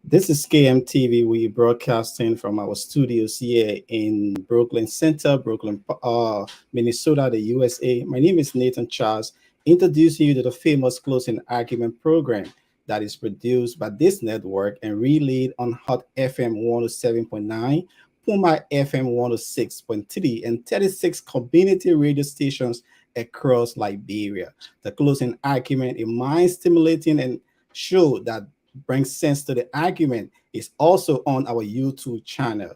This is KMTV. We broadcasting from our studios here in Brooklyn Center, Brooklyn, Minnesota, the USA. My name is Nathan Charles, introducing you to the famous Closing Argument program that is produced by this network and relayed on Hot FM 107.9, Puma FM 106.3, and 36 community radio stations across Liberia. The Closing Argument, a mind stimulating and show that brings sense to the argument, is also on our YouTube channel.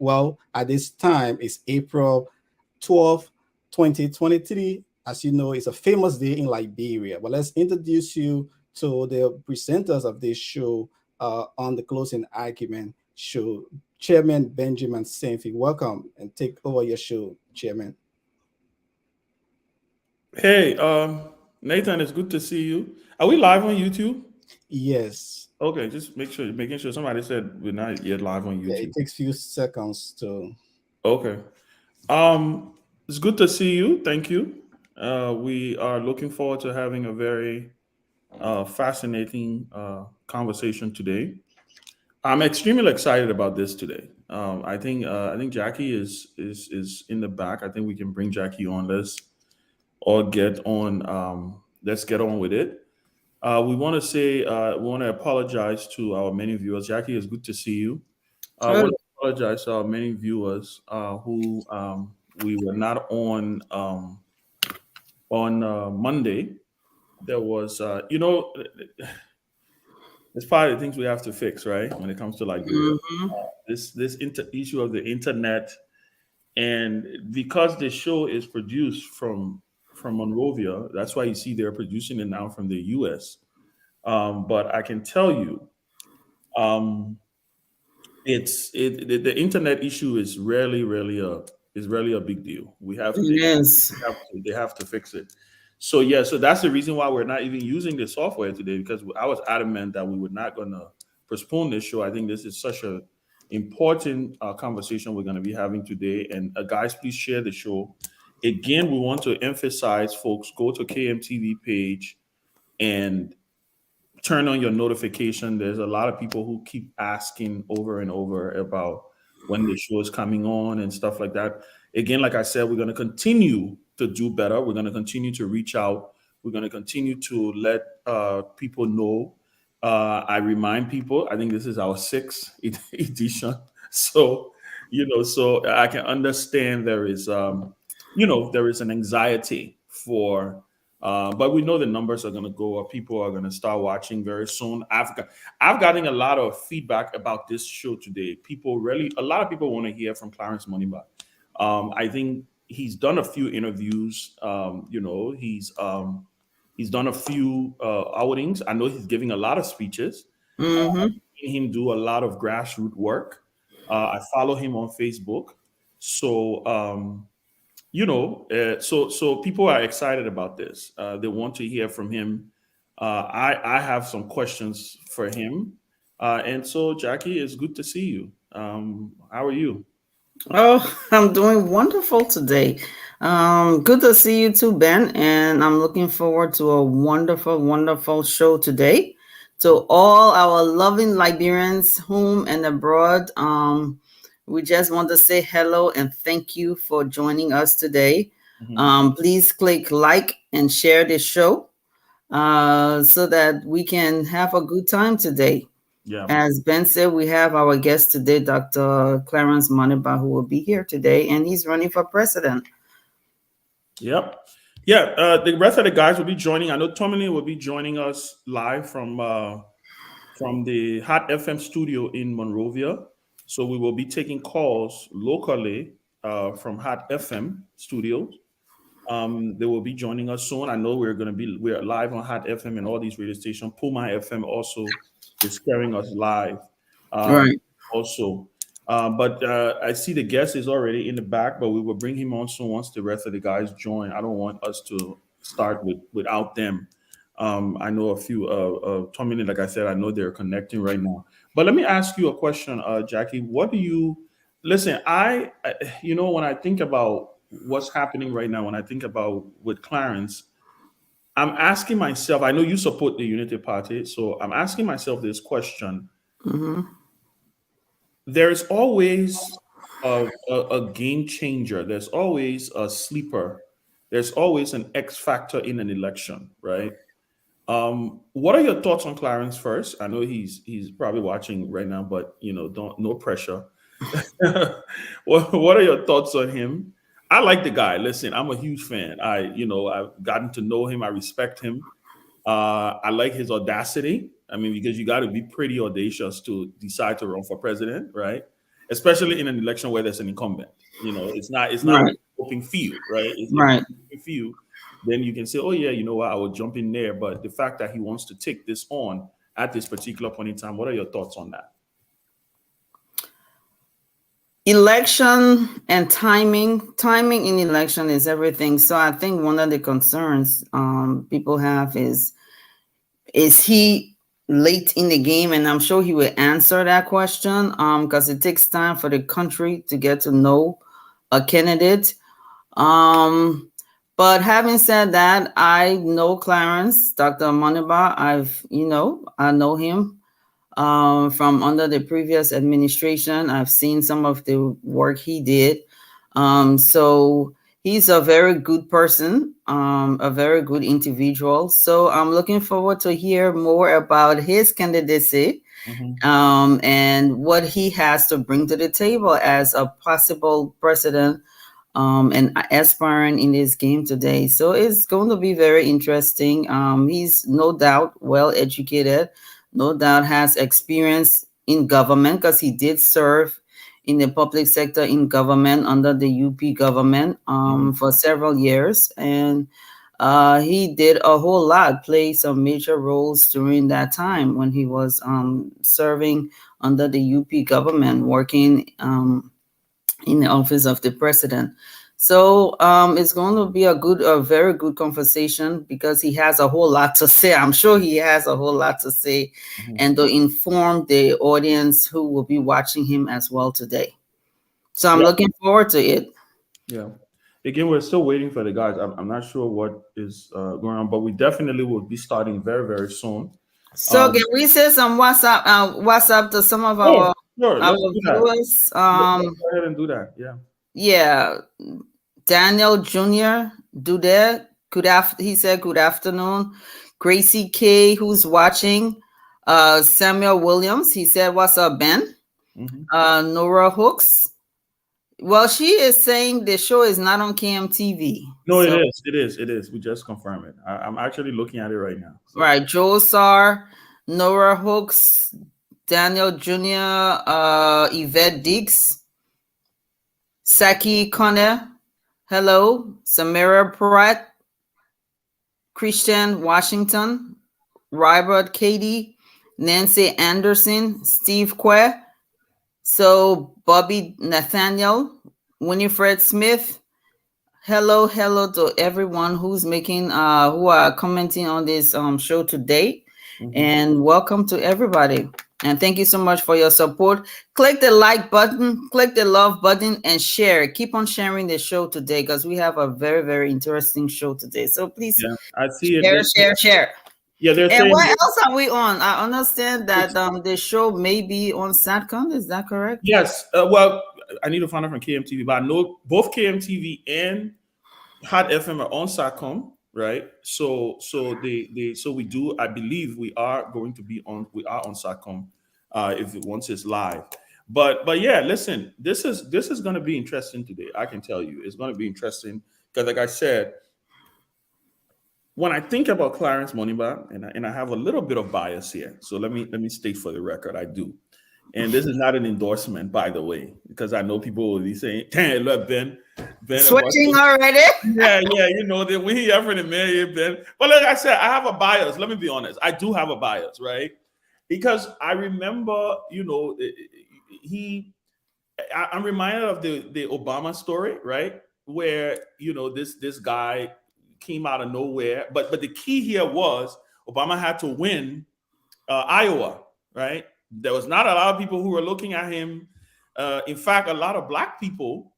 Well, at this time, it's April 12th, 2023. As you know, it's a famous day in Liberia. But let's introduce you to the presenters of this show on the Closing Argument show. Chairman Benjamin Senfi, welcome and take over your show, Chairman. Hey, Nathan, it's good to see you. Are we live on YouTube? Yes. Okay, just making sure. Somebody said we're not yet live on Yeah, it YouTube. takes few seconds to. Okay. It's good to see you. Thank you. We are looking forward to having a very fascinating conversation today. I'm extremely excited about this today. I think Jackie is in the back. I think we can bring Jackie on. Or get on. Let's get on with it. We want to apologize to our many viewers. Jackie, it's good to see you. I Oh, want to apologize to our many viewers who we were not on Monday. There was, it's part of the things we have to fix, right? When it comes to Liberia, mhm. this issue of the internet, and because the show is produced from Monrovia, that's why you see they're producing it now from the U.S. But I can tell you, um, the internet issue is rarely a big deal. Yes. They have to fix it. So yeah, so that's the reason why we're not even using the software today, because I was adamant that we were not going to postpone this show. I think this is such a important conversation we're going to be having today. And guys, please share the show. Again, we want to emphasize, folks, go to KMTV page and turn on your notification. There's a lot of people who keep asking over and over about when the show is coming on and stuff like that. Again, like I said, we're going to continue to do better. We're going to continue to reach out. We're going to continue to let people know. I remind people, I think this is our sixth edition. So, so I can understand there is an anxiety for but we know the numbers are going to go up. People are going to start watching very soon. I've gotten a lot of feedback about this show today. A lot of people want to hear from Clarence Moniba. I think he's done a few interviews. He's done a few outings. I know he's giving a lot of speeches. Hmm. Seen him do a lot of grassroots work. I follow him on Facebook. So so people are excited about this. They want to hear from him. I have some questions for him. And so, Jackie, it's good to see you. How are you? Oh, I'm doing wonderful today. Good to see you too, Ben. And I'm looking forward to a wonderful, wonderful show today. To all our loving Liberians, home and abroad, we just want to say hello and thank you for joining us today. Mhm. Please click like and share this show so that we can have a good time today. Yeah. As Ben said, we have our guest today, Dr. Clarence Maniba, who will be here today, and he's running for president. Yep. Yeah. The rest of the guys will be joining. I know Tommy will be joining us live from the Hot FM studio in Monrovia. So we will be taking calls locally from Hot FM studios. They will be joining us soon. I know we're live on Hot FM and all these radio stations. Puma FM also is carrying us live. Um, Right. also, but I see the guest is already in the back, but we will bring him on soon once the rest of the guys join. I don't want us to start without them. I know a few. Tommy, like I said, I know they're connecting right now. But let me ask you a question, Jackie. What do you listen? When I think about what's happening right now, when I think about with Clarence, I'm asking myself. I know you support the Unity Party, so I'm asking myself this question: Mhm. there's always a game changer. There's always a sleeper. There's always an X factor in an election, right? What are your thoughts on Clarence first? I know he's probably watching right now, but don't, no pressure. What are your thoughts on him? I like the guy. Listen, I'm a huge fan. I've gotten to know him. I respect him. I like his audacity. I mean, because you got to be pretty audacious to decide to run for president, right? Especially in an election where there's an incumbent. It's not Right. an open field, right? If it's Right. an open field, then you can say, oh yeah, you know what, I will jump in there. But the fact that he wants to take this on at this particular point in time, what are your thoughts on that? Election and timing in election is everything. So I think one of the concerns people have is he late in the game? And I'm sure he will answer that question because it takes time for the country to get to know a candidate. But having said that, I know Clarence, Dr. Moniba. I know him from under the previous administration. I've seen some of the work he did. So he's a very good person, a very good individual. So I'm looking forward to hear more about his candidacy and what he has to bring to the table as a possible president and aspiring in this game today. So it's going to be very interesting. He's no doubt well educated, no doubt has experience in government because he did serve in the public sector in government under the UP government for several years. And he did a whole lot, played some major roles during that time when he was serving under the UP government, working in the office of the president. So it's going to be a very good conversation because he has a whole lot to say. I'm sure he has a whole lot to say and to inform the audience who will be watching him as well today. So I'm looking forward to it. Yeah. Again, we're still waiting for the guys. I'm not sure what is going on, but we definitely will be starting very, very soon. So can we say some WhatsApp to some of our sure. Let's do that. viewers? Let's go ahead and do that. Yeah. Yeah. Daniel Jr. Dudet, he said good afternoon. Gracie K, who's watching. Samuel Williams, he said, what's up, Ben? Nora Hooks. Well, she is saying the show is not on KMTV. No, it is. We just confirmed it. I'm actually looking at it right now. So. Right. Joe Sar, Nora Hooks, Daniel Jr., Yvette Diggs, Saki Connor. Hello, Samira Pratt, Christian Washington, Robert Katie, Nancy Anderson, Steve Quay, so Bobby Nathaniel, Winifred Smith. Hello to everyone who's who are commenting on this show today, and welcome to everybody. And thank you so much for your support. Click the like button, click the love button, and share. Keep on sharing the show today because we have a very, very interesting show today. So please I see share. Yeah, they're saying. And what else are we on? I understand that the show may be on Satcom. Is that correct? Yes. Well, I need to find out from KMTV, but I know both KMTV and Hot FM are on Satcom. Right, so we do. I believe we are on Satcom if once it's live. But yeah, listen, this is going to be interesting today. I can tell you, it's going to be interesting because, like I said, when I think about Clarence Moniba, and I have a little bit of bias here, so let me state for the record, I do. And this is not an endorsement, by the way, because I know people will be saying, "Damn, look, Ben switching already." Yeah, that we here for the man, Ben. But like I said, I have a bias. Let me be honest. I do have a bias, right? Because I remember, I'm reminded of the Obama story, right? Where this guy came out of nowhere, but the key here was Obama had to win Iowa, right? There was not a lot of people who were looking at him. In fact, a lot of Black people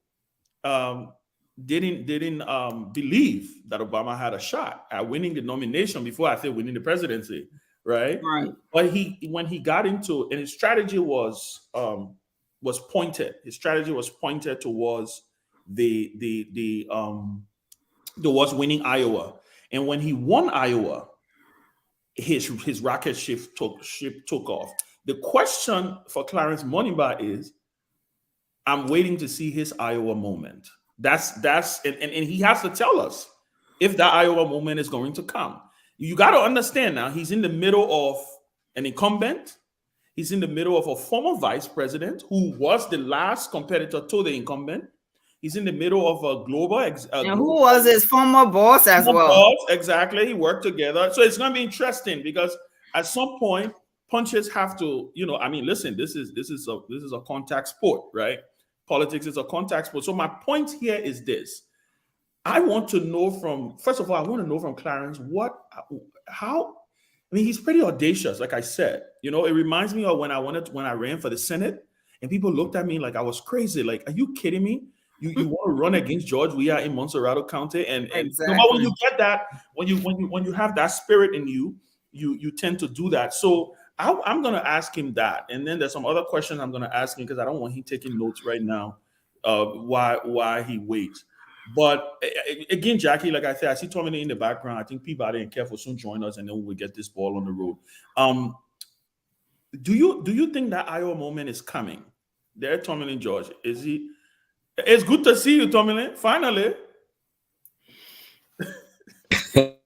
didn't believe that Obama had a shot at winning the nomination before I said winning the presidency. right? Right. But when he got into, and his strategy was pointed. His strategy was pointed towards towards winning Iowa. And when he won Iowa, his rocket ship took off. The question for Clarence Moneyba is, I'm waiting to see his Iowa moment. That's and he has to tell us if that Iowa moment is going to come. You got to understand now, he's in the middle of an incumbent. He's in the middle of a former vice president who was the last competitor to the incumbent. He's in the middle of a global. And who was his former boss as well? Boss, exactly. He worked together. So it's going to be interesting because at some point, punches have to, I mean, listen, this is a contact sport, right? Politics is a contact sport. So my point here is this. I want to know first of all, I want to know from Clarence he's pretty audacious, like I said. It reminds me of when I ran for the Senate and people looked at me like I was crazy. Like, are you kidding me? You want to run against George Weah in Montserrado County, and exactly. When you get that, when you have that spirit in you, you tend to do that. So I'm going to ask him that, and then there's some other questions I'm going to ask him because I don't want him taking notes right now. Why he waits? But again, Jackie, like I said, I see Tommy in the background. I think Peabody and Careful soon join us, and then we'll get this ball on the road. Do you think that Iowa moment is coming? There, Tommy George, is he? It's good to see you, Tommy. Finally.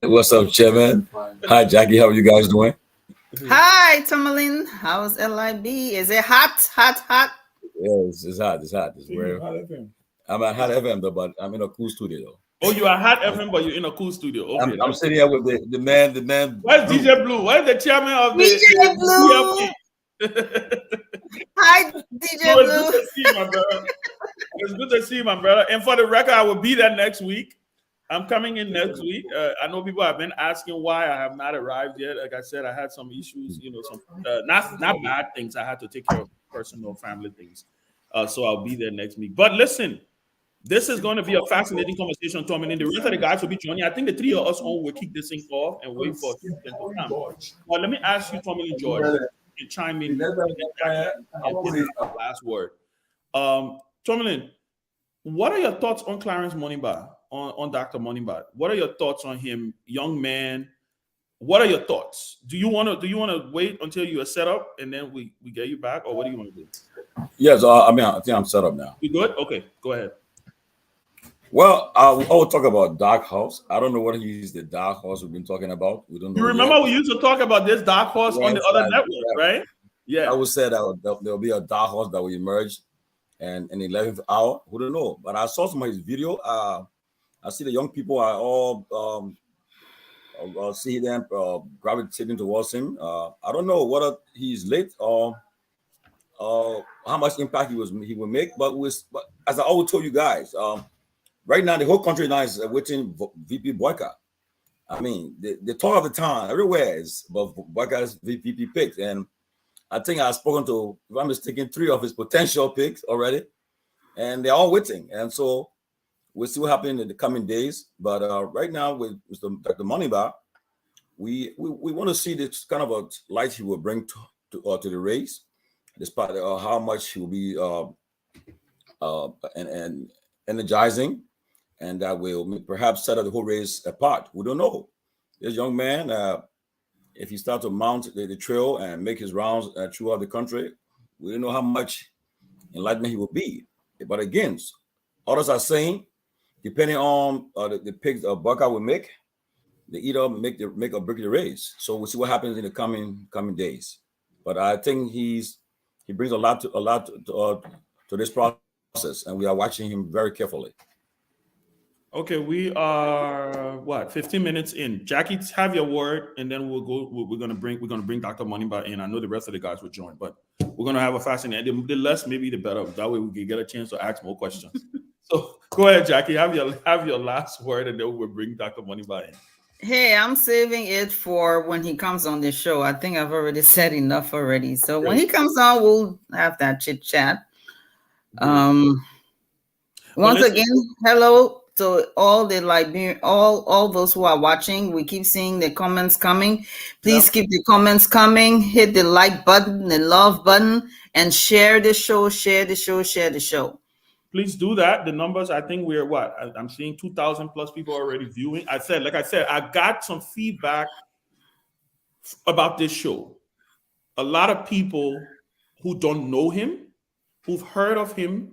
What's up, Chairman? Hi, Jackie. How are you guys doing? Hi, Tomalin. How's LIB? Is it hot? Yeah, it's hot. It's very hot. I'm at Hot FM, though, but I'm in a cool studio, though. Oh, you are Hot FM, but you're in a cool studio. Okay. I'm sitting here with the man. Where's DJ Blue? Where's the chairman of DJ Blue? Hi, DJ Blue. It's good to see you, my brother. It's good to see you, my brother. And for the record, I will be there next week. I'm coming in next week. I know people have been asking why I have not arrived yet. Like I said, I had some issues, some not bad things. I had to take care of personal family things. So I'll be there next week. But listen, this is going to be a fascinating conversation, Tom. And the rest of the guys will be joining. I think the three of us all will kick this thing off and wait for them to come. Well, let me ask you, Tom and George, and chime in. Last word. Tomlin, what are your thoughts on Clarence Moneyba, on Dr. Moneyba? What are your thoughts on him, young man? What are your thoughts? Do you want to wait until you are set up and then we get you back, or what do you want to do? Yes, I think I'm set up now. You good? Okay, go ahead. Well, I will talk about Dark Horse. I don't know what he's the Dark Horse we've been talking about. We don't know. You remember yet. We used to talk about this Dark Horse on the other network, right? Yeah. I would say that there'll be a Dark Horse that will emerge, and in the 11th hour, who don't know. But I saw some of his video. I see the young people are all see them gravitating towards him. I don't know whether he's late or how much impact he will make. But as I always told you guys, right now the whole country now is waiting for VP Boyka. I mean, the talk of the town everywhere is about Boyka's VP picks, and I think I've spoken to, if I'm mistaken, 3 of his potential picks already, and they're all waiting. And so we'll see what happens in the coming days. But right now, with Mr. Dr. Moneyba, we want to see this kind of a light he will bring to the race, despite how much he will be and energizing, and that will perhaps set the whole race apart. We don't know. This young man, if he starts to mount the trail and make his rounds throughout the country, we don't know how much enlightenment he will be. But again, others are saying, depending on the picks Boyka will make, they either make or break the race. So we'll see what happens in the coming days. But I think he brings a lot to this process, and we are watching him very carefully. Okay, we are 15 minutes in. Jackie, have your word, and then we'll go. We're gonna bring Dr. Moneyba in. I know the rest of the guys will join, but we're gonna have a fascinating. The less, maybe the better. That way we can get a chance to ask more questions. So go ahead, Jackie. Have your last word, and then we'll bring Dr. Moneyba in. Hey, I'm saving it for when he comes on the show. I think I've already said enough already. So when he comes on, we'll have that chit chat. Once again, hello to all the Liberian, all those who are watching. We keep seeing the comments coming. Please keep the comments coming. Hit the like button, the love button, and share the show. Share the show. Share the show. Please do that. The numbers, I think we're what? I'm seeing 2,000 plus people already viewing. Like I said, I got some feedback about this show. A lot of people who don't know him, who've heard of him,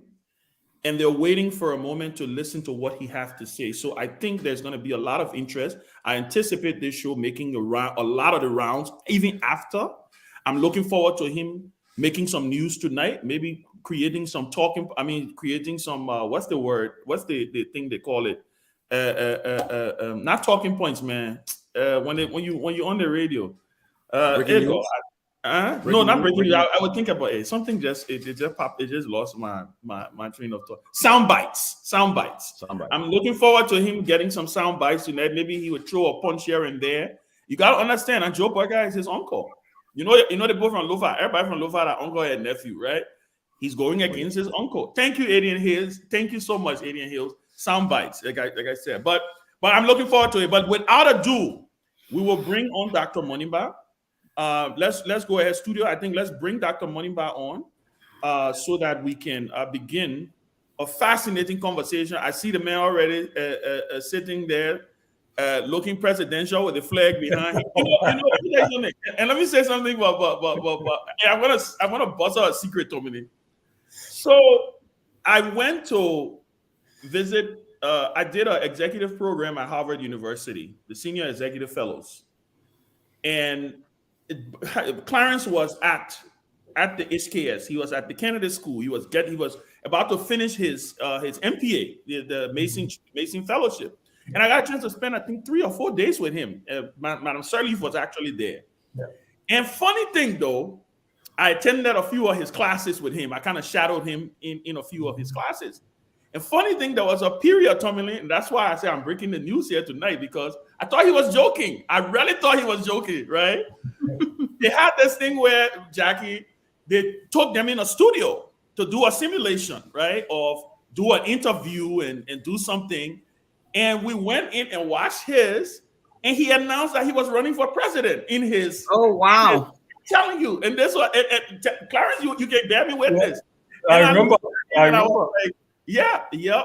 and they're waiting for a moment to listen to what he has to say. So I think there's going to be a lot of interest. I anticipate this show making a lot of the rounds, even after. I'm looking forward to him making some news tonight, maybe creating some creating some, what's the word? What's the thing they call it? Not talking points, man. When you're on the radio. No, not breaking. I would think about it. Something just popped. It just lost my train of thought. Sound bites. I'm looking forward to him getting some sound bites tonight. Maybe he would throw a punch here and there. You gotta understand, and Joe Boyka is his uncle. You know they both from Lofa. Everybody from Lofa, that uncle and nephew, right? He's going against his uncle. Thank you, Adrian Hills. Thank you so much, Adrian Hills. Sound bites, like I said. But I'm looking forward to it. But without ado, we will bring on Dr. Monimba. Let's go ahead, studio. I think let's bring Dr. Monimba on so that we can begin a fascinating conversation. I see the man already sitting there, looking presidential with the flag behind him. And let me say something about I'm gonna bust out a secret, Dominic. So I went to visit. I did an executive program at Harvard University, the Senior Executive Fellows, and Clarence was at the HKS. He was at the Kennedy School. He was about to finish his MPA, the Mason Fellowship. And I got a chance to spend, I think, 3 or 4 days with him. Madam Sirleaf was actually there. Yeah. And funny thing, though, I attended a few of his classes with him. I kind of shadowed him in a few of his classes. And funny thing, there was a period, Tommy, and that's why I say I'm breaking the news here tonight, because I thought he was joking. I really thought he was joking, right? They had this thing where, Jackie, they took them in a studio to do a simulation, right? Of do an interview and do something. And we went in and watched his, and he announced that he was running for president in his. Oh, wow. I'm telling you. And this was, Clarence, you can bear me witness. I remember. Yeah.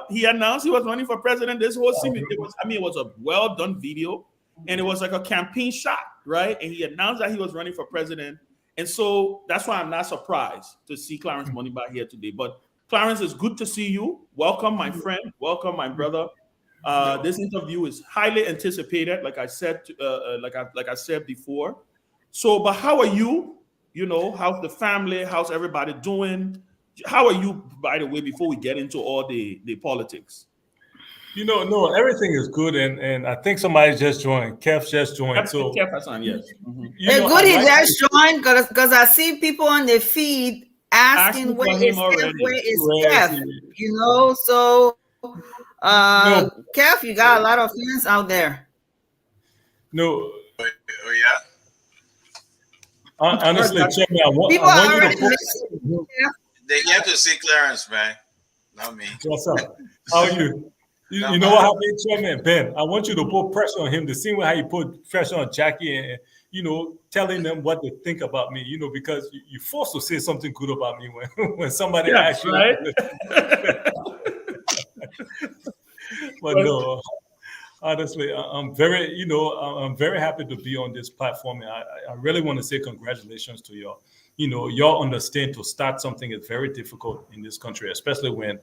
He announced he was running for president. This whole scene, it was a well done video, and it was like a campaign shot, right? And he announced that he was running for president, and so that's why I'm not surprised to see Clarence Monimba here today. But Clarence, it's good to see you. Welcome, my friend. Welcome, my brother. This interview is highly anticipated, like I said, like I said before. So, but how are you? You know, how's the family? How's everybody doing? How are you, by the way, before we get into all the politics? No, everything is good, and I think somebody just joined. Kev just joined. Kev Hassan, yes. Mm-hmm. Good, he just joined, because I see people on the feed asking where is Kev? So Kev, you got a lot of fans out there. No. Oh yeah. Honestly, Chairman, I want you to you have to see Clarence, man. Not me. What's up? How are you? You know what happened, Chairman? Ben, I want you to put pressure on him, the same way how you put pressure on Jackie and, telling them what they think about me, because you're forced to say something good about me when somebody asks you. Right? But no, honestly, I'm very, I'm very happy to be on this platform. And I really want to say congratulations to y'all. Y'all understand to start something is very difficult in this country, especially when,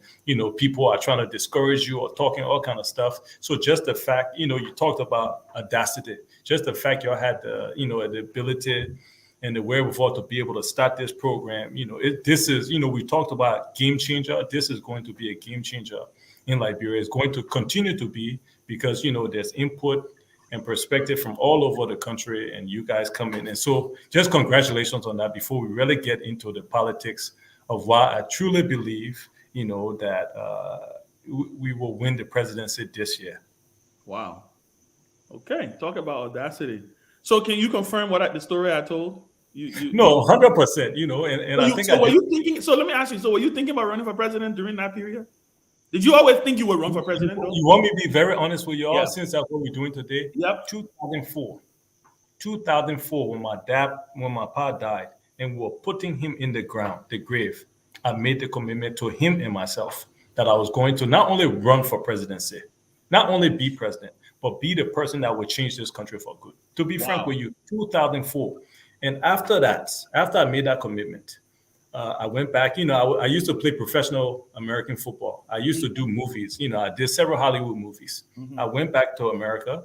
people are trying to discourage you or talking all kind of stuff. So just the fact, you talked about audacity, just the fact y'all had the, the ability and the wherewithal to be able to start this program, this is, we talked about game changer. This is going to be a game changer in Liberia. It's going to continue to be because, there's input and perspective from all over the country, and you guys come in. And so just congratulations on that before we really get into the politics of why I truly believe, that we will win the presidency this year. Wow. Okay, talk about audacity. So can you confirm the story I told? No, 100%, and I think were you thinking, so let me ask you, so were you thinking about running for president during that period? Did you always think you would run for president? Though? You want me to be very honest with you all, Yeah. since that's what we're doing today? Yep. 2004, when my pa died, and we were putting him in the ground, the grave, I made the commitment to him and myself that I was going to not only run for presidency, not only be president, but be the person that would change this country for good. To be frank with you, 2004. And after that, after I made that commitment, I went back. I used to play professional American football. I used to do movies. I did several Hollywood movies. I went back to America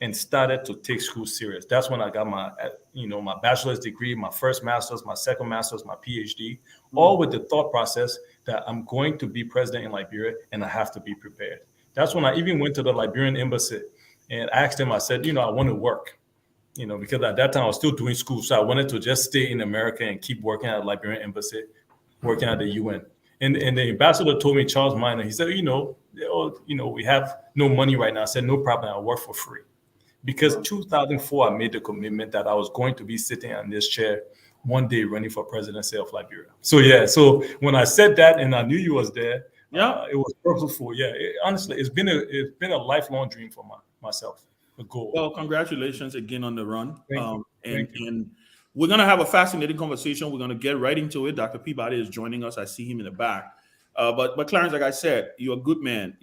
and started to take school serious. That's when I got my bachelor's degree, my first master's, my second master's, my PhD, all with the thought process that I'm going to be president in Liberia and I have to be prepared. That's when I even went to the Liberian embassy and asked them, I said, I want to work, because at that time I was still doing school. So I wanted to just stay in America and keep working at the Liberian embassy, working at the UN. And the ambassador told me, Charles Minor, he said, we have no money right now. I said, no problem, I'll work for free. Because 2004, I made the commitment that I was going to be sitting on this chair one day running for presidency of Liberia. So when I said that and I knew you was there, it was purposeful. Yeah, honestly, it's been a lifelong dream for myself, a goal. Well, congratulations again on the run. Thank you. And we're going to have a fascinating conversation. We're going to get right into it. Dr. Peabody is joining us. I see him in the back. But Clarence, like I said, you're a good man,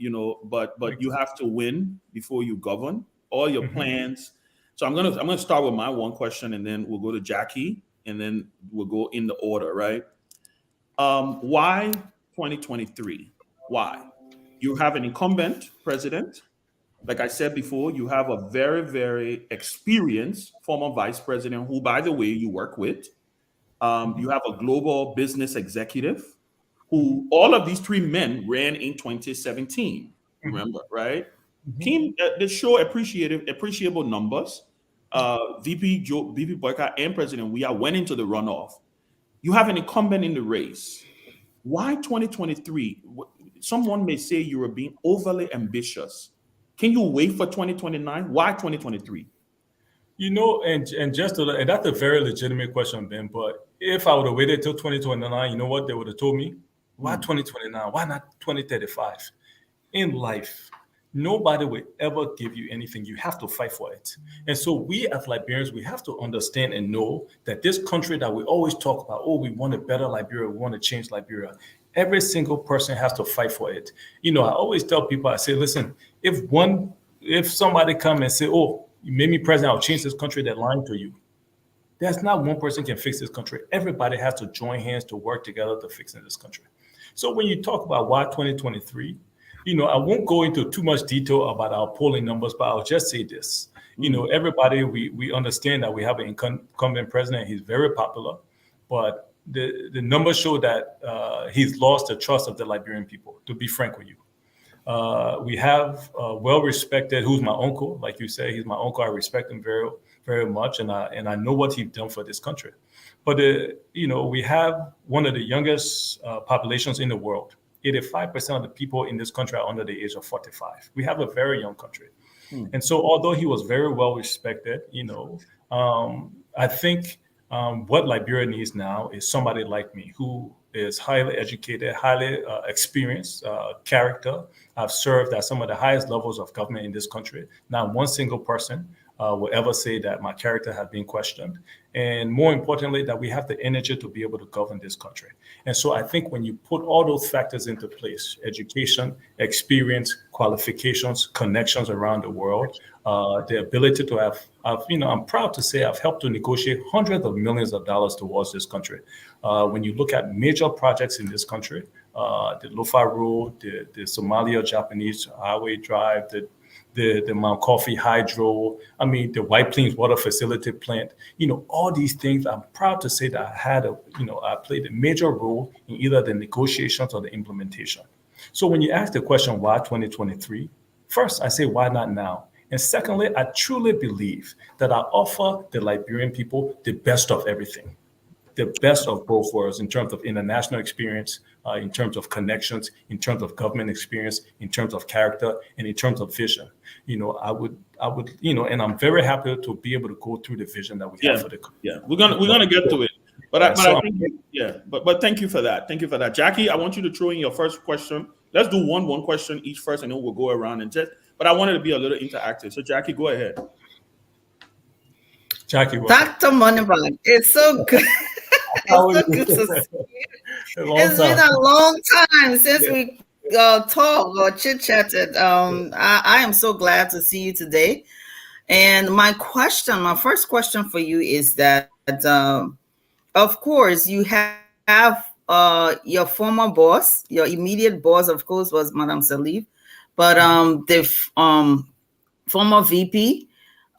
but you have to win before you govern. All your plans. So I'm gonna start with my one question, and then we'll go to Jackie, and then we'll go in the order, right? Why 2023? Why? You have an incumbent president. Like I said before, you have a very, very experienced former vice president who, by the way, you work with. You have a global business executive who all of these three men ran in 2017. Remember, right? Team that show appreciable numbers. VP Boyka and President Weah went into the runoff. You have an incumbent in the race. Why 2023? Someone may say you are being overly ambitious. Can you wait for 2029? Why 2023? And that's a very legitimate question, Ben. But if I would have waited till 2029, you know what they would have told me? Why 2029? Why not 2035? In life, nobody will ever give you anything. You have to fight for it. And so we as Liberians, we have to understand and know that this country that we always talk about, we want a better Liberia, we want to change Liberia. Every single person has to fight for it. I always tell people, I say, listen, if somebody come and say, you made me president, I'll change this country, they're lying to you. There's not one person can fix this country. Everybody has to join hands to work together to fix this country. So when you talk about why 2023, I won't go into too much detail about our polling numbers, but I'll just say this. Everybody, we understand that we have an incumbent president. He's very popular, but the numbers show that he's lost the trust of the Liberian people, to be frank with you. We have well-respected, who's my uncle. Like you say, he's my uncle. I respect him very, very much, and I know what he's done for this country. But, we have one of the youngest populations in the world. 85% of the people in this country are under the age of 45. We have a very young country. And so although he was very well respected, I think what Liberia needs now is somebody like me who is highly educated, highly experienced character. I've served at some of the highest levels of government in this country. Not one single person will ever say that my character has been questioned. And more importantly, that we have the energy to be able to govern this country. And so I think when you put all those factors into place, education, experience, qualifications, connections around the world, the ability to have, I'm proud to say I've helped to negotiate hundreds of millions of dollars towards this country. When you look at major projects in this country, the Lofa Road, the Somalia-Japanese Highway Drive, the Mount Coffee Hydro, the White Plains Water Facility plant, all these things, I'm proud to say that I played a major role in either the negotiations or the implementation. So when you ask the question, why 2023? First, I say, why not now? And secondly, I truly believe that I offer the Liberian people the best of everything. The best of both worlds in terms of international experience, in terms of connections, in terms of government experience, in terms of character, and in terms of vision. I would, and I'm very happy to be able to go through the vision that we have for the country. Yeah, we're gonna get to it. But I think, but thank you for that. Thank you for that, Jackie. I want you to throw in your first question let's do one question each first, and then we'll go around and just. But I wanted to be a little interactive. So Jackie, go ahead. Jackie, welcome. Dr. Moneybag, it's so good. It's so good to see you. It's been a long time since we talked or chit-chatted. I am so glad to see you today. And my first question for you is that, of course, you have your former boss, your immediate boss, of course, was Madame Salif, but the former VP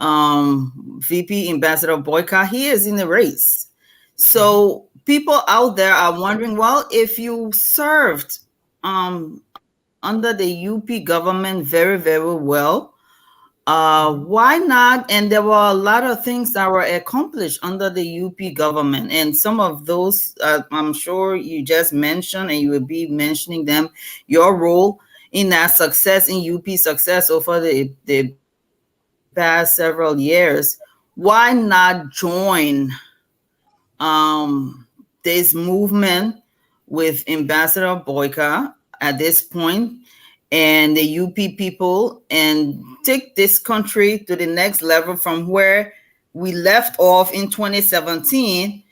Ambassador Boyka, he is in the race. So people out there are wondering, well, if you served under the UP government very, very well, why not? And there were a lot of things that were accomplished under the UP government. And some of those, I'm sure you just mentioned, and you will be mentioning them, your role in that success, in UP success over the past several years. Why not join this movement with Ambassador Boyka at this point and the UP people and take this country to the next level from where we left off in 2017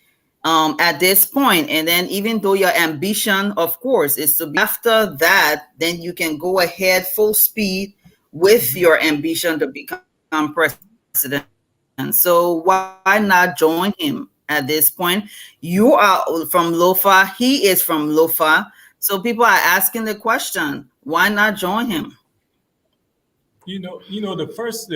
at this point? And then even though your ambition, of course, is to be after that, then you can go ahead full speed with your ambition to become president. And so why not join him at this point? You are from Lofa, he is from Lofa. So people are asking the question, why not join him? You know, the first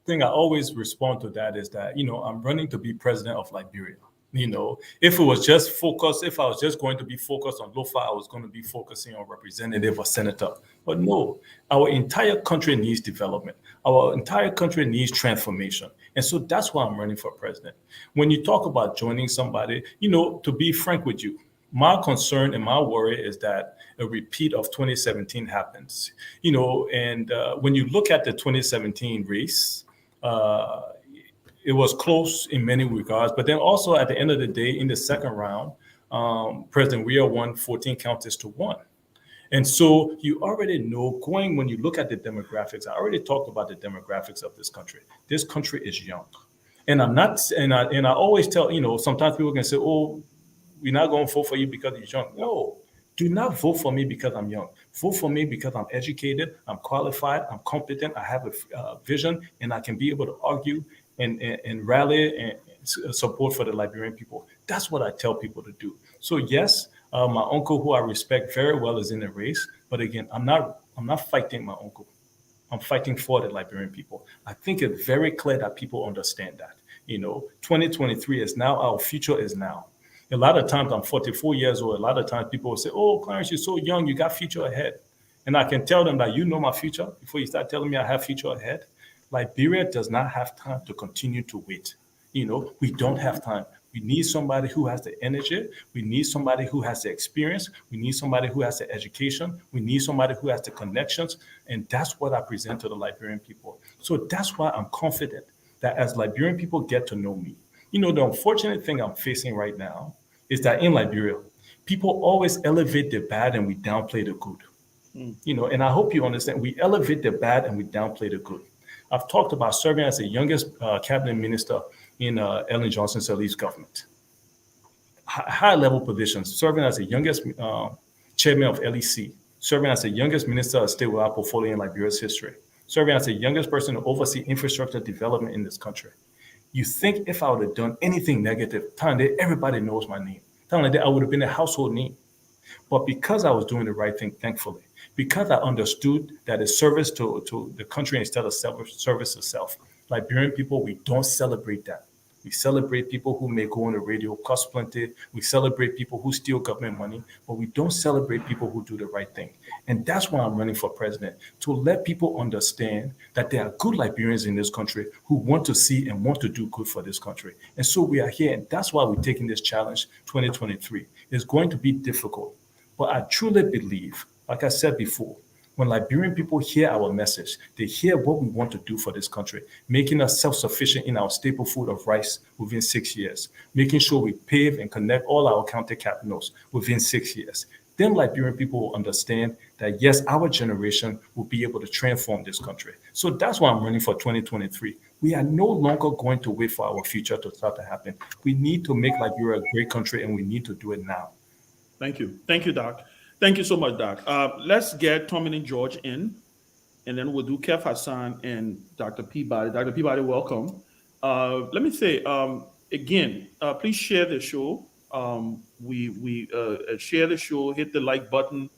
thing I always respond to that is that, I'm running to be president of Liberia. If it was just focused, if I was just going to be focused on Lofa, I was going to be focusing on representative or senator. But no, our entire country needs development. Our entire country needs transformation. And so that's why I'm running for president. When you talk about joining somebody, to be frank with you, my concern and my worry is that a repeat of 2017 happens. And when you look at the 2017 race, it was close in many regards, but then also at the end of the day, in the second round, President Weah won 14 counties to 1. And so you already know, when you look at the demographics, I already talked about the demographics of this country. This country is young. And I always tell, sometimes people can say, oh, we're not going to vote for you because you're young. No, do not vote for me because I'm young. Vote for me because I'm educated, I'm qualified, I'm competent, I have a vision, and I can be able to argue and rally and support for the Liberian people. That's what I tell people to do. So yes, my uncle, who I respect very well, is in the race. But again, I'm not fighting my uncle. I'm fighting for the Liberian people. I think it's very clear that people understand that. 2023 is now, our future is now. A lot of times, I'm 44 years old. A lot of times people will say, oh, Clarence, you're so young, you got future ahead. And I can tell them that my future before you start telling me I have future ahead. Liberia does not have time to continue to wait. We don't have time. We need somebody who has the energy. We need somebody who has the experience. We need somebody who has the education. We need somebody who has the connections. And that's what I present to the Liberian people. So that's why I'm confident that as Liberian people get to know me, the unfortunate thing I'm facing right now is that in Liberia, people always elevate the bad and we downplay the good. And I hope you understand, we elevate the bad and we downplay the good. I've talked about serving as the youngest cabinet minister in Ellen Johnson Sirleaf's government. High-level positions, serving as the youngest chairman of LEC, serving as the youngest minister of state without portfolio in Liberia's history, serving as the youngest person to oversee infrastructure development in this country. You think if I would have done anything negative, everybody knows my name. I would have been a household name. But because I was doing the right thing, thankfully, because I understood that it's service to the country instead of service to self, Liberian people, we don't celebrate that. We celebrate people who may go on the radio, cost plenty. We celebrate people who steal government money, but we don't celebrate people who do the right thing. And that's why I'm running for president, to let people understand that there are good Liberians in this country who want to see and want to do good for this country. And so we are here, and that's why we're taking this challenge 2023. It's going to be difficult, but I truly believe, like I said before, when Liberian people hear our message, they hear what we want to do for this country, making us self-sufficient in our staple food of rice within 6 years, making sure we pave and connect all our county capitals within 6 years. then Liberian people will understand that, yes, our generation will be able to transform this country. So that's why I'm running for 2023. We are no longer going to wait for our future to start to happen. We need to make Liberia a great country, and we need to do it now. Thank you. Thank you, Doc. Thank you so much, Doc. Let's get Tommy and George in, and then we'll do Kev Hassan and Dr. Peabody. Dr. Peabody, welcome. Let me say, again, please share the show. We share the show, hit the like button.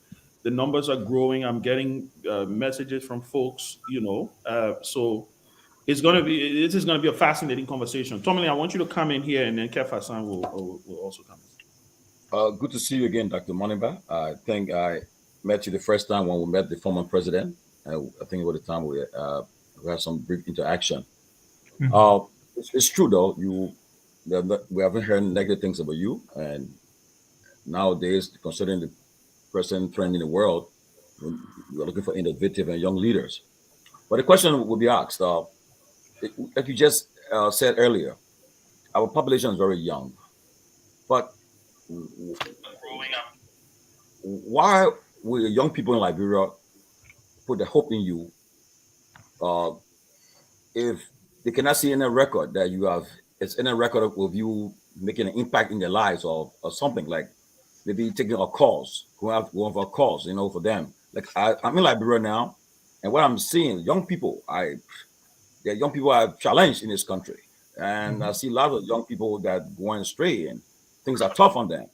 The numbers are growing. I'm getting messages from folks, so this is going to be a fascinating conversation. Tommy, I want you to come in here, and then Kev Hassan will also come in. Good to see you again, Dr. Moniba. I think I met you the first time when we met the former president. I think it was the time we had some brief interaction. Mhm. It's true, though. We haven't heard negative things about you. And nowadays, considering the present trend in the world, we're looking for innovative and young leaders. But the question will be asked, like you just said earlier, our population is very young. But why will young people in Liberia put the hope in you if they cannot see any record that you have? It's in a record of you making an impact in their lives or something, like maybe taking a course, going for a course, for them. Like I'm in Liberia now, and what I'm seeing, young people, the young people are challenged in this country, and I see a lot of young people that going astray and things are tough on them.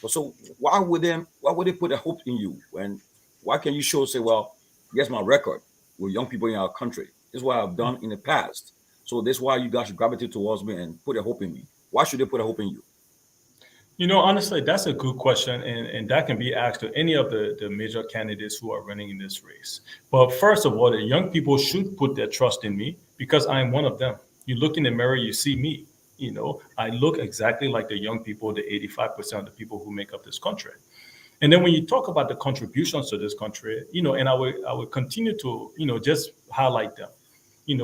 So why would they put a hope in you? And why can you say, well, here's my record with young people in our country. This is what I've done in the past. So this is why you guys should gravitate towards me and put a hope in me. Why should they put a hope in you? Honestly, that's a good question, and that can be asked to any of the major candidates who are running in this race. But first of all, the young people should put their trust in me because I am one of them. You look in the mirror, you see me. I look exactly like the young people, the 85% of the people who make up this country. And then when you talk about the contributions to this country, and I would continue to, just highlight them.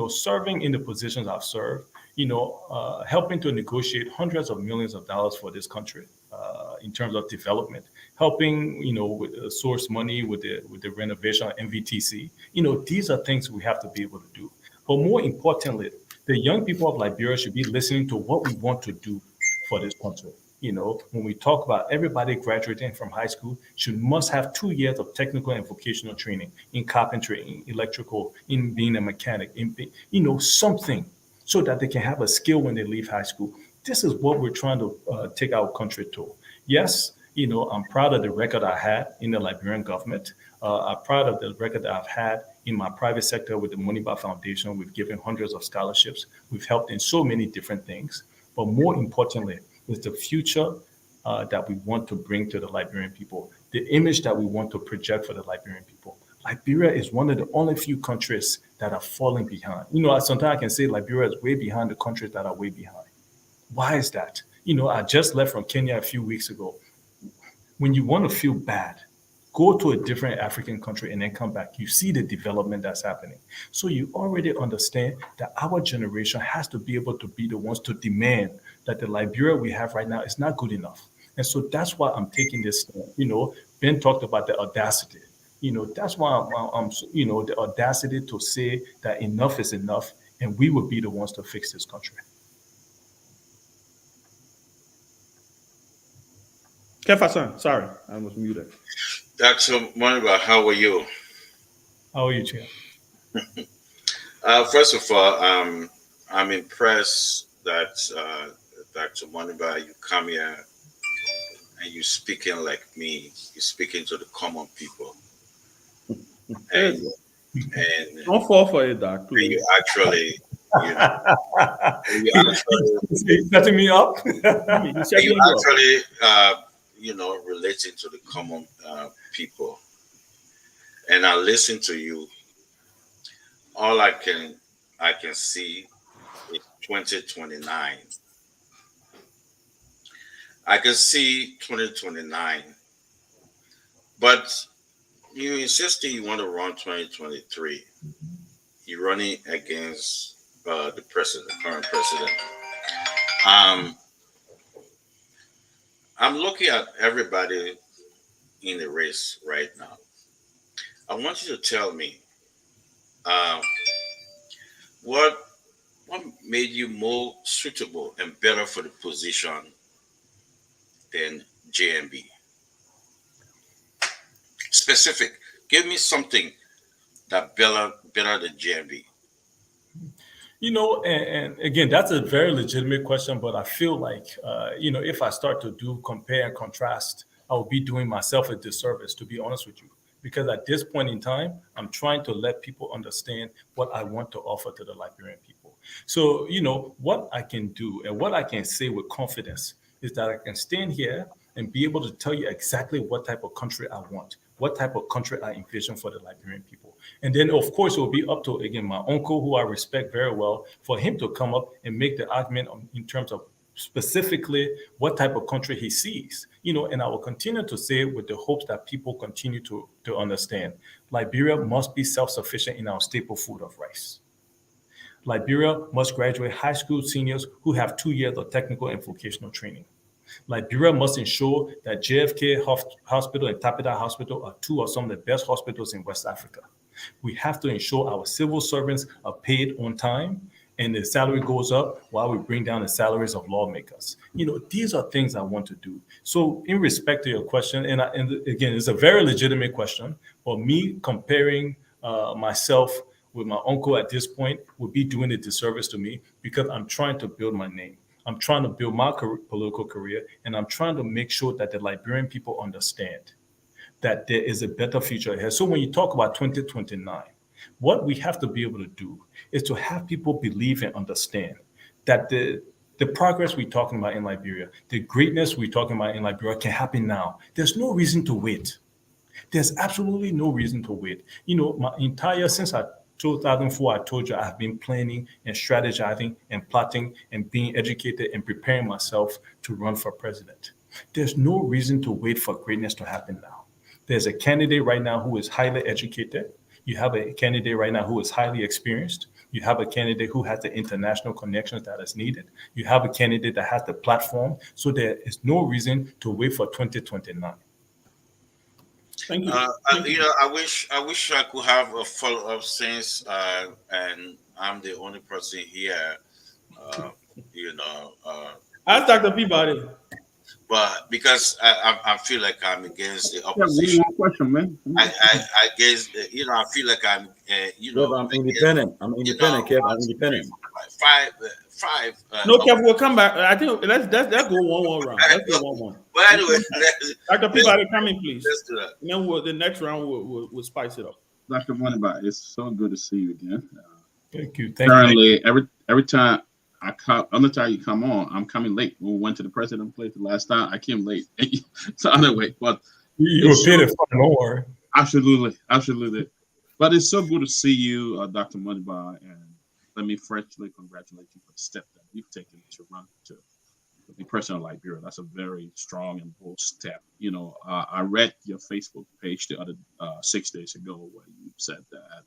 Serving in the positions I've served, helping to negotiate hundreds of millions of dollars for this country in terms of development, helping, with source money with the renovation of MVTC. These are things we have to be able to do. But more importantly, the young people of Liberia should be listening to what we want to do for this country. When we talk about everybody graduating from high school must have 2 years of technical and vocational training in carpentry, in electrical, in being a mechanic, something so that they can have a skill when they leave high school. This is what we're trying to take our country to. Yes, I'm proud of the record I had in the Liberian government. I'm proud of the record that I've had in my private sector with the Moniba Foundation. We've given hundreds of scholarships. We've helped in so many different things. But more importantly, is the future that we want to bring to the Liberian people, the image that we want to project for the Liberian people. Liberia is one of the only few countries that are falling behind. Sometimes I can say Liberia is way behind the countries that are way behind. Why is that? I just left from Kenya a few weeks ago. When you want to feel bad, go to a different African country and then come back. You see the development that's happening. So you already understand that our generation has to be able to be the ones to demand that the Liberia we have right now is not good enough. And so that's why I'm taking this stand. Ben talked about the audacity. That's why I'm the audacity to say that enough is enough and we will be the ones to fix this country. Kev Hassan, sorry, I was muted. Dr. Moniba, how are you? How are you, Chair? First of all, I'm impressed that Dr. Moniba, you come here and you're speaking like me. You're speaking to the common people. And don't fall for it, Doc. Please. You actually, you setting me up. You actually, relating to the common people. And I listen to you. All I can see is 2029. I can see 2029, but you insisting you want to run 2023. You're running against the current president. I'm looking at everybody in the race right now. I want you to tell me what made you more suitable and better for the position than JMB. Specific. Give me something that better than JMB. And again, that's a very legitimate question, but I feel like, if I start to do compare and contrast, I will be doing myself a disservice, to be honest with you. Because at this point in time, I'm trying to let people understand what I want to offer to the Liberian people. So, what I can do and what I can say with confidence is that I can stand here and be able to tell you exactly what type of country I want, what type of country I envision for the Liberian people. And then, of course, it will be up to, again, my uncle, who I respect very well, for him to come up and make the argument in terms of specifically what type of country he sees. And I will continue to say with the hopes that people continue to understand. Liberia must be self-sufficient in our staple food of rice. Liberia must graduate high school seniors who have 2 years of technical and vocational training. Liberia must ensure that JFK Hospital and Tapida Hospital are two of some of the best hospitals in West Africa. We have to ensure our civil servants are paid on time and the salary goes up while we bring down the salaries of lawmakers. These are things I want to do. So in respect to your question, and again, it's a very legitimate question, but me comparing myself with my uncle at this point would be doing a disservice to me because I'm trying to build my name. I'm trying to build my political career, and I'm trying to make sure that the Liberian people understand that there is a better future ahead. So when you talk about 2029, what we have to be able to do is to have people believe and understand that the progress we're talking about in Liberia, the greatness we're talking about in Liberia can happen now. There's no reason to wait. There's absolutely no reason to wait. Since 2004, I told you I've been planning and strategizing and plotting and being educated and preparing myself to run for president. There's no reason to wait for greatness to happen now. There's a candidate right now who is highly educated. You have a candidate right now who is highly experienced. You have a candidate who has the international connections that is needed. You have a candidate that has the platform. So there is no reason to wait for 2029. Thank you. I wish I could have a follow-up since, and I'm the only person here. Ask Dr. Peabody. But because I feel like I'm against the opposition. One question, man. I guess I feel like I'm I'm independent. I'm independent, Kev. I'm independent. Five. No, Kev, we'll come back. I think let's go one round. Let's go 1-1. But anyway, Dr. Peabody, come in, please. Let's do that. And then the next round we'll spice it up. Dr. Moneyba, it's so good to see you again. Thank you. Apparently, every time on the time you come on, I'm coming late. When we went to the president place the last time, I came late. So anyway, but you were paid for more. Absolutely. But it's so good to see you, Dr. Moneyba, and let me freshly congratulate you for the step that you've taken to run to be president of Liberia. That's a very strong and bold step. I read your Facebook page the other 6 days ago where you said that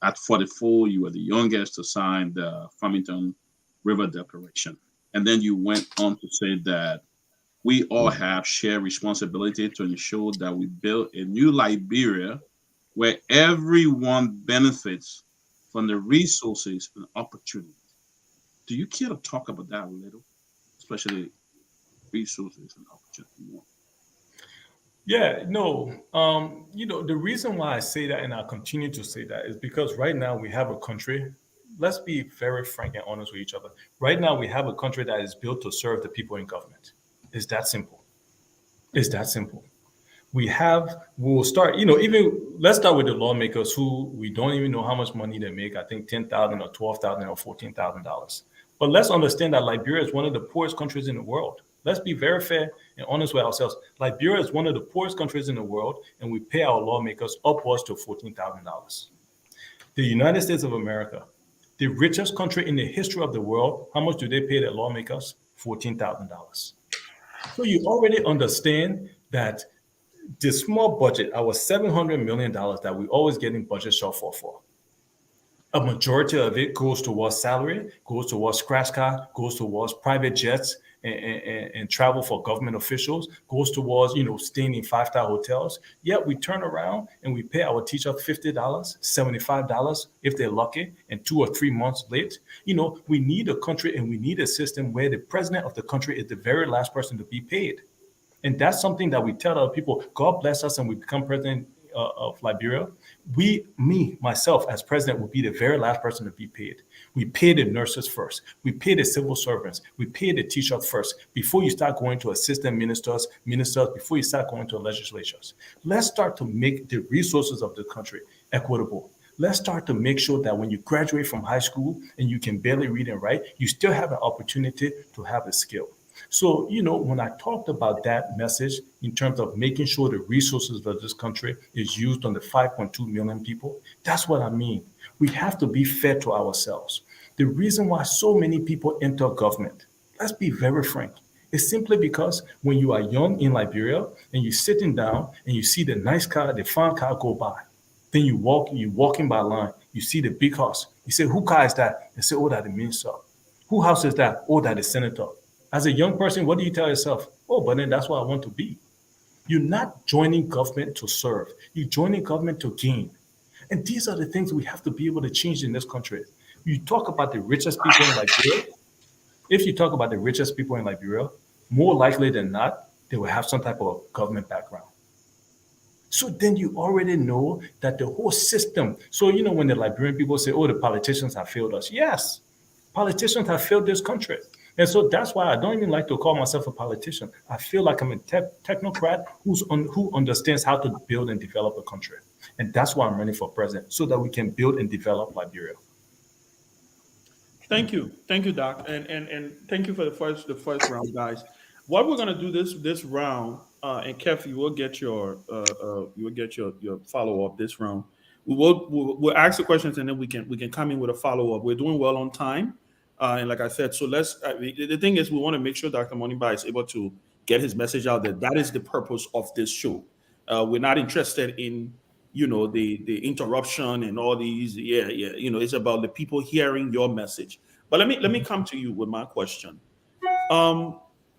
at 44, you were the youngest to sign the Farmington River Declaration. And then you went on to say that we all have shared responsibility to ensure that we build a new Liberia where everyone benefits from the resources and opportunities. Do you care to talk about that a little, especially resources and opportunities? Yeah, no. The reason why I say that and I continue to say that is because right now we have a country. Let's be very frank and honest with each other. Right now we have a country that is built to serve the people in government. It's that simple. We'll start, let's start with the lawmakers who we don't even know how much money they make. I think $10,000 or $12,000 or $14,000. But let's understand that Liberia is one of the poorest countries in the world. Let's be very fair and honest with ourselves. Liberia is one of the poorest countries in the world, and we pay our lawmakers upwards to $14,000. The United States of America, the richest country in the history of the world, how much do they pay their lawmakers? $14,000. So you already understand that the small budget, our $700 million that we always get in budget shortfall for, a majority of it goes towards salary, goes towards scratch card, goes towards private jets, and travel for government officials goes towards, staying in 5-star hotels. Yet we turn around and we pay our teacher $50, $75 if they're lucky, and 2 or 3 months late. We need a country and we need a system where the president of the country is the very last person to be paid. And that's something that we tell other people. God bless us and we become president of Liberia. Myself as president will be the very last person to be paid. We pay the nurses first. We pay the civil servants. We pay the teachers first before you start going to assistant ministers, before you start going to legislatures. Let's start to make the resources of the country equitable. Let's start to make sure that when you graduate from high school and you can barely read and write, you still have an opportunity to have a skill. So, when I talked about that message in terms of making sure the resources of this country is used on the 5.2 million people, that's what I mean. We have to be fair to ourselves. The reason why so many people enter government, let's be very frank, is simply because when you are young in Liberia and you're sitting down and you see the nice car, the fine car go by, then you're walking by line, you see the big house. You say, who car is that? They say, oh, that's the minister. Who house is that? Oh, that's the senator. As a young person, what do you tell yourself? Oh, but then that's what I want to be. You're not joining government to serve. You're joining government to gain. And these are the things we have to be able to change in this country. You talk about the richest people in Liberia. If you talk about the richest people in Liberia, more likely than not, they will have some type of government background. So then you already know that the whole system. So, when the Liberian people say, oh, the politicians have failed us. Yes, politicians have failed this country. And so that's why I don't even like to call myself a politician. I feel like I'm a technocrat who understands how to build and develop a country. And that's why I'm running for president, so that we can build and develop Liberia. Thank you, Doc, and thank you for the first round, guys. What we're gonna do this round, and Kev, you will get your follow up this round. We'll ask the questions and then we can come in with a follow up. We're doing well on time. And like I said, so the thing is, we want to make sure Dr. Moniba is able to get his message out there. That is the purpose of this show. We're not interested in, the interruption and all these. It's about the people hearing your message. But let me come to you with my question.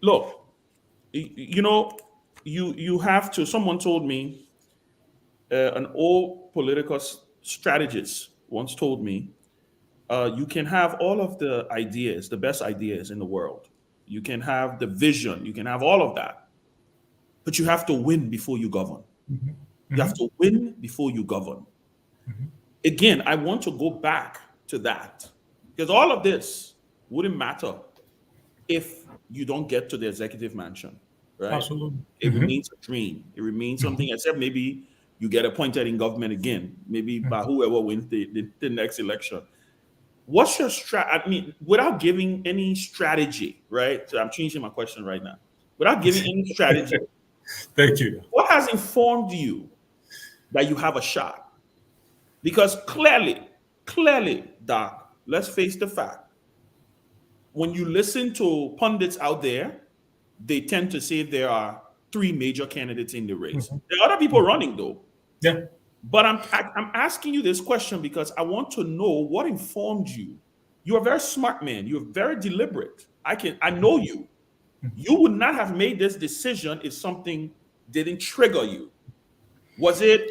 Look, you have to, someone told me, an old political strategist once told me, you can have all of the ideas, the best ideas in the world. You can have the vision. You can have all of that. But you have to win before you govern. Mm-hmm. You have to win before you govern. Mm-hmm. Again, I want to go back to that. Because all of this wouldn't matter if you don't get to the executive mansion. Right? Absolutely. It remains a dream. It remains something, except maybe you get appointed in government again, maybe by whoever wins the next election. What's your strategy? I mean, without giving any strategy, right? So I'm changing my question right now. Without giving any strategy. Thank you. What has informed you that you have a shot? Because clearly, Doc, let's face the fact. When you listen to pundits out there, they tend to say there are 3 major candidates in the race. Mm-hmm. There are other people running, though. Yeah. But I'm asking you this question because I want to know what informed you. You're a very smart man. You're very deliberate. I know you. You would not have made this decision if something didn't trigger you. Was it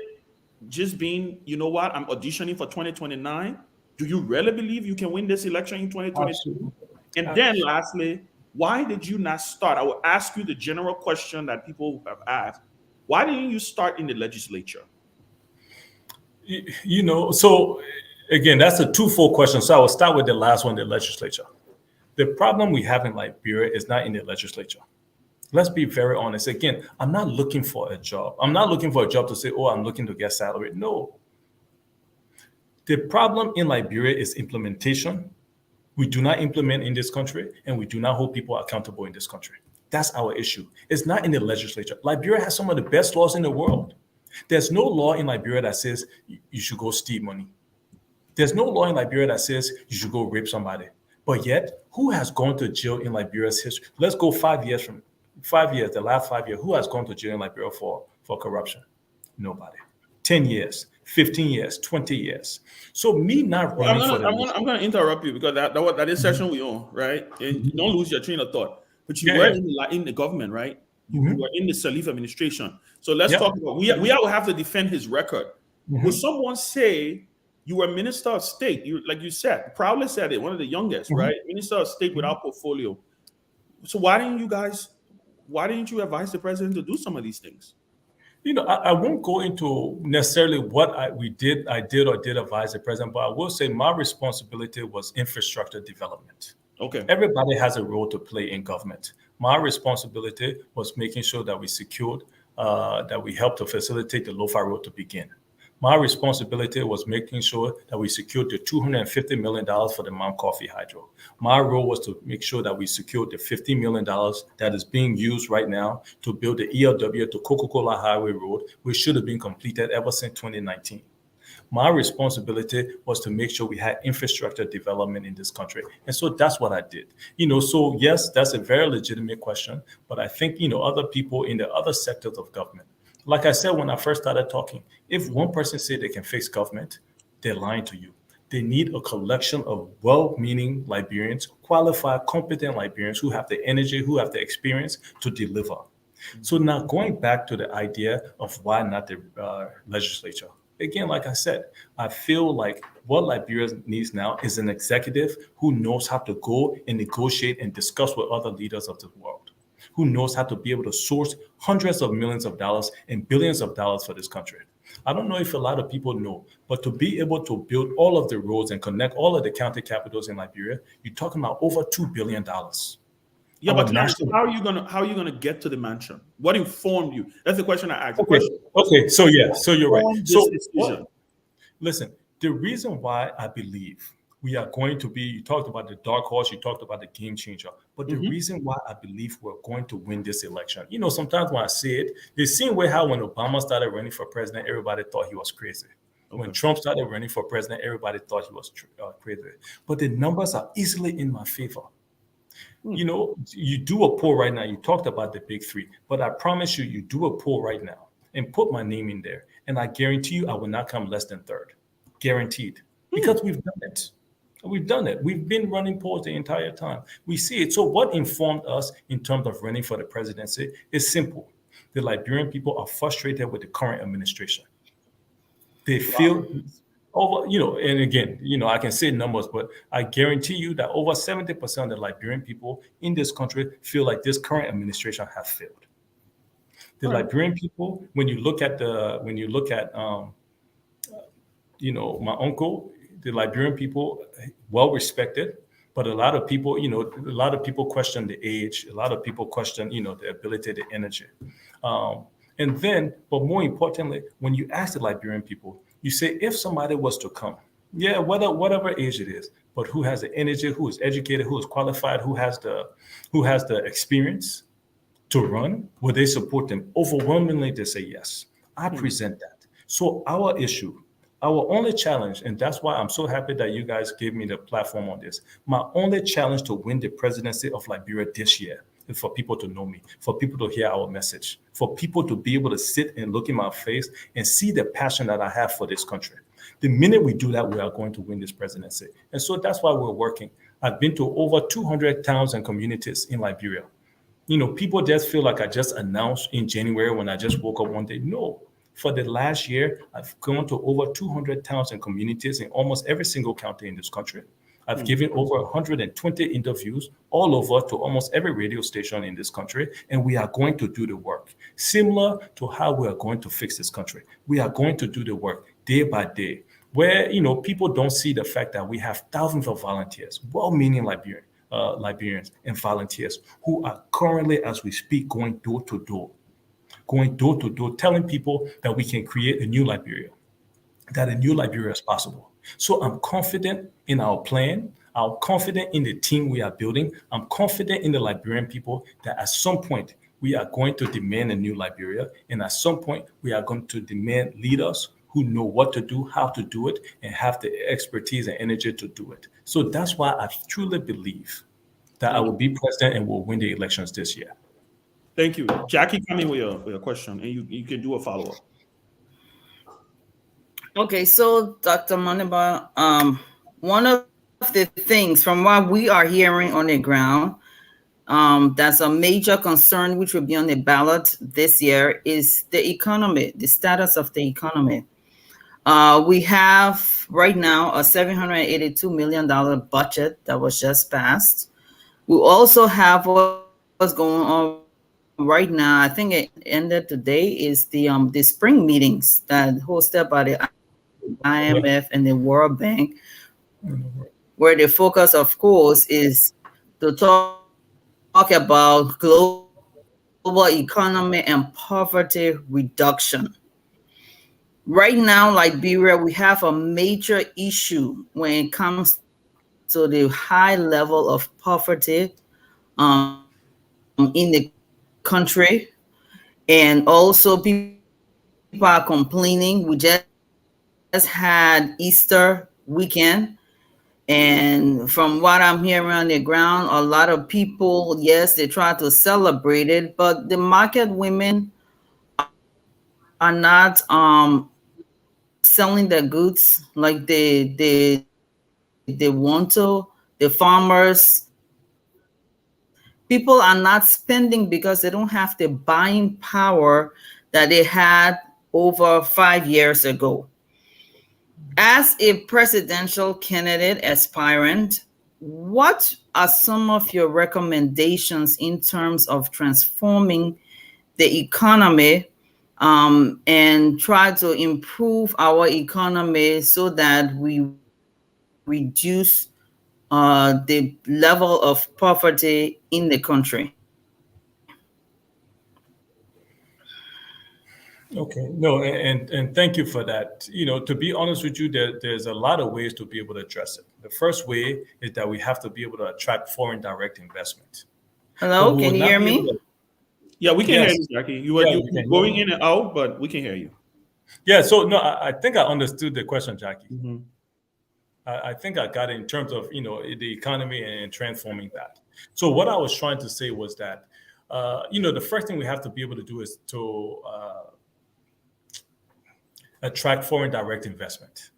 just being, you know what, I'm auditioning for 2029? Do you really believe you can win this election in 2022? Absolutely. And then lastly, why did you not start? I will ask you the general question that people have asked. Why didn't you start in the legislature? So again, that's a twofold question. So I will start with the last one, the legislature. The problem we have in Liberia is not in the legislature. Let's be very honest. Again, I'm not looking for a job. I'm not looking for a job to say, oh, I'm looking to get salary. No. The problem in Liberia is implementation. We do not implement in this country, and we do not hold people accountable in this country. That's our issue. It's not in the legislature. Liberia has some of the best laws in the world. There's no law in Liberia that says you should go steal money. There's no law in Liberia that says you should go rape somebody. But yet, who has gone to jail in Liberia's history? Let's go 5 years, the last 5 years. Who has gone to jail in Liberia for corruption? Nobody. 10 years, 15 years, 20 years. So me not running I'm going to interrupt you because that is session we own, right? And don't lose your train of thought. but you Yeah, were yeah. in the government, right? You Mhm. were in the Salif administration. So let's Yep. talk about, we will have to defend his record. Mhm. Would someone say you were Minister of State? You, like you said, proudly said it, one of the youngest, Mhm. right? Minister of State without portfolio. So why didn't you advise the president to do some of these things? I won't go into necessarily what I did advise the president, but I will say my responsibility was infrastructure development. Okay. Everybody has a role to play in government. My responsibility was making sure that we secured, that we helped to facilitate the Lofa Road to begin. My responsibility was making sure that we secured the $250 million for the Mount Coffee Hydro. My role was to make sure that we secured the $50 million that is being used right now to build the ELW to Coca-Cola Highway Road, which should have been completed ever since 2019. My responsibility was to make sure we had infrastructure development in this country. And so that's what I did. So yes, that's a very legitimate question, but I think, other people in the other sectors of government, like I said when I first started talking, if one person said they can fix government, they're lying to you. They need a collection of well-meaning Liberians, qualified, competent Liberians who have the energy, who have the experience to deliver. So now going back to the idea of why not the legislature. Again, like I said, I feel like what Liberia needs now is an executive who knows how to go and negotiate and discuss with other leaders of the world, who knows how to be able to source hundreds of millions of dollars and billions of dollars for this country. I don't know if a lot of people know, but to be able to build all of the roads and connect all of the county capitals in Liberia, you're talking about over $2 billion. Yeah, Our but national- how are you gonna get to the mansion? What informed you? That's the question I asked. Okay. So you're right. Informed So this decision. listen, the reason why I believe we are going to be, you talked about the dark horse, you talked about the game changer, but the reason why I believe we're going to win this election, sometimes when I say it, the same way how when Obama started running for president, everybody thought he was crazy. When Trump started running for president, everybody thought he was crazy. But the numbers are easily in my favor. You do a poll right now. You talked about the big three, but I promise you do a poll right now and put my name in there. And I guarantee you I will not come less than third. Guaranteed. Because we've done it. We've done it. We've been running polls the entire time. We see it. So what informed us in terms of running for the presidency is simple. The Liberian people are frustrated with the current administration. They feel and again, I can say numbers, but I guarantee you that over 70% of the Liberian people in this country feel like this current administration has failed. The Liberian people, when you look at my uncle, the Liberian people, well respected, but a lot of people question the age. A lot of people question, the ability, the energy. But more importantly, when you ask the Liberian people, you say, if somebody was to come, whatever age it is, but who has the energy, who is educated, who is qualified, who has the experience to run, will they support them? Overwhelmingly, they say yes. I present that. So our issue, our only challenge, and that's why I'm so happy that you guys gave me the platform on this. My only challenge to win the presidency of Liberia this year is for people to know me, for people to hear our message, for people to be able to sit and look in my face and see the passion that I have for this country. The minute we do that, we are going to win this presidency. And so that's why we're working. I've been to over 200 towns and communities in Liberia. People just feel like I just announced in January when I just woke up one day. No. For the last year, I've gone to over 200 towns and communities in almost every single county in this country. I've given over 120 interviews all over to almost every radio station in this country, and we are going to do the work. Similar to how we are going to fix this country. We are going to do the work day by day, where people don't see the fact that we have thousands of volunteers, well-meaning Liberians and volunteers who are currently, as we speak, going door to door, telling people that we can create a new Liberia, that a new Liberia is possible. So I'm confident in our plan. I'm confident in the team we are building. I'm confident in the Liberian people that at some point we are going to demand a new Liberia. And at some point we are going to demand leaders who know what to do, how to do it, and have the expertise and energy to do it. So that's why I truly believe that I will be president and will win the elections this year. Thank you. Jackie, come in with your question, and you can do a follow-up. Okay, so Dr. Moniba, one of the things from what we are hearing on the ground, that's a major concern, which will be on the ballot this year, is the economy, the status of the economy. We have right now a $782 million budget that was just passed. We also have what's going on right now. I think it ended today, is the spring meetings that hosted by the IMF and the World Bank, where the focus, of course, is to talk about global economy and poverty reduction. Right now, Liberia, we have a major issue when it comes to the high level of poverty in the country. And also people are complaining. We just had Easter weekend. And from what I'm hearing on the ground, a lot of people, yes, they try to celebrate it, but the market women are not selling their goods like they want to. The farmers, people are not spending because they don't have the buying power that they had over 5 years ago. As a presidential candidate aspirant, what are some of your recommendations in terms of transforming the economy and try to improve our economy so that we reduce the level of poverty in the country? Okay, no, and thank you for that. To be honest with you, there's a lot of ways to be able to address it. The first way is that we have to be able to attract foreign direct investment. Hello, can you hear me? Yeah, we can Yes. hear you, Jackie. You are Yeah, we can. going in and out, but we can hear you. Yeah, so no, I think I understood the question, Jackie. Mm-hmm. I think I got it in terms of the economy and transforming that. So what I was trying to say was that the first thing we have to be able to do is to attract foreign direct investment.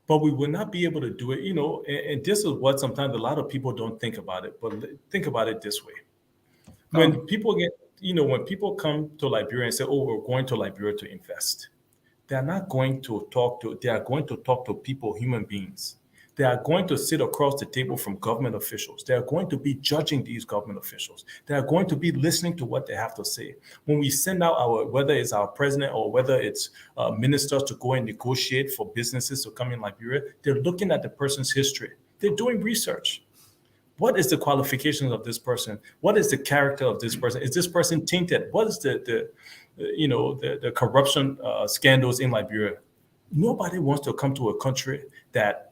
But we will not be able to do it, and this is what sometimes a lot of people don't think about it, but think about it this way. When people when people come to Liberia and say, oh, we're going to Liberia to invest, they are going to talk to people, human beings. They are going to sit across the table from government officials. They are going to be judging these government officials. They are going to be listening to what they have to say. When we send out whether it's our president or whether it's ministers to go and negotiate for businesses to come in Liberia, they're looking at the person's history. They're doing research. What is the qualifications of this person? What is the character of this person? Is this person tainted? What is the corruption scandals in Liberia? Nobody wants to come to a country that,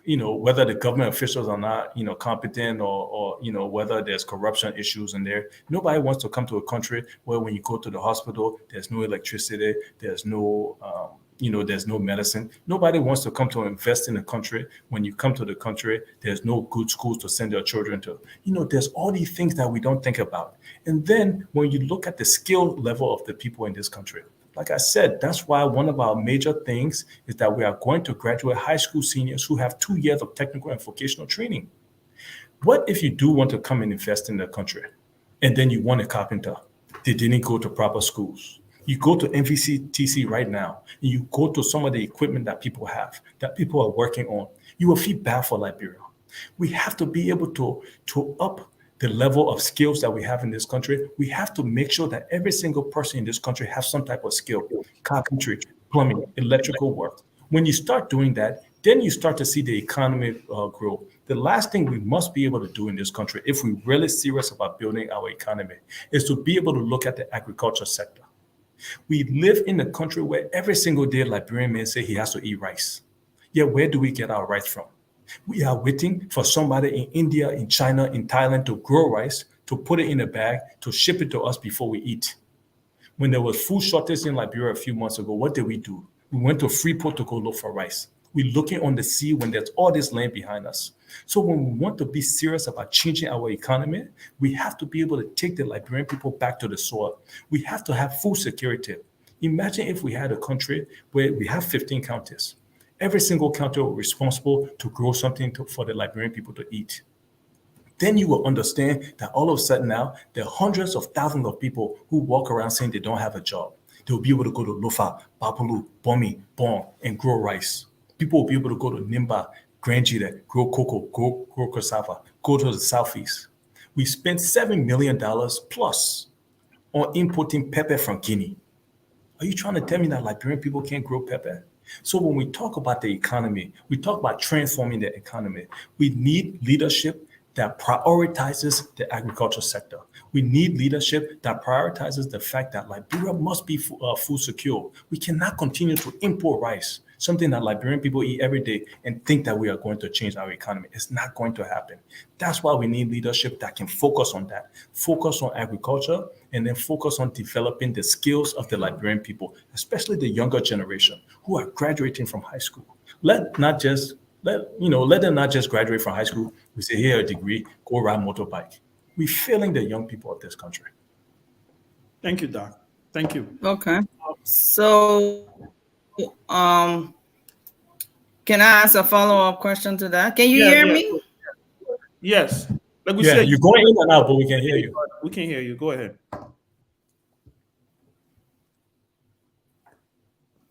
whether the government officials are not, competent or whether there's corruption issues in there. Nobody wants to come to a country where when you go to the hospital, there's no electricity, there's no, there's no medicine. Nobody wants to come to invest in a country. When you come to the country, there's no good schools to send their children to. There's all these things that we don't think about. And then when you look at the skill level of the people in this country, like I said, that's why one of our major things is that we are going to graduate high school seniors who have 2 years of technical and vocational training. What if you do want to come and invest in the country and then you want a carpenter? They didn't go to proper schools. You go to NVCTC right now and you go to some of the equipment that people have, that people are working on. You will feel bad for Liberia. We have to be able to up the level of skills that we have in this country. We have to make sure that every single person in this country has some type of skill: carpentry, plumbing, electrical work. When you start doing that, then you start to see the economy grow. The last thing we must be able to do in this country, if we're really serious about building our economy, is to be able to look at the agriculture sector. We live in a country where every single day Liberian man say he has to eat rice. Yet where do we get our rice from? We are waiting for somebody in India, in China, in Thailand to grow rice, to put it in a bag, to ship it to us before we eat. When there was food shortage in Liberia a few months ago, what did we do? We went to Freeport to go look for rice. We're looking on the sea when there's all this land behind us. So when we want to be serious about changing our economy, we have to be able to take the Liberian people back to the soil. We have to have food security. Imagine if we had a country where we have 15 counties. Every single county was responsible to grow something for the Liberian people to eat. then you will understand that all of a sudden now, there are hundreds of thousands of people who walk around saying they don't have a job. They'll be able to go to Lofa, Bapulu, Bomi, Bon, and grow rice. People will be able to go to Nimba, Granjida, grow cocoa, grow cassava, go to the southeast. We spent $7 million plus on importing pepper from Guinea. Are you trying to tell me that Liberian people can't grow pepper? So when we talk about the economy, we talk about transforming the economy. We need leadership that prioritizes the agriculture sector. We need leadership that prioritizes the fact that Liberia must be food secure. We cannot continue to import rice, something that Liberian people eat every day, and think that we are going to change our economy. It's not going to happen. That's why we need leadership that can focus on that, focus on agriculture, and then focus on developing the skills of the Liberian people, especially the younger generation who are graduating from high school. Let them not just graduate from high school. We say, here a degree, go ride motorbike. We're failing the young people of this country. Thank you, Doc. Thank you. Okay. So, can I ask a follow-up question to that? Can you hear me? Yes. Like we Yeah, said, you're going in and out, but we can hear you. we can hear you. Go ahead.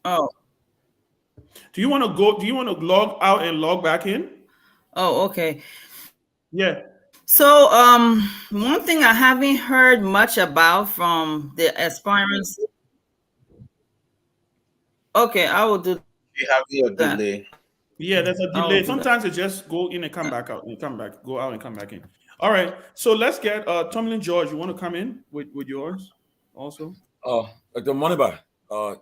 Oh, Do you want to go? Do you want to log out and log back in? okay. Yeah. So, one thing I haven't heard much about from the aspirants. Okay, I will do You have your that. delay. Yeah, there's a I'll delay. do Sometimes it just go in and come back out and come back, go out and come back in. All right. So let's get Tomlin George. You want to come in with yours also? The Moneybar.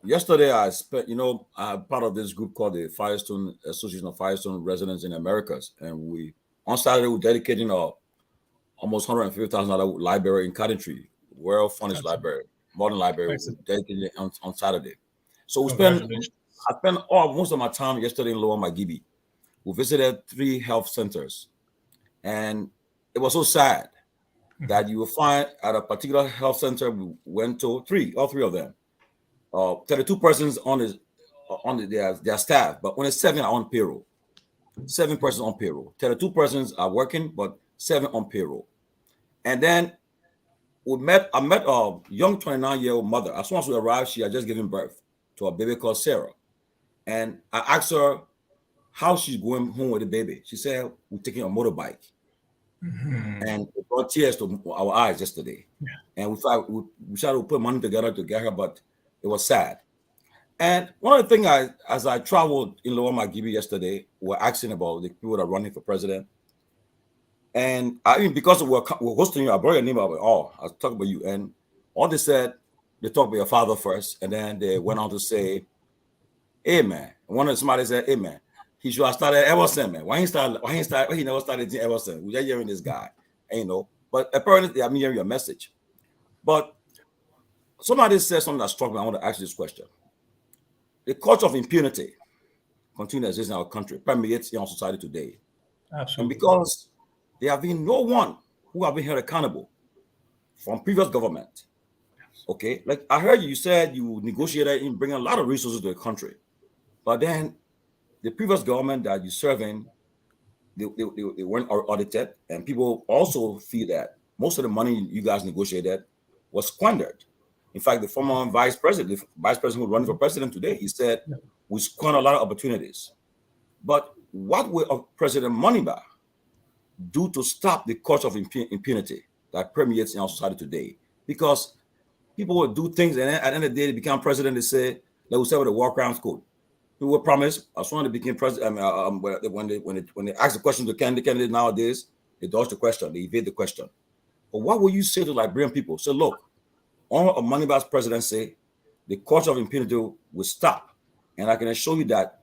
Yesterday I spent, I'm part of this group called the Firestone Association of Firestone Residents in Americas, and on Saturday we're dedicating almost $150,000 library in Coventry, well furnished library, modern library, dedicated on Saturday. So I spent most of my time yesterday in Lower Magibi. We visited 3 health centers, and it was so sad that you will find at a particular health center we went to all three of them. 32 persons on their staff, but only 7 are on payroll. 7 persons on payroll. 32 persons are working, but 7 on payroll. And then I met a young 29-year-old mother. As soon as we arrived, she had just given birth to a baby called Sarah. And I asked her how she's going home with the baby. She said, we're taking a motorbike. And it brought tears to our eyes yesterday. Yeah. And we tried to put money together to get her, but it was sad. And one of the things as I traveled in Lower Magibi yesterday, we're asking about the people that are running for president. And because we're hosting you, I brought your name up. I'll talk about you. And all they said, they talked about your father first, and then they went on to say, hey man. Somebody said, hey man, he should have started Everson, man. Why he never started Everson? We're hearing this guy, But apparently, I'm hearing your message. But somebody said something that struck me. I want to ask you this question. The culture of impunity continues to exist in our country, permeates in our society today. Absolutely. And because there have been no one who have been held accountable from previous government. Okay, like I heard you said you negotiated in bringing a lot of resources to the country, but then the previous government that you serve in, they weren't audited, and people also feel that most of the money you guys negotiated was squandered. In fact, the former vice president who's running for president today, he said we squandered a lot of opportunities. But what will President Moniba do to stop the culture of impunity that permeates in our society today? Because people will do things, and at the end of the day, they become president. They say, like we said with the War Crimes Code, people will promise as soon as they became president. When they ask the question to candidates nowadays, they dodge the question, they evade the question. But what will you say to Liberian people? Say, look, on a Moneybar's presidency, the culture of impunity will stop, and I can assure you that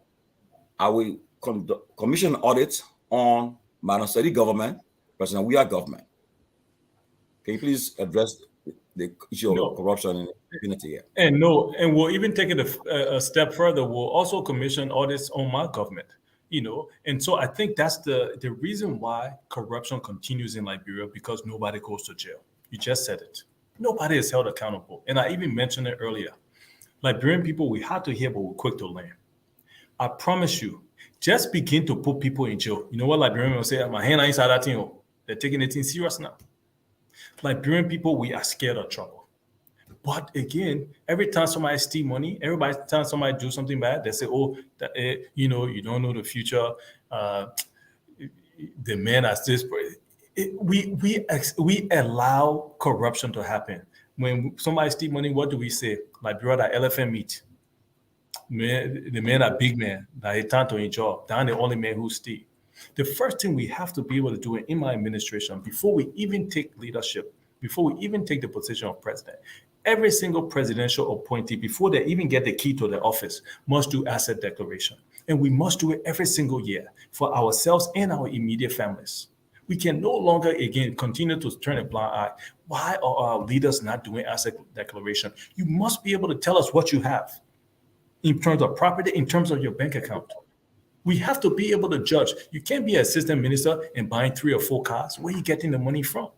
I will commission audits on Madam Sadi government, President Weah government. Can you please address the issue of corruption and impunity here? And we'll even take it a step further. We'll also commission audits on my government, And so I think that's the reason why corruption continues in Liberia, because nobody goes to jail. You just said it. Nobody is held accountable. And I even mentioned it earlier. Liberian people, we hard to hear, but we're quick to learn. I promise you, just begin to put people in jail. You know what Liberian will say? My hand inside that thing. They're taking it in serious now. Liberian people, we are scared of trouble. But again, every time somebody steal money, every time somebody do something bad, they say, "Oh, you don't know the future. The man has this." We allow corruption to happen. When somebody steal money, what do we say? Liberia, that elephant meat. The man, a big man, that he turned to his job. That's the only man who steal. The first thing we have to be able to do in my administration, before we even take leadership, before we even take the position of president, every single presidential appointee, before they even get the key to the office, must do asset declaration. And we must do it every single year for ourselves and our immediate families. We can no longer, again, continue to turn a blind eye. Why are our leaders not doing asset declaration? You must be able to tell us what you have in terms of property, in terms of your bank account. We have to be able to judge. You can't be an assistant minister and buying 3 or 4 cars. Where are you getting the money from?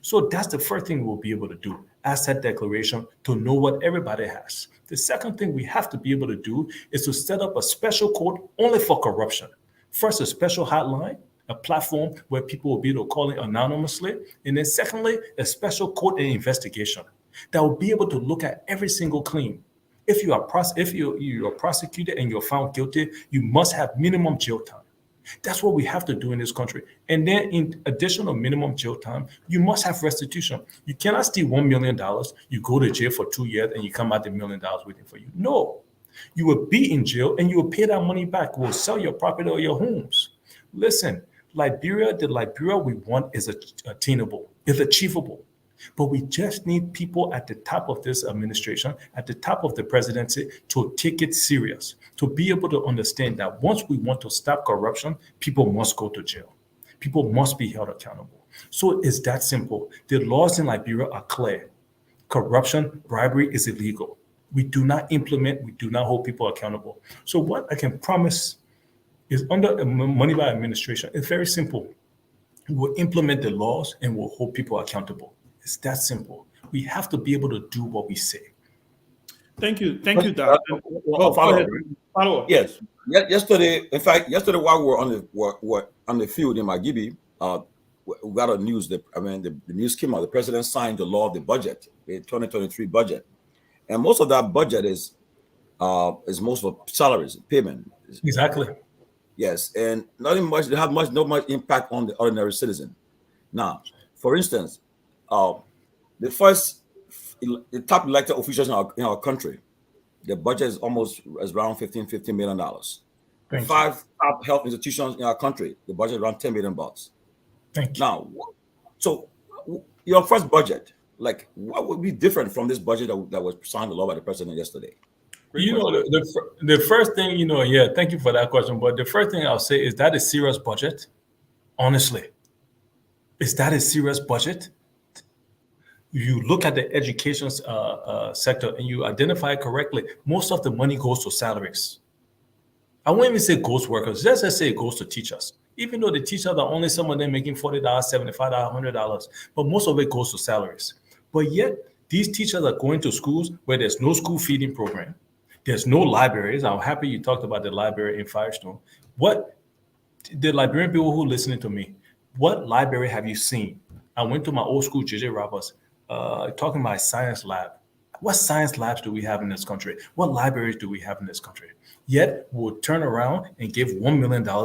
So that's the first thing we'll be able to do, asset declaration, to know what everybody has. The second thing we have to be able to do is to set up a special code only for corruption. First, a special hotline, a platform where people will be able to call in anonymously. And then secondly, a special code and investigation that will be able to look at every single claim. If you are prosecuted and you're found guilty, you must have minimum jail time. That's what we have to do in this country. And then in additional minimum jail time, you must have restitution. You cannot steal $1 million, you go to jail for 2 years, and you come out $1 million waiting for you. No, you will be in jail and you will pay that money back. We'll sell your property or your homes. Listen, the Liberia we want is attainable, is achievable. But we just need people at the top of this administration, at the top of the presidency, to take it serious, to be able to understand that once we want to stop corruption, people must go to jail. People must be held accountable. So it's that simple. The laws in Liberia are clear. Corruption, bribery is illegal. We do not implement, we do not hold people accountable. So what I can promise is under the Moneyval administration, it's very simple. We'll implement the laws and we'll hold people accountable. It's that simple. We have to be able to do what we say. Thank you, Doctor. Follow up. Yes. Yesterday, while we were on the field in Magibi, we got a news that the news came out. The president signed the law of the budget, the 2023 budget, and most of that budget is most of salaries, payment. Exactly. Yes, and not much impact on the ordinary citizen. Now, for instance, the top elected officials in our country, the budget is around $15 million. 5 top health institutions in our country, the budget is around $10 million. Thank you. Now, so your first budget, like, what would be different from this budget that was signed by the president yesterday? The first thing, thank you for that question. But the first thing I'll say is that a serious budget? Honestly, is that a serious budget? You look at the education sector and you identify correctly, most of the money goes to salaries. I won't even say ghost workers, just say it goes to teachers. Even though the teachers are only some of them making $40, $75, $100, but most of it goes to salaries. But yet, these teachers are going to schools where there's no school feeding program. There's no libraries. I'm happy you talked about the library in Firestone. What, the Liberian people who are listening to me, what library have you seen? I went to my old school, JJ Roberts, talking about science lab. What science labs do we have in this country? What libraries do we have in this country? Yet we'll turn around and give $1 million to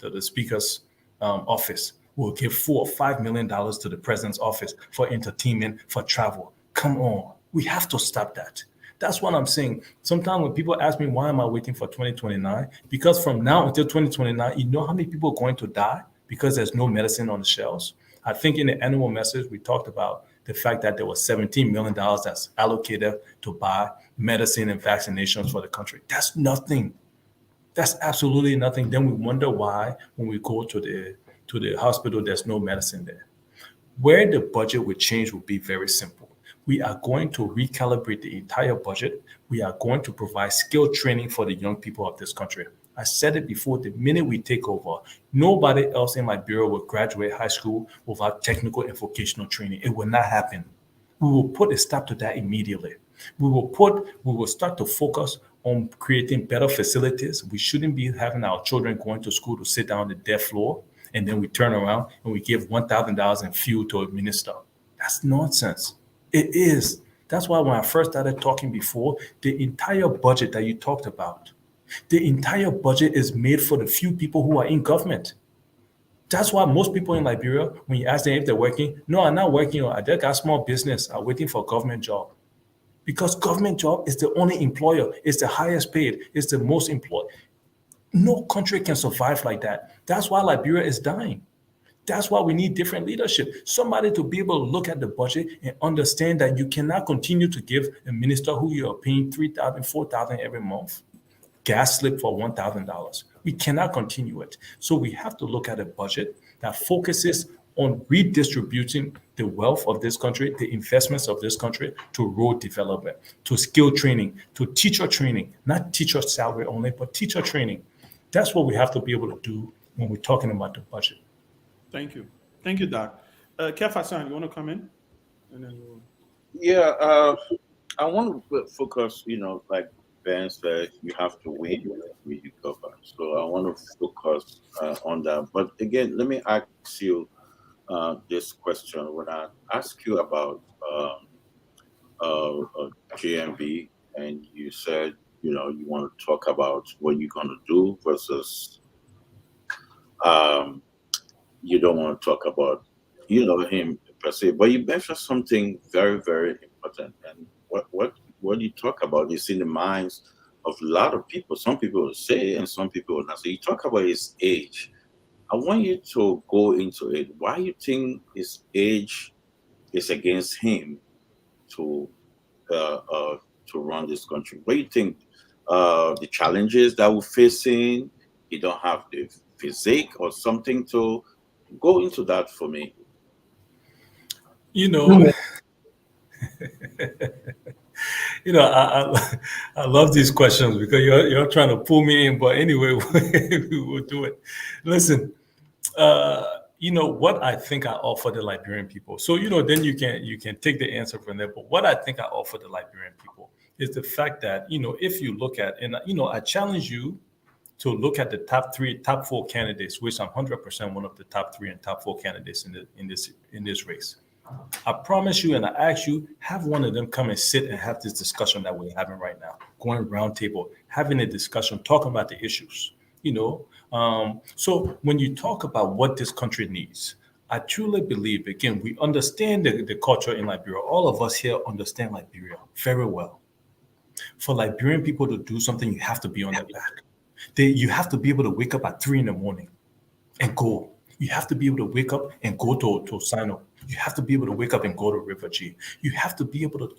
the speaker's office. We'll give $4 or $5 million to the president's office for entertainment, for travel. Come on, we have to stop that. That's what I'm saying. Sometimes when people ask me, why am I waiting for 2029? Because from now until 2029, you know how many people are going to die because there's no medicine on the shelves? I think in the annual message, we talked about the fact that there was $17 million that's allocated to buy medicine and vaccinations for the country. That's nothing. That's absolutely nothing. Then we wonder why, when we go to the hospital, there's no medicine there. Where the budget would change would be very simple. We are going to recalibrate the entire budget. We are going to provide skill training for the young people of this country. I said it before, the minute we take over, nobody else in Liberia will graduate high school without technical and vocational training. It will not happen. We will put a stop to that immediately. We will start to focus on creating better facilities. We shouldn't be having our children going to school to sit down on the desk floor and then we turn around and we give $1,000 in fuel to a minister. That's nonsense. It is. That's why when I first started talking before, the entire budget that you talked about, the entire budget is made for the few people who are in government. That's why most people in Liberia, when you ask them if they're working, no, I'm not working, or I just got small business, I'm waiting for a government job. Because government job is the only employer, it's the highest paid, it's the most employed. No country can survive like that. That's why Liberia is dying. That's why we need different leadership. Somebody to be able to look at the budget and understand that you cannot continue to give a minister who you are paying $3,000, $4,000 every month gas slip for $1,000. We cannot continue it. So we have to look at a budget that focuses on redistributing the wealth of this country, the investments of this country, to road development, to skill training, to teacher training, not teacher salary only, but teacher training. That's what we have to be able to do when we're talking about the budget. Thank you. Thank you, Doc. Kev Hassan, you want to come in? And then we'll... Yeah, I want to focus, like Ben said, you have to win with you govern. So I want to focus on that. But again, let me ask you this question. When I ask you about JMB, and you said, you want to talk about what you're going to do versus you don't want to talk about, him per se, but you mentioned something very, very important. And what you talk about is in the minds of a lot of people. Some people will say, and some people will not say. You talk about his age. I want you to go into it. Why you think his age is against him to run this country? What do you think the challenges that we're facing? You don't have the physique or something to go into that for me. I love these questions because you're trying to pull me in, but anyway, we will do it. Listen, what I think I offer the Liberian people. So, then you can take the answer from there. But what I think I offer the Liberian people is the fact that, if you look at, and, I challenge you to look at the top four candidates, which I'm 100% one of the top 3 and top 4 candidates in this race. I promise you, and I ask you, have one of them come and sit and have this discussion that we're having right now, going round table, having a discussion, talking about the issues, So when you talk about what this country needs, I truly believe, again, we understand the culture in Liberia. All of us here understand Liberia very well. For Liberian people to do something, you have to be on their back. You have to be able to wake up at 3 a.m. and go. You have to be able to wake up and go to Sino. You have to be able to wake up and go to River G. You have to be able to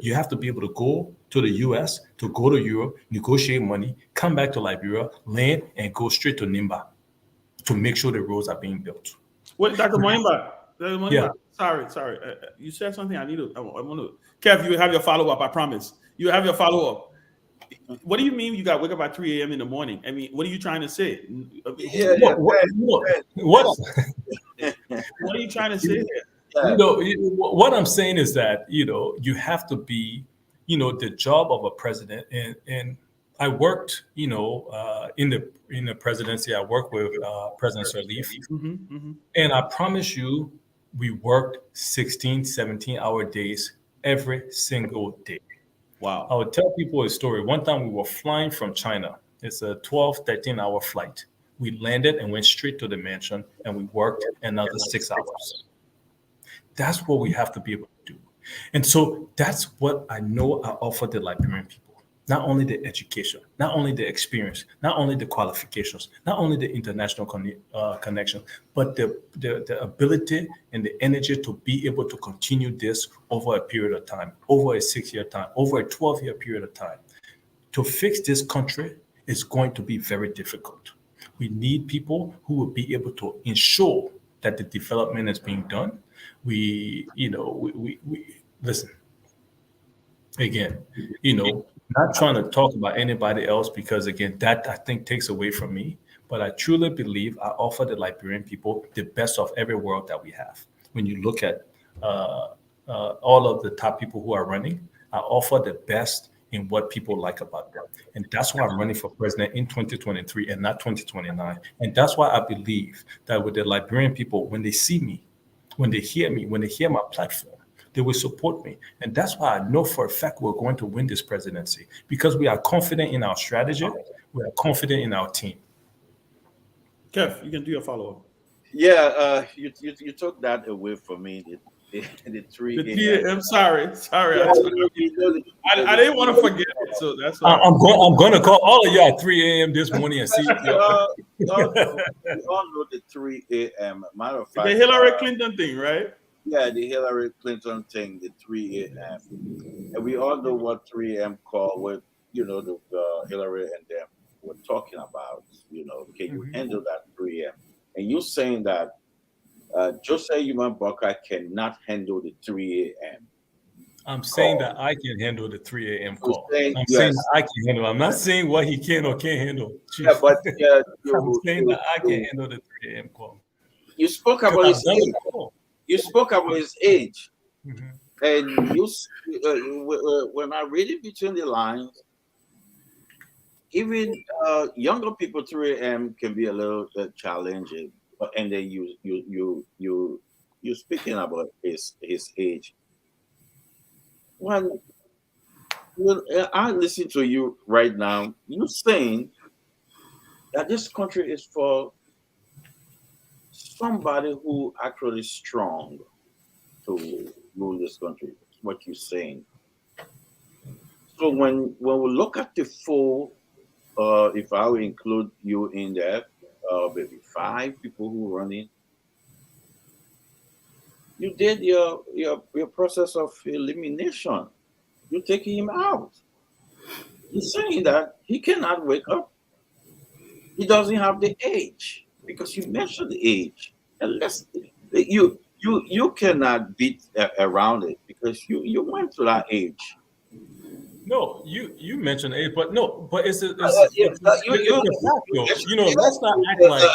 you have to be able to go to the US, to go to Europe, negotiate money, come back to Liberia, land, and go straight to Nimba to make sure the roads are being built. Wait, Dr. Moimba. Yeah. Sorry. You said something I want to. Kev, you have your follow-up, I promise. You have your follow-up. What do you mean you got to wake up at 3 a.m. in the morning? I mean, what are you trying to say? What are you trying to say here? What I'm saying is that, you have to be, the job of a president. And I worked, in the presidency, I worked with President Sirleaf. And I promise you, we worked 16, 17-hour days every single day. Wow. I would tell people a story. One time we were flying from China. It's a 12, 13-hour flight. We landed and went straight to the mansion, and we worked another 6 hours. That's what we have to be able to do. And so that's what I know I offer the Liberian people. Not only the education, not only the experience, not only the qualifications, not only the international connection, but the ability and the energy to be able to continue this over a period of time, over a 6-year time, over a 12-year period of time. To fix this country is going to be very difficult. We need people who will be able to ensure that the development is being done. We listen. Again, not trying to talk about anybody else because, again, that I think takes away from me. But I truly believe I offer the Liberian people the best of every world that we have. When you look at all of the top people who are running, I offer the best in what people like about them. And that's why I'm running for president in 2023 and not 2029. And that's why I believe that with the Liberian people, when they see me, when they hear me, when they hear my platform, they will support me. And that's why I know for a fact we're going to win this presidency, because we are confident in our strategy. We are confident in our team. Kev, you can do your follow-up. Yeah, you took that away from me. The 3 The I'm sorry. Yeah, I didn't want to forget it, so that's why. I'm going to call all of y'all at 3 a.m. this morning and see if we all know the 3 a.m. Matter of fact, the Hillary Clinton thing, right? Yeah, the Hillary Clinton thing, the 3 a.m. And we all know what 3 a.m. call with, the Hillary and them were talking about. Can you handle that 3 a.m.? And you're saying that Jose Human Buckeye cannot handle the 3 a.m. I'm saying that I can handle the 3 a.m. call. Saying, I'm saying that I can handle it. I'm not saying what he can or can't handle. Yeah, but I'm saying that I can handle the 3 a.m. call. You spoke about his age. You spoke about his age. And when I read it between the lines, even younger people 3 a.m. can be a little challenging. And then you're speaking about his age. When I listen to you right now, you're saying that this country is for somebody who actually is strong to rule this country. That's what you're saying. So when we look at the full, if I will include you in there, maybe 5 people who run in, you did your process of elimination. You're taking him out. You're saying that he cannot wake up. He doesn't have the age, because you mentioned the age. Unless you cannot beat around it, because you went to that age. No, you mentioned age, but no, but it's a fact, though. Let's not act like.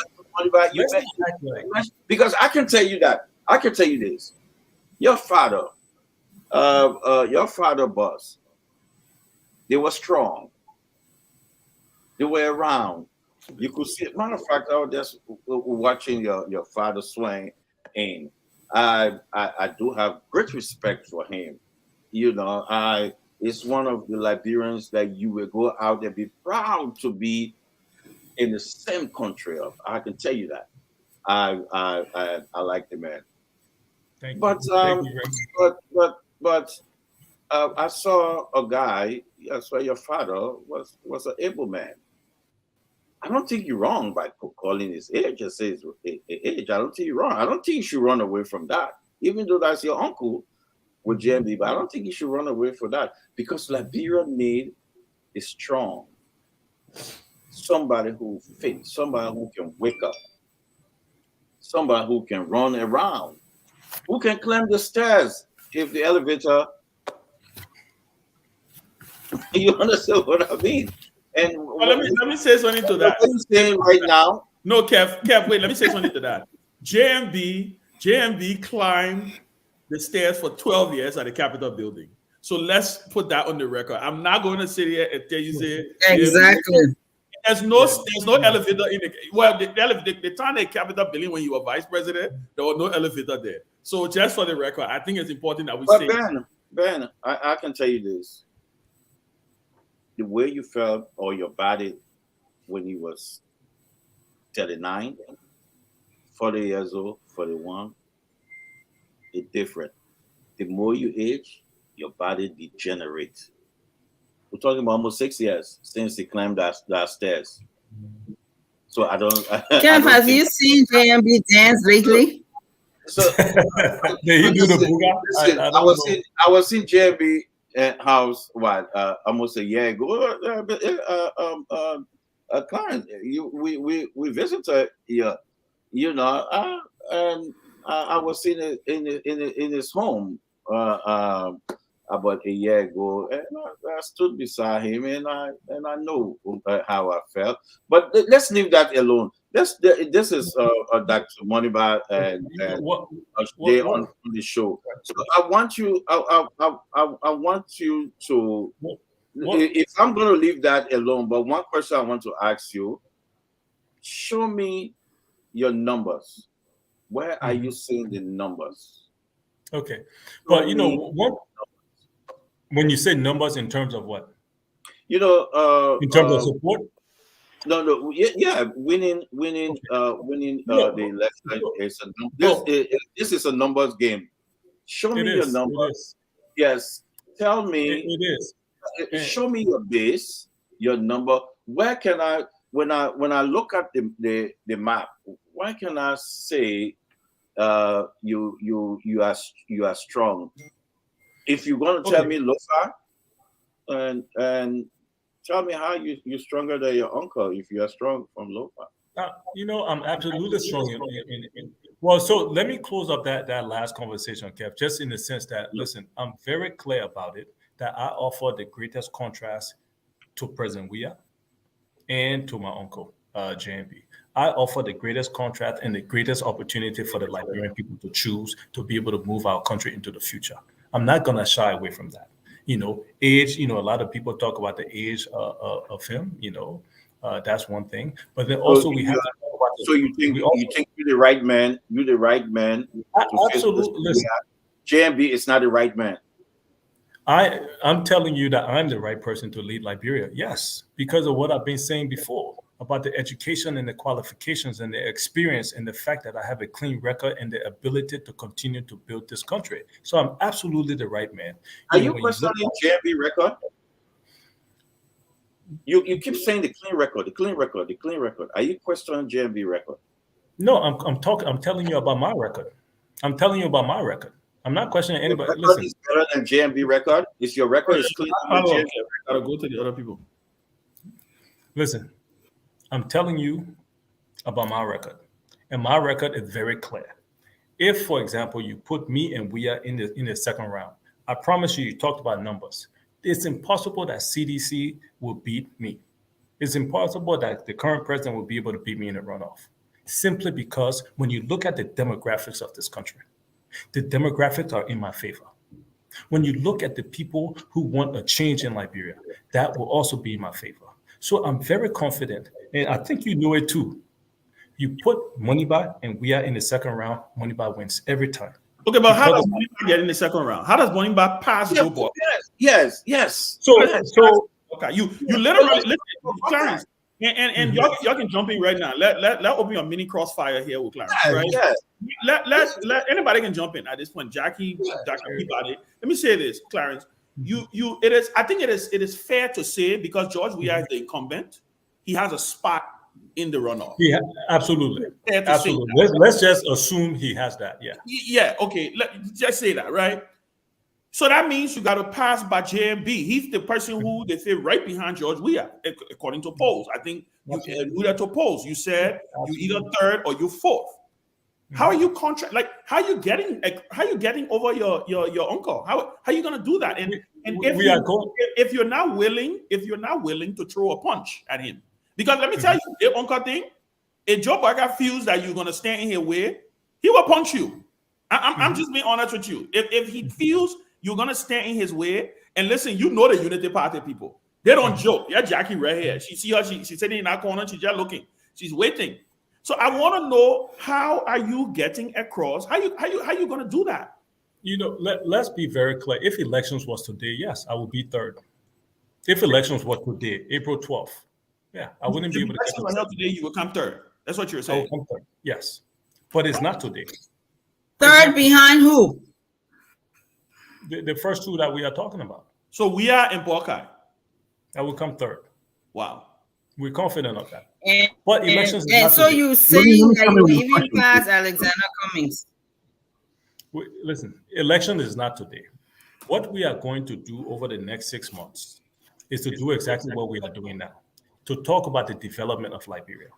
Because I can tell you that. I can tell you this. Your father, boss, they were strong. They were around. You could see it. Matter of fact, I was just watching your father swing, and I do have great respect for him. It's one of the Liberians that you will go out and be proud to be in the same country of. I can tell you that. I like the man. Thank you. But I saw a guy. I saw your father was an able man. I don't think you're wrong by calling his age. Just say his age. I don't think you're wrong. I don't think you should run away from that, even though that's your uncle with JMB. But I don't think you should run away from that, because Liberia need is strong. Somebody who fits. Somebody who can wake up. Somebody who can run around. Who can climb the stairs if the elevator? You understand what I mean? And let me say something to that. What are you saying right now? No, Kev, wait, let me say something to that. JMB climbed the stairs for 12 years at the Capitol building. So let's put that on the record. I'm not going to sit here and tell you exactly. There's no elevator in the time the Capitol building when you were vice president, there was no elevator there. So just for the record, I think it's important that we say. Ben, I can tell you this. The way you felt or your body when you was 39, 40 years old, 41, it's different. The more you age, your body degenerates. We're talking about almost 6 years since he climbed that stairs. So I don't. Kev, have you seen JMB dance lately? So did he do the booga? I was in JMB house almost a year ago. A client, we visited here, and I was in his home about a year ago, and I stood beside him, and I know how I felt. But let's leave that alone. This is Dr. Moneyba and Jay on the show. So I want you to if I'm going to leave that alone, but one question I want to ask you: show me your numbers. Where are you seeing the numbers? Okay, but you know what? When you say numbers in terms of what? You know, In terms of support? No, yeah, winning, winning the election. This is a numbers game. Show me your numbers. Yes, tell me. It is. Show me your base, your number. Where can I, when I look at the map, where can I say you are strong? If you're going to tell me Lofa, and tell me how you're stronger than your uncle if you are strong from Lofa. You know, I'm absolutely strong well, so let me close up that last conversation, Kev, just in the sense that, listen, I'm very clear about it, that I offer the greatest contrast to President Weah and to my uncle, JMB. I offer the greatest contrast and the greatest opportunity for the Liberian people to choose to be able to move our country into the future. I'm not going to shy away from that. You know, age, you know, a lot of people talk about the age of him, you know, that's one thing. But then also we have to talk about so you think you're the right man? You're the right man. Absolutely. JMB is not the right man. I'm telling you that I'm the right person to lead Liberia. Yes, because of what I've been saying before about the education and the qualifications and the experience and the fact that I have a clean record and the ability to continue to build this country. So I'm absolutely the right man. Are you questioning JMB record? You keep saying the clean record, the clean record, the clean record. Are you questioning JMB record? No, I'm telling you about my record. I'm telling you about my record. I'm not questioning anybody. Your record is better than JMB record. Is your record is clean? Gotta go to the other people. Listen, I'm telling you about my record, and my record is very clear. If, for example, you put me and Weah in the second round, I promise you talked about numbers. It's impossible that CDC will beat me. It's impossible that the current president will be able to beat me in a runoff, simply because when you look at the demographics of this country, the demographics are in my favor. When you look at the people who want a change in Liberia, that will also be in my favor. So I'm very confident, and I think you know it too. You put Moniba and Weah in the second round, Moniba wins every time. Okay, but how does Moniba get in the second round? How does Moniba pass Joe Boy? Yes. So okay, you literally listen, Clarence, and y'all can jump in right now. Let open a mini crossfire here with Clarence. Right? Yes. Let anybody can jump in at this point. Jackie, Dr. Peabody. Let me say this, Clarence. I think it is fair to say, because George Weah is the incumbent, he has a spot in the runoff. Yeah, absolutely. Absolutely. Let's just assume he has that. Yeah. Yeah. Okay. Let's just say that, right? So that means you got to pass by JMB. He's the person who they say right behind George Weah, according to polls. I think you alluded to polls. You said you either third or you fourth. How are you how are you getting over your uncle? How are you going to do that? And if you're not willing to throw a punch at him, because let me tell you, the uncle thing, if Joe Burger feels that you're going to stand in his way, he will punch you. I'm just being honest with you. If he feels you're going to stand in his way, and listen, you know the Unity Party people, they don't joke. Yeah, Jackie right here. She see her, she's sitting in that corner, she's just looking. She's waiting. So I want to know, how are you getting across? How you going to do that? You know, let's be very clear. If elections was today, yes, I would be third. If elections was today, April 12th, yeah, I wouldn't be able to get today. You will come third. That's what you're saying. Yes, but it's not today. Third behind who? The first two that we are talking about. So we are in Buckeye. I will come third. Wow. We're confident of that. But elections and so you saying that you even pass Alexander Cummings? Listen, election is not today. What we are going to do over the next 6 months is to do exactly what we are doing now, to talk about the development of Liberia.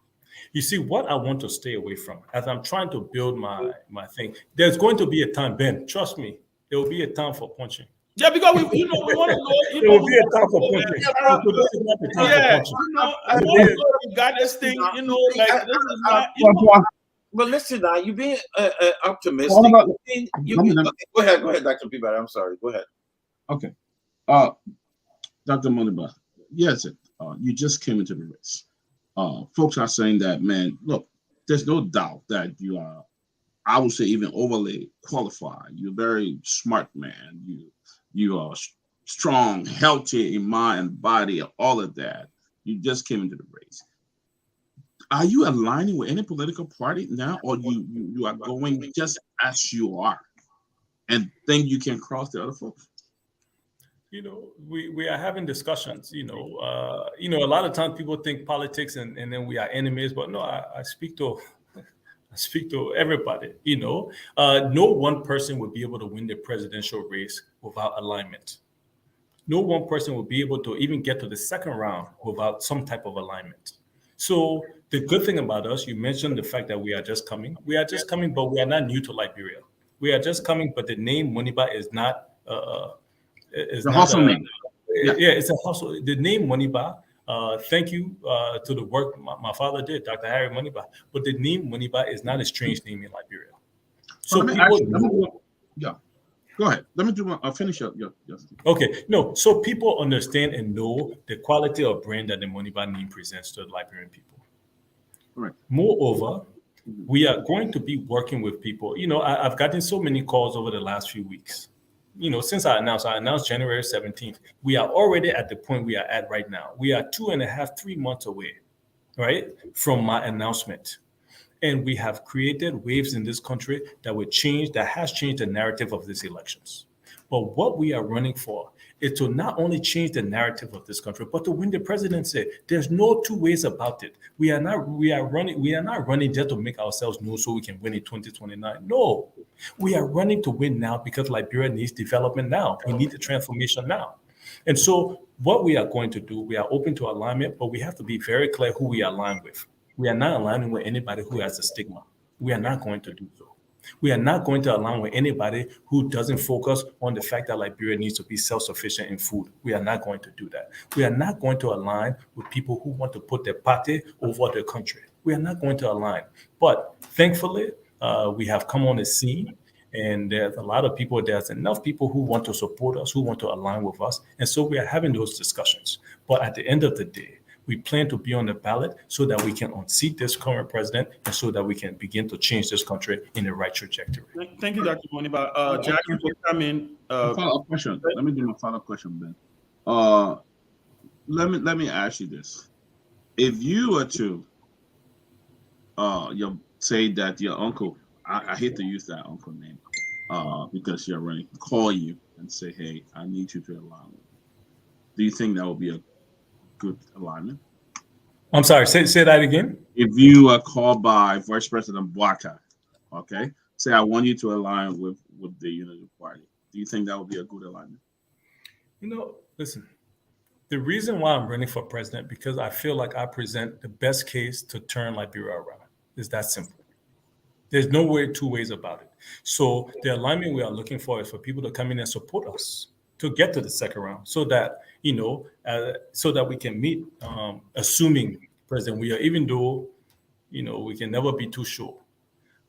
You see, what I want to stay away from, as I'm trying to build my thing, there's going to be a time, Ben, trust me, there will be a time for punching. Yeah, because we want to know. There will be a time for punching. You got this thing, like this is not. But listen, now you're being optimistic. Go ahead, Dr. Peabody. I'm sorry. Go ahead. Okay. Dr. Moniba, yes, you just came into the race. Folks are saying that, man, look, there's no doubt that you are, I would say, even overly qualified. You're a very smart man. You are strong, healthy in mind and body, all of that. You just came into the race. Are you aligning with any political party now, or you are going just as you are and think you can cross the other folks? We are having discussions. A lot of times people think politics and then we are enemies, but no, I speak to everybody. No one person would be able to win the presidential race without alignment. No one person will be able to even get to the second round without some type of alignment. So the good thing about us, you mentioned the fact that we are just coming. We are just coming, but we are not new to Liberia. We are just coming, but the name Moniba is not. It's a hustle name. Yeah, it's a hustle. The name Moniba. Thank you to the work my father did, Dr. Harry Moniba. But the name Moniba is not a strange name in Liberia. So yeah. Go ahead. Let me do one. I'll finish up. Okay. No. So people understand and know the quality of brand that the Moniba name presents to the Liberian people. Right. Moreover, we are going to be working with people. I've gotten so many calls over the last few weeks. Since I announced January 17th. We are already at the point we are at right now. We are 2.5, 3 months away, right, from my announcement. And we have created waves in this country that has changed the narrative of these elections. But what we are running for is to not only change the narrative of this country, but to win the presidency. There's no two ways about it. We are not running just to make ourselves known so we can win in 2029. No, we are running to win now because Liberia needs development now. We need the transformation now. And so what we are going to do, we are open to alignment, but we have to be very clear who we align with. We are not aligning with anybody who has a stigma. We are not going to do so. We are not going to align with anybody who doesn't focus on the fact that Liberia needs to be self-sufficient in food. We are not going to do that. We are not going to align with people who want to put their party over their country. We are not going to align. But thankfully, we have come on the scene, and there's a lot of people, there's enough people who want to support us, who want to align with us. And so we are having those discussions. But at the end of the day, we plan to be on the ballot so that we can unseat this current president and so that we can begin to change this country in the right trajectory. Thank you, Dr. Moniba. Jackie will come in. Follow-up question. Let me do my follow-up question, Ben. Let me ask you this: if you were to, say that your uncle, I hate to use that uncle name, because you're running, call you and say, "Hey, I need you to align with me." Do you think that would be a good alignment? I'm sorry, say that again. If you are called by Vice President Bwaka, okay, say I want you to align with the Unity Party, do you think that would be a good alignment? Listen, the reason why I'm running for president, because I feel like I present the best case to turn Liberia around. It's that simple. There's no two ways about it. So the alignment we are looking for is for people to come in and support us to get to the second round, so that so that we can meet, assuming president we are, even though we can never be too sure.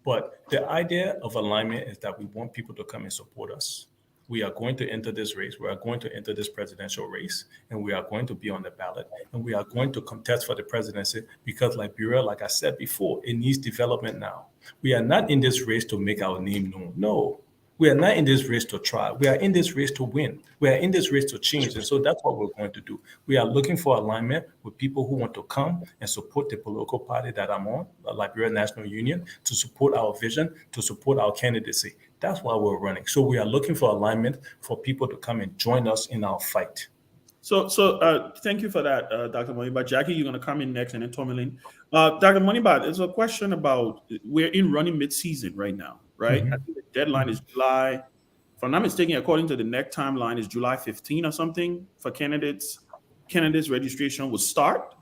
But the idea of alignment is that we want people to come and support us. We are going to enter this race. We are going to enter this presidential race, and we are going to be on the ballot, and we are going to contest for the presidency because Liberia, like I said before, it needs development now. We are not in this race to make our name known. No, we are not in this race to try. We are in this race to win. We are in this race to change. And so that's what we're going to do. We are looking for alignment with people who want to come and support the political party that I'm on, the Liberia National Union, to support our vision, to support our candidacy. That's why we're running. So we are looking for alignment for people to come and join us in our fight. So thank you for that, Dr. Moniba. Jackie, you're going to come in next, and then Tomalin. Dr. Moniba, there's a question about, we're in running mid-season right now, right? Mm-hmm. I think the deadline is July. If I'm not mistaken, according to the NEC timeline, is July 15 or something for candidates. Candidates registration will start.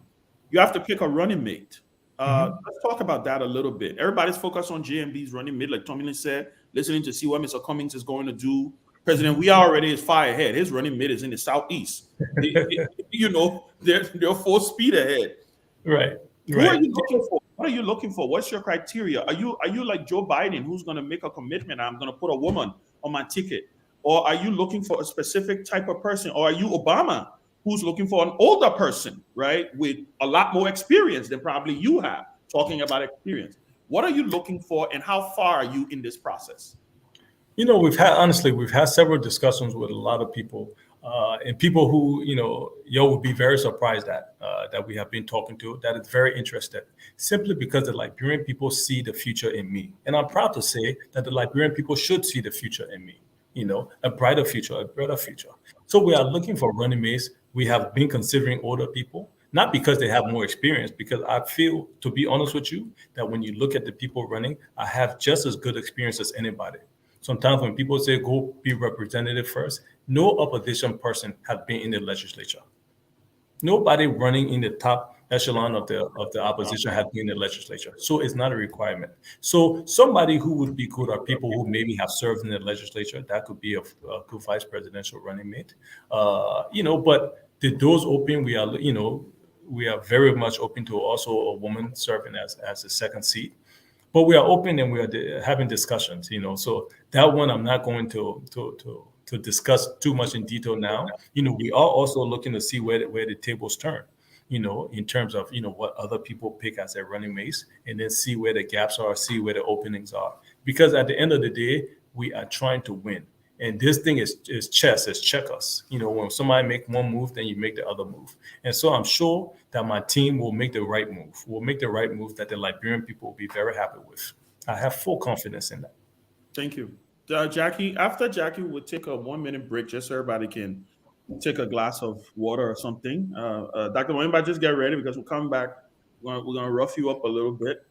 You have to pick a running mate. Let's talk about that a little bit. Everybody's focused on JMB's running mate, like Tomalin said, listening to see what Mr. Cummings is going to do. President, we already is far ahead. His running mate is in the southeast. They're full speed ahead. Right. Who are you looking for? What are you looking for? What's your criteria? Are you like Joe Biden, who's going to make a commitment? I'm going to put a woman on my ticket. Or are you looking for a specific type of person? Or are you Obama, who's looking for an older person, right, with a lot more experience than probably you have, talking about experience. What are you looking for, and how far are you in this process? You know, we've had several discussions with a lot of people, and people who, you know, would be very surprised that we have been talking to, that is very interested, simply because the Liberian people see the future in me. And I'm proud to say that the Liberian people should see the future in me, you know, a brighter future, a better future. So we are looking for running mates. We have been considering older people, not because they have more experience, because I feel, to be honest with you, that when you look at the people running, I have just as good experience as anybody. Sometimes when people say go be representative first, no opposition person has been in the legislature. Nobody running in the top echelon of the opposition has been in the legislature. So it's not a requirement. So somebody who would be good are people who maybe have served in the legislature. That could be a good vice presidential running mate. You know, but the doors open. We are, you know, we are very much open to also a woman serving as a second seat. But we are open and we are having discussions, you know. So that one I'm not going to discuss too much in detail now. You know, we are also looking to see where the tables turn, you know, in terms of, you know, what other people pick as their running mates, and then see where the gaps are, see where the openings are. Because at the end of the day, we are trying to win. And this thing is chess, it's checkers. You know, when somebody make one move, then you make the other move. And so I'm sure that my team will make the right move. Will make the right move that the Liberian people will be very happy with. I have full confidence in that. Thank you. Jackie, after Jackie, we'll take a 1 minute break just so everybody can take a glass of water or something. Dr. Mwamba, just get ready because we'll come back. We're gonna rough you up a little bit.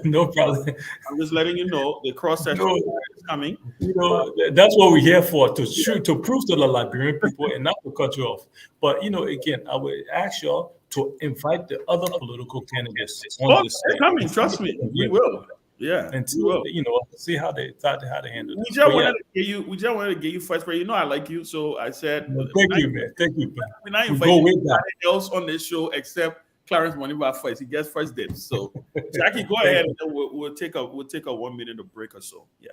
No problem. I'm just letting you know the cross section is coming. You know, that's what we're here for, to prove to the Liberian people and not to cut you off. But, you know, again, I would ask y'all to invite the other political candidates on this. They're coming, trust me. We will. Yeah, and we will. You know, see how they handle it. We just wanted to get you first, but you know I like you, so I said. Well, thank you, man. Thank you. We're not inviting anybody else on this show except Clarence Mwamba first. He gets first dibs. So Jackie, go ahead, and then we'll take a 1 minute break or so. Yeah.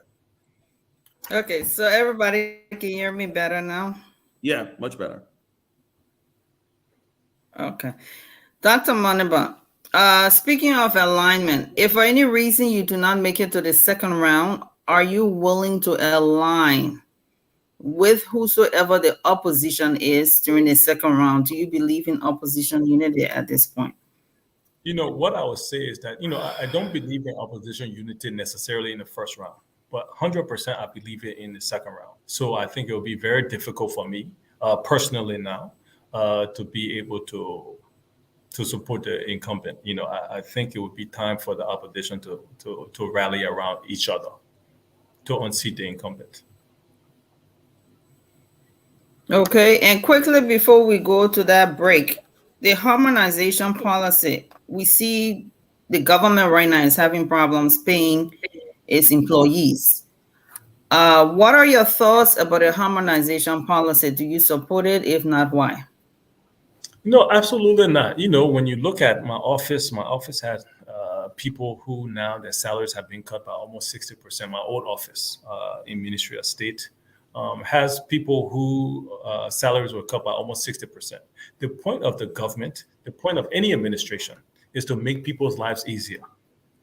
Okay, so everybody can hear me better now? Yeah, much better. Okay. Dr. Mwamba, speaking of alignment, if for any reason you do not make it to the second round, are you willing to align with whosoever the opposition is during the second round? Do you believe in opposition unity at this point? You know, what I would say is that, you know, I don't believe in opposition unity necessarily in the first round, but 100% I believe it in the second round. So I think it will be very difficult for me personally now to be able to support the incumbent. You know, I think it would be time for the opposition to rally around each other to unseat the incumbent. Okay, and quickly before we go to that break, the harmonization policy, we see the government right now is having problems paying its employees. What are your thoughts about the harmonization policy? Do you support it? If not, why? No, absolutely not. You know, when you look at my office has people who now their salaries have been cut by almost 60%. My old office in Ministry of State has people who salaries were cut by almost 60%. The point of the government, the point of any administration is to make people's lives easier,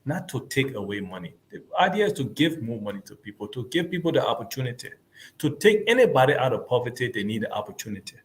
not to take away money. The idea is to give more money to people, to give people the opportunity. To take anybody out of poverty, they need the opportunity.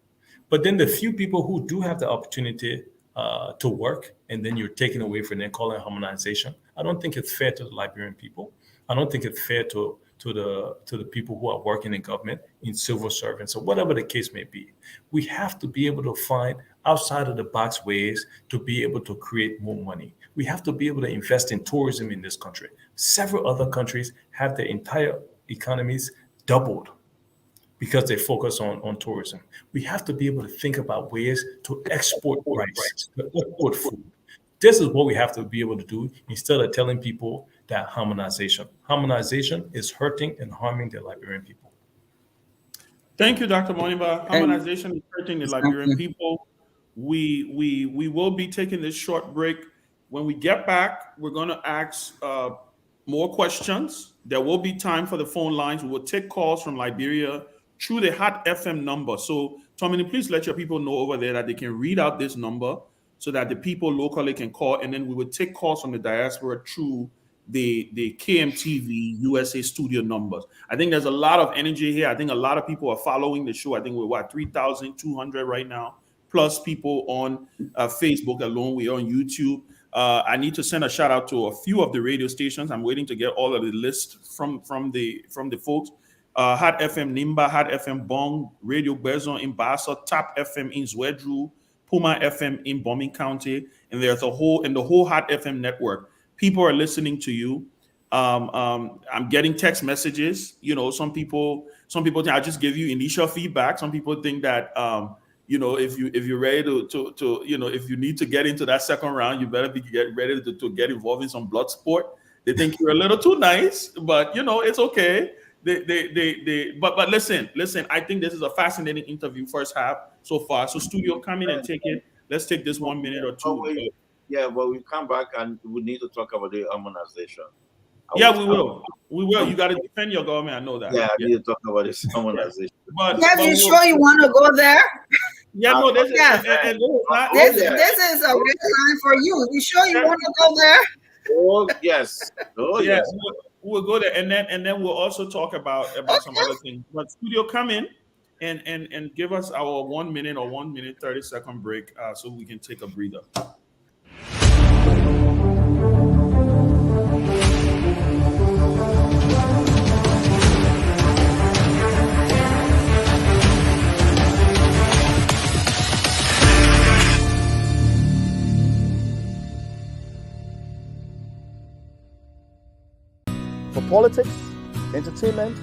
But then the few people who do have the opportunity to work, and then you're taking away from them, calling harmonization, I don't think it's fair to the Liberian people. I don't think it's fair to the people who are working in government, in civil servants, or whatever the case may be. We have to be able to find outside of the box ways to be able to create more money. We have to be able to invest in tourism in this country. Several other countries have their entire economies doubled because they focus on tourism. We have to be able to think about ways to export rice, to export food. This is what we have to be able to do instead of telling people that harmonization is hurting and harming the Liberian people. Thank you, Dr. Mwamba. Harmonization is hurting the Liberian people. We will be taking this short break. When we get back, we're going to ask more questions. There will be time for the phone lines. We will take calls from Liberia through the Hot FM number. So Tommy, please let your people know over there that they can read out this number so that the people locally can call, and then we would take calls from the diaspora through the KMTV USA studio numbers. I think there's a lot of energy here. I think a lot of people are following the show. I think we're 3,200 right now, plus people on Facebook alone. We're on YouTube. I need to send a shout out to a few of the radio stations. I'm waiting to get all of the list from the folks. Hot FM Nimba, Hot FM Bong, Radio Bezon in Bassa, Tap FM in Zwedru, Puma FM in Bombing County, and there's the whole Hot FM network. People are listening to you. I'm getting text messages. You know, some people think I just give you initial feedback. Some people think that you know, if you're ready to you know, if you need to get into that second round, you better be ready to get involved in some blood sport. They think you're a little too nice, but you know, it's okay. But listen, I think this is a fascinating interview first half so far. So studio, come in and take it. Let's take this 1 minute or two. Yeah, well, we come back and we need to talk about the harmonization. Yeah, we will. You got to defend your government. I know that. Yeah, I need to talk about this harmonization. But you sure you want to go there? Yeah, no, this is this is a red line for you. You sure you want to go there? Oh yes. Oh yeah, yes. We'll go there, and then we'll also talk about some other things. But studio, come in and give us our 1 minute or 1 minute 30-second break, so we can take a breather. For politics, entertainment,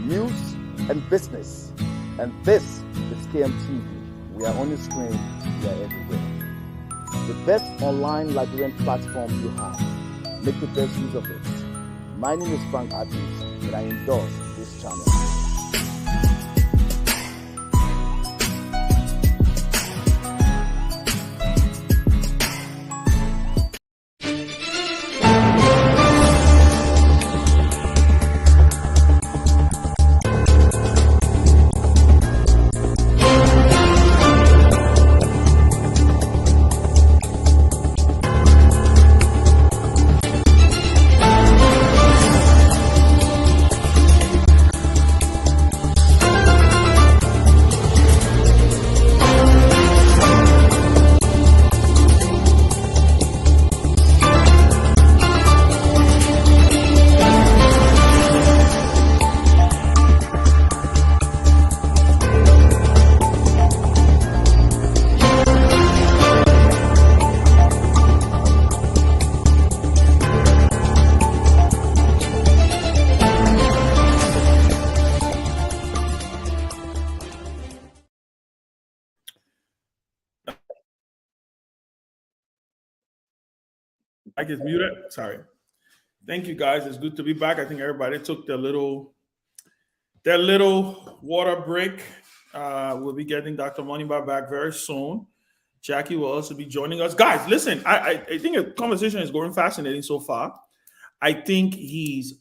news, and business. And this is KMTV. We are on your screen, we are everywhere. The best online Liberian platform you have. Make the best use of it. My name is Frank Adams, and I endorse this channel. Mic is muted. Sorry. Thank you, guys. It's good to be back. I think everybody took their little water break. We'll be getting Dr. Moniba back very soon. Jackie will also be joining us. Guys, listen, I think the conversation is going fascinating so far. I think he's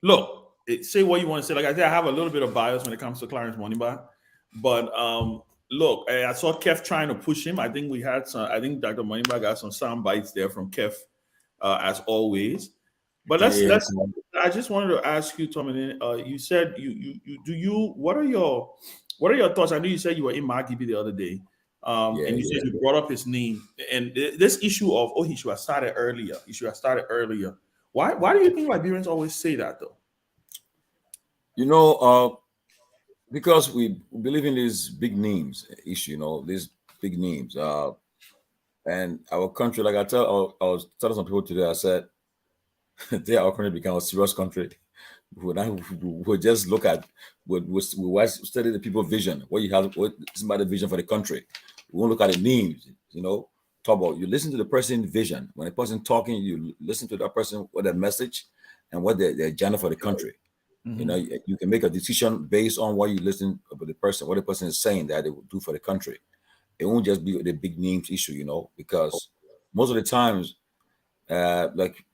look, say what you want to say. Like I said, I have a little bit of bias when it comes to Clarence Moniba, but look, I saw Kev trying to push him. I think I think Dr. Moniba got some sound bites there from Kev, as always. But let's. I just wanted to ask you, Tommy. You said what are your thoughts? I know you said you were in Margibi the other day, and you said you brought up his name and this issue of he should have started earlier. He should have started earlier. Why do you think Liberians always say that though? You know, because we believe in these big names issue. You know, these big names. And our country, like I was telling some people today, I said, they our country become a serious country. We'll just look at, we'll study the people's vision, what somebody's vision for the country. We won't look at the names, you know, talk about, you listen to the person's vision. When a person talking, you listen to that person, what their message and what their agenda for the country. Mm-hmm. You know, you can make a decision based on what you listen about the person, what the person is saying that they will do for the country. It won't just be the big names issue, you know, because most of the times,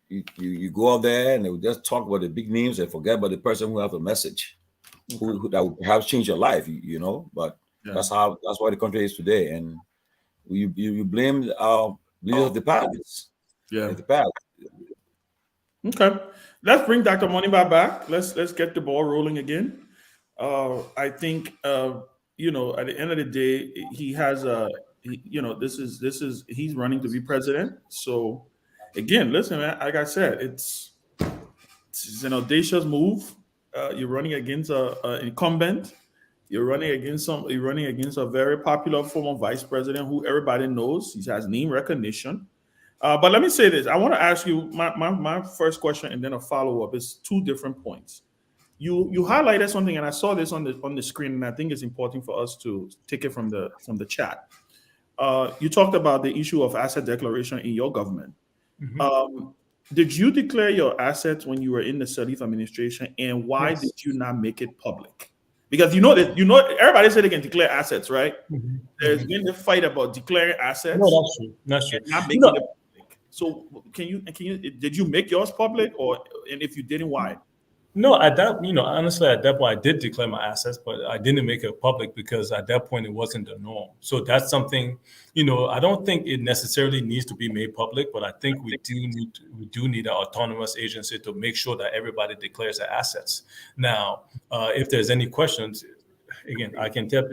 you go out there and they will just talk about the big names and forget about the person who has a message. who that would perhaps change your life, you know. But Yeah. that's why the country is today. And you blame leaders of the past. Yeah. The past. Okay. Let's bring Dr. Moniba back. Let's get the ball rolling again. I think you know, at the end of the day, he has you know, this is he's running to be president. So again, listen, man, like I said, it's an audacious move. You're running against a incumbent. You're running against a very popular former vice president who everybody knows. He has name recognition. But let me say this. I want to ask you my first question and then a follow-up is two different points. You highlighted something, and I saw this on the screen, and I think it's important for us to take it from the chat. You talked about the issue of asset declaration in your government. Mhm. Did you declare your assets when you were in the Sirleaf administration, and why Yes. did you not make it public? Because you know everybody said they can declare assets, right? Mhm. There's been the fight about declaring assets No, that's true. That's true. and not You making know, it public. So can you did you make yours public, and if you didn't, why? No, at that, honestly, at that point, I did declare my assets, but I didn't make it public because at that point, it wasn't the norm. So that's something, I don't think it necessarily needs to be made public, but I think we do need an autonomous agency to make sure that everybody declares their assets. Now, if there's any questions, again, I can tell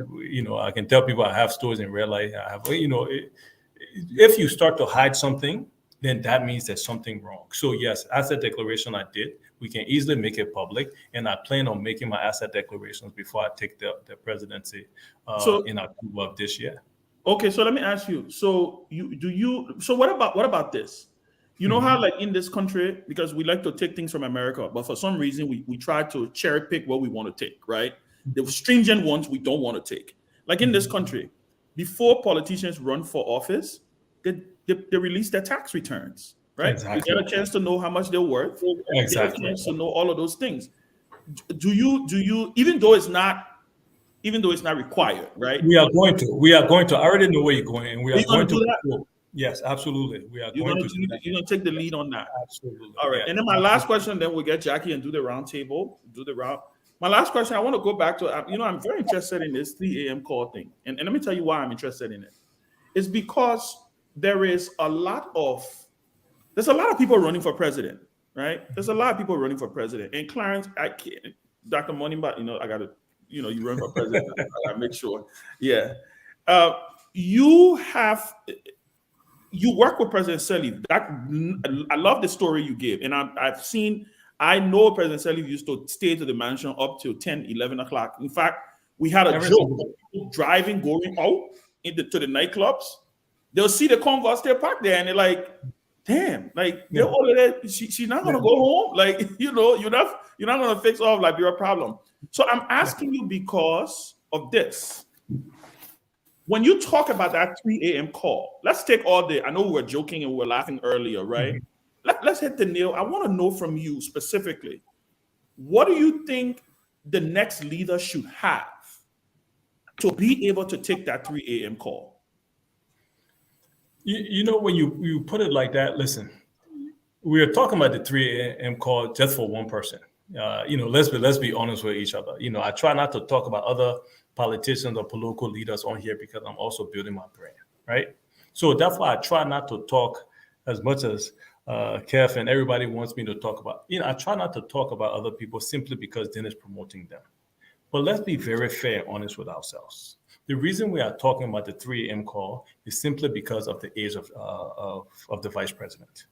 people, I have stores in Red Light. I have, if you start to hide something, then that means there's something wrong. So yes, asset declaration I did. We can easily make it public, and I plan on making my asset declarations before I take the presidency in October of this year. Okay, so let me ask you. So what about this? You know how, like, in this country, because we like to take things from America, but for some reason we try to cherry pick what we want to take, right? The stringent ones we don't want to take. Like in this country, before politicians run for office, they release their tax returns, right? Exactly. You get a chance to know how much they're worth. Exactly. You get a chance to know all of those things. Do you even though it's not required, right? We are going to. I already know where you're going, and we are going to do that? Yes, absolutely. We are You're going gonna to do that. you're gonna take the lead on that. Absolutely. All right. Yeah. And then my last question, then we'll get Jackie and do the round table, My last question, I want to go back to, I'm very interested in this 3 a.m. call thing. And let me tell you why I'm interested in it. It's because there's a lot of people running for president, right? There's a lot of people running for president. And Clarence, Dr. Monimba, I got to, you run for president. I got to make sure. Yeah. You work with President Sirleaf. I love the story you gave. And I know President Sirleaf used to stay to the mansion up till 10, 11 o'clock. In fact, we had a joke of people driving, going out to the nightclubs. They'll see the Converse still parked there, and they're like, damn, like, they're all of that. She's not going to go home. Like, you're not going to fix all of Liberia problem. So I'm asking you because of this. When you talk about that 3 a.m. call, let's take I know we were joking and we were laughing earlier, right? Let's hit the nail. I want to know from you specifically, what do you think the next leader should have to be able to take that 3 a.m. call? When you put it like that, listen, we are talking about the 3 a.m. call just for one person. Let's be honest with each other. I try not to talk about other politicians or political leaders on here because I'm also building my brand, right? So that's why I try not to talk as much as Kev and everybody wants me to talk about. I try not to talk about other people simply because then it's promoting them. But let's be very fair and honest with ourselves. The reason we are talking about the 3 a.m. call is simply because of the age of the vice president.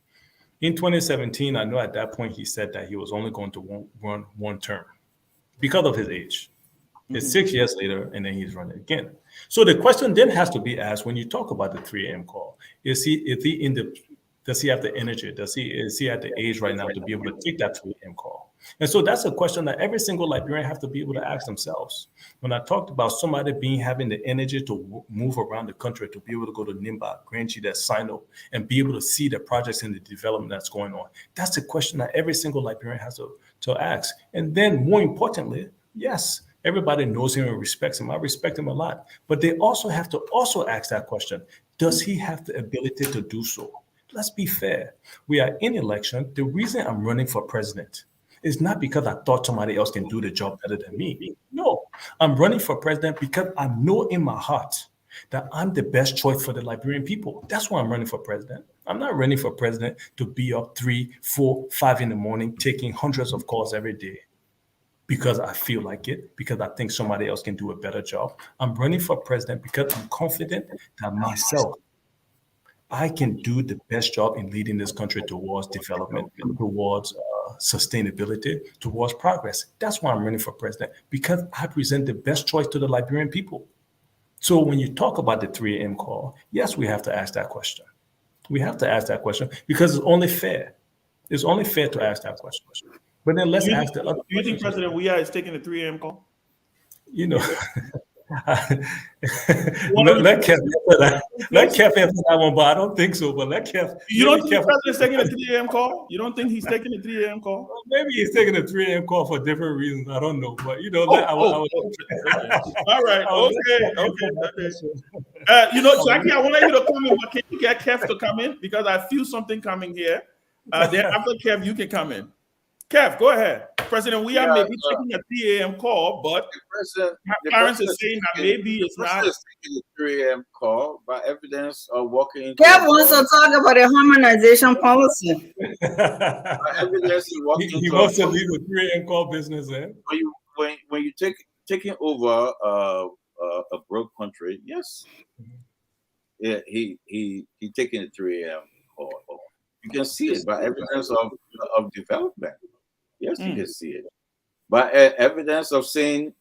In 2017, I know at that point he said that he was only going to run one term because of his age. It's 6 years later, and then he's running again. So the question then has to be asked when you talk about the 3 a.m. call: does he have the energy? Is he at the age right now to be able to take that 3 a.m. call? And so that's a question that every single Liberian have to be able to ask themselves. When I talked about somebody having the energy to move around the country, to be able to go to Nimba, Grand Chita, Sino, and be able to see the projects and the development that's going on, that's a question that every single Liberian has to ask. And then more importantly, yes, everybody knows him and respects him. I respect him a lot. But they also have to ask that question. Does he have the ability to do so? Let's be fair. We are in election. The reason I'm running for president It's not because I thought somebody else can do the job better than me. No, I'm running for president because I know in my heart that I'm the best choice for the Liberian people. That's why I'm running for president. I'm not running for president to be up 3, 4, 5 in the morning, taking hundreds of calls every day because I feel like it, because I think somebody else can do a better job. I'm running for president because I'm confident that myself, I can do the best job in leading this country towards development, towards sustainability, towards progress. That's why I'm running for president, because I present the best choice to the Liberian people. So when you talk about the 3 a.m. call, yes, we have to ask that question. We have to ask that question because it's only fair. It's only fair to ask that question. But then let's ask the other Do you think questions. President Weah is taking the 3 a.m. call? You know, let Kev answer that one, but I don't think so. But let Kev. You don't think the president's taking a 3 a.m. call? You don't think he's taking a 3 a.m. call? Maybe he's taking a 3 a.m. call for different reasons. I don't know. But, you know, Okay. All right. Okay. You know, Jackie, I wanted you to come in, but can you get Kev to come in? Because I feel something coming here. Then after Kev, you can come in. Kev, go ahead. President Weah may be taking a 3 a.m. call, but Clarence is saying that maybe it's not. Taking the 3 a.m. call by evidence of walking into. Kev wants to talk about a harmonization policy. He wants to leave the 3 a.m. call business in. When you taking over a broke country, yes, yeah, he taking the 3 a.m. call. You can see it by evidence of development. Yes, you can see it. By evidence of saying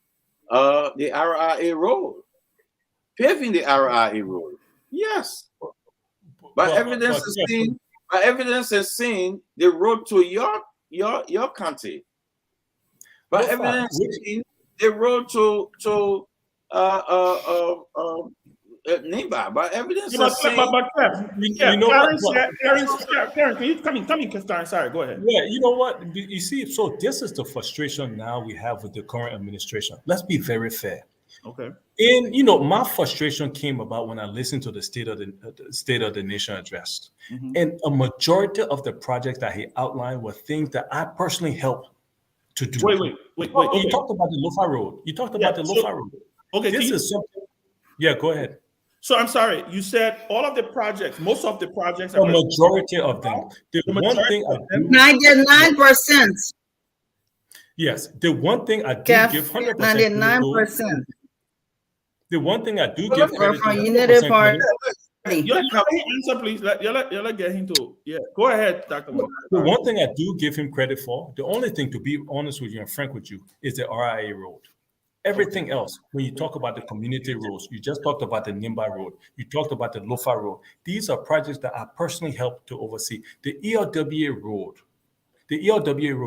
the RIA road, paving the RIA road. Yes. By evidence of seeing the road to your country. By evidence of seeing the road to Nimba. By evidence of seeing. Karen, can you come in, Karen? Sorry, go ahead. Yeah, you know what? You see, so this is the frustration now we have with the current administration. Let's be very fair. Okay. And you know, my frustration came about when I listened to the State of the Nation address, and a majority of the projects that he outlined were things that I personally helped to do. Wait. You talked about the Lofa Road. Road. Okay. This is something. Yeah, go ahead. So I'm sorry, you said all of the projects, most of the projects. A majority of them. The one thing I do, 99%. Yes, the one thing I do give 100%. 99%. The one thing I do give credit from to. Unity Party. Answer, please. Let get him to. Yeah, go ahead, Dr. Moore. The one thing I do give him credit for, the only thing, to be honest with you and frank with you, is the RIA road. Everything else, when you talk about the community roads, you just talked about the Nimba Road, you talked about the Lofa Road. These are projects that I personally helped to oversee. The ELWA Road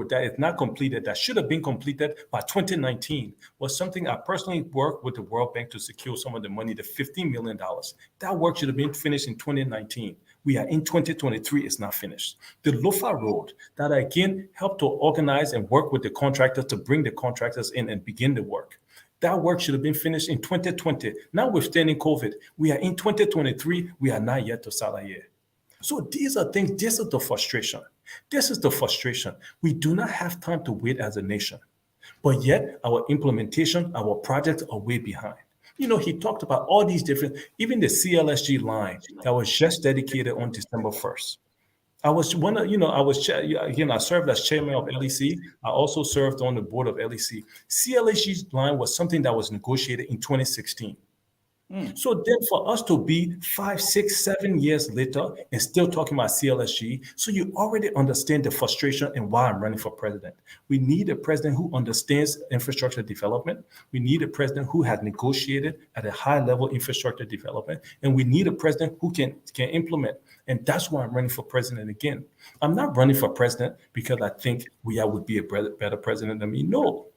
that is not completed, that should have been completed by 2019, was something I personally worked with the World Bank to secure some of the money, the $15 million. That work should have been finished in 2019. We are in 2023, it's not finished. The Lofa Road, that again helped to organize and work with the contractors to bring the contractors in and begin the work. That work should have been finished in 2020. Notwithstanding COVID, we are in 2023, we are not yet to Salaye. So these are things, this is the frustration. We do not have time to wait as a nation, but yet our implementation, our projects are way behind. You know, he talked about all these different, even the CLSG line that was just dedicated on December 1st. I served as chairman of LEC. I also served on the board of LEC. CLSG's line was something that was negotiated in 2016. So then for us to be 5, 6, 7 years later and still talking about CLSG, so you already understand the frustration and why I'm running for president. We need a president who understands infrastructure development. We need a president who has negotiated at a high level infrastructure development. And we need a president who can implement. And that's why I'm running for president again. I'm not running for president because I think Weah would be a better president than me. No.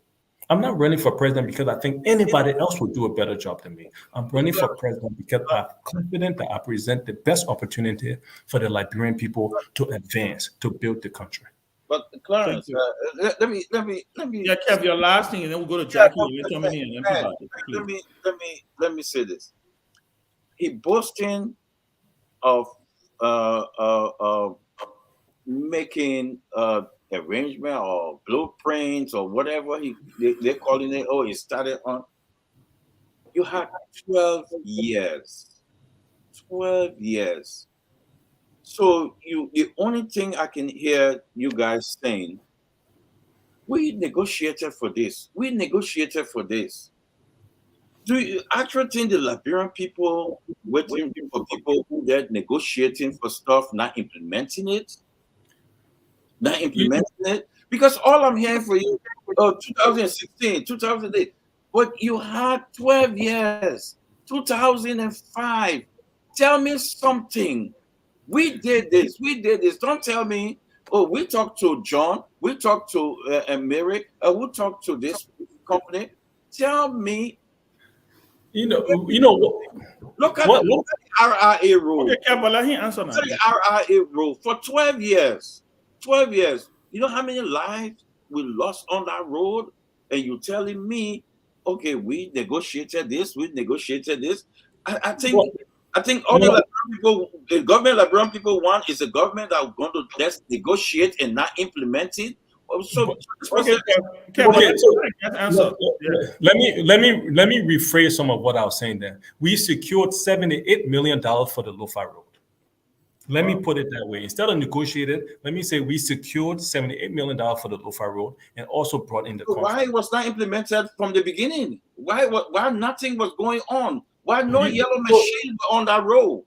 I'm not running for president because I think anybody else would do a better job than me. I'm running for president because I'm confident that I present the best opportunity for the Liberian people to advance, to build the country. But Clarence, let me. Yeah, Kev, your last thing, and then we'll go to Jackie. Let me say this. He boasting of making arrangement or blueprints or whatever they're calling it. Oh, it started on. You had 12 years. 12 years. So the only thing I can hear you guys saying, we negotiated for this. We negotiated for this. Do you actually think the Liberian people waiting for people who they're negotiating for stuff, not implementing it? Not implementing it? Because all I'm hearing for you, 2016, 2008, but you had 12 years, 2005. Tell me something. We did this. We did this. Don't tell me, oh, we talked to John, we talked to Mary, we talked to this company. Tell me. You know. Look at the RRA rule. Okay, but let him answer now. The RRA rule for 12 years. 12 years. You know how many lives we lost on that road? And you telling me, okay, we negotiated this, we negotiated this. I think all the people, the government Liberian people want is a government that are going to just negotiate and not implement it. So, okay, so let me rephrase some of what I was saying there. We secured $78 million for the Lo-Fi Road. Let me put it that way. Instead of negotiated, let me say we secured $78 million for the Lo-Fi Road and also brought in the contract. Why it was not implemented from the beginning? Why nothing was going on? Why no yellow machine on that road?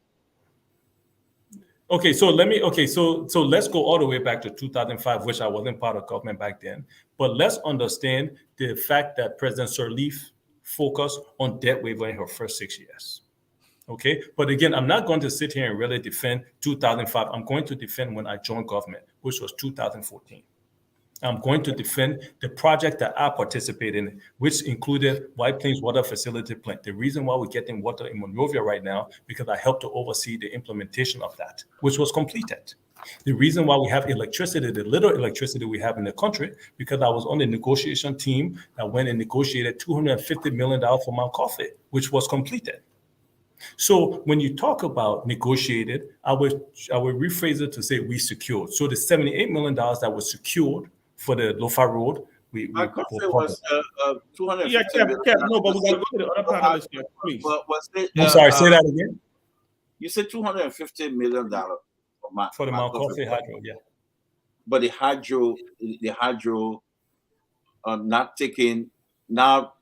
Okay, so let's go all the way back to 2005, which I wasn't part of government back then. But let's understand the fact that President Sirleaf focused on debt waiver in her first 6 years. Okay, but again, I'm not going to sit here and really defend 2005. I'm going to defend when I joined government, which was 2014. I'm going to defend the project that I participated in, which included White Plains Water Facility Plant. The reason why we're getting water in Monrovia right now, because I helped to oversee the implementation of that, which was completed. The reason why we have electricity, the little electricity we have in the country, because I was on the negotiation team that went and negotiated $250 million for Mount Coffee, which was completed. So when you talk about negotiated, I would rephrase it to say we secured. So the $78 million that was secured for the Lo-Fi Road, My coffee was 250 million. No, but we got to go to the other panelists here, please. I'm sorry, say that again. You said $250 million for the Mount Coffee hydro, yeah. But the hydro, not taking, now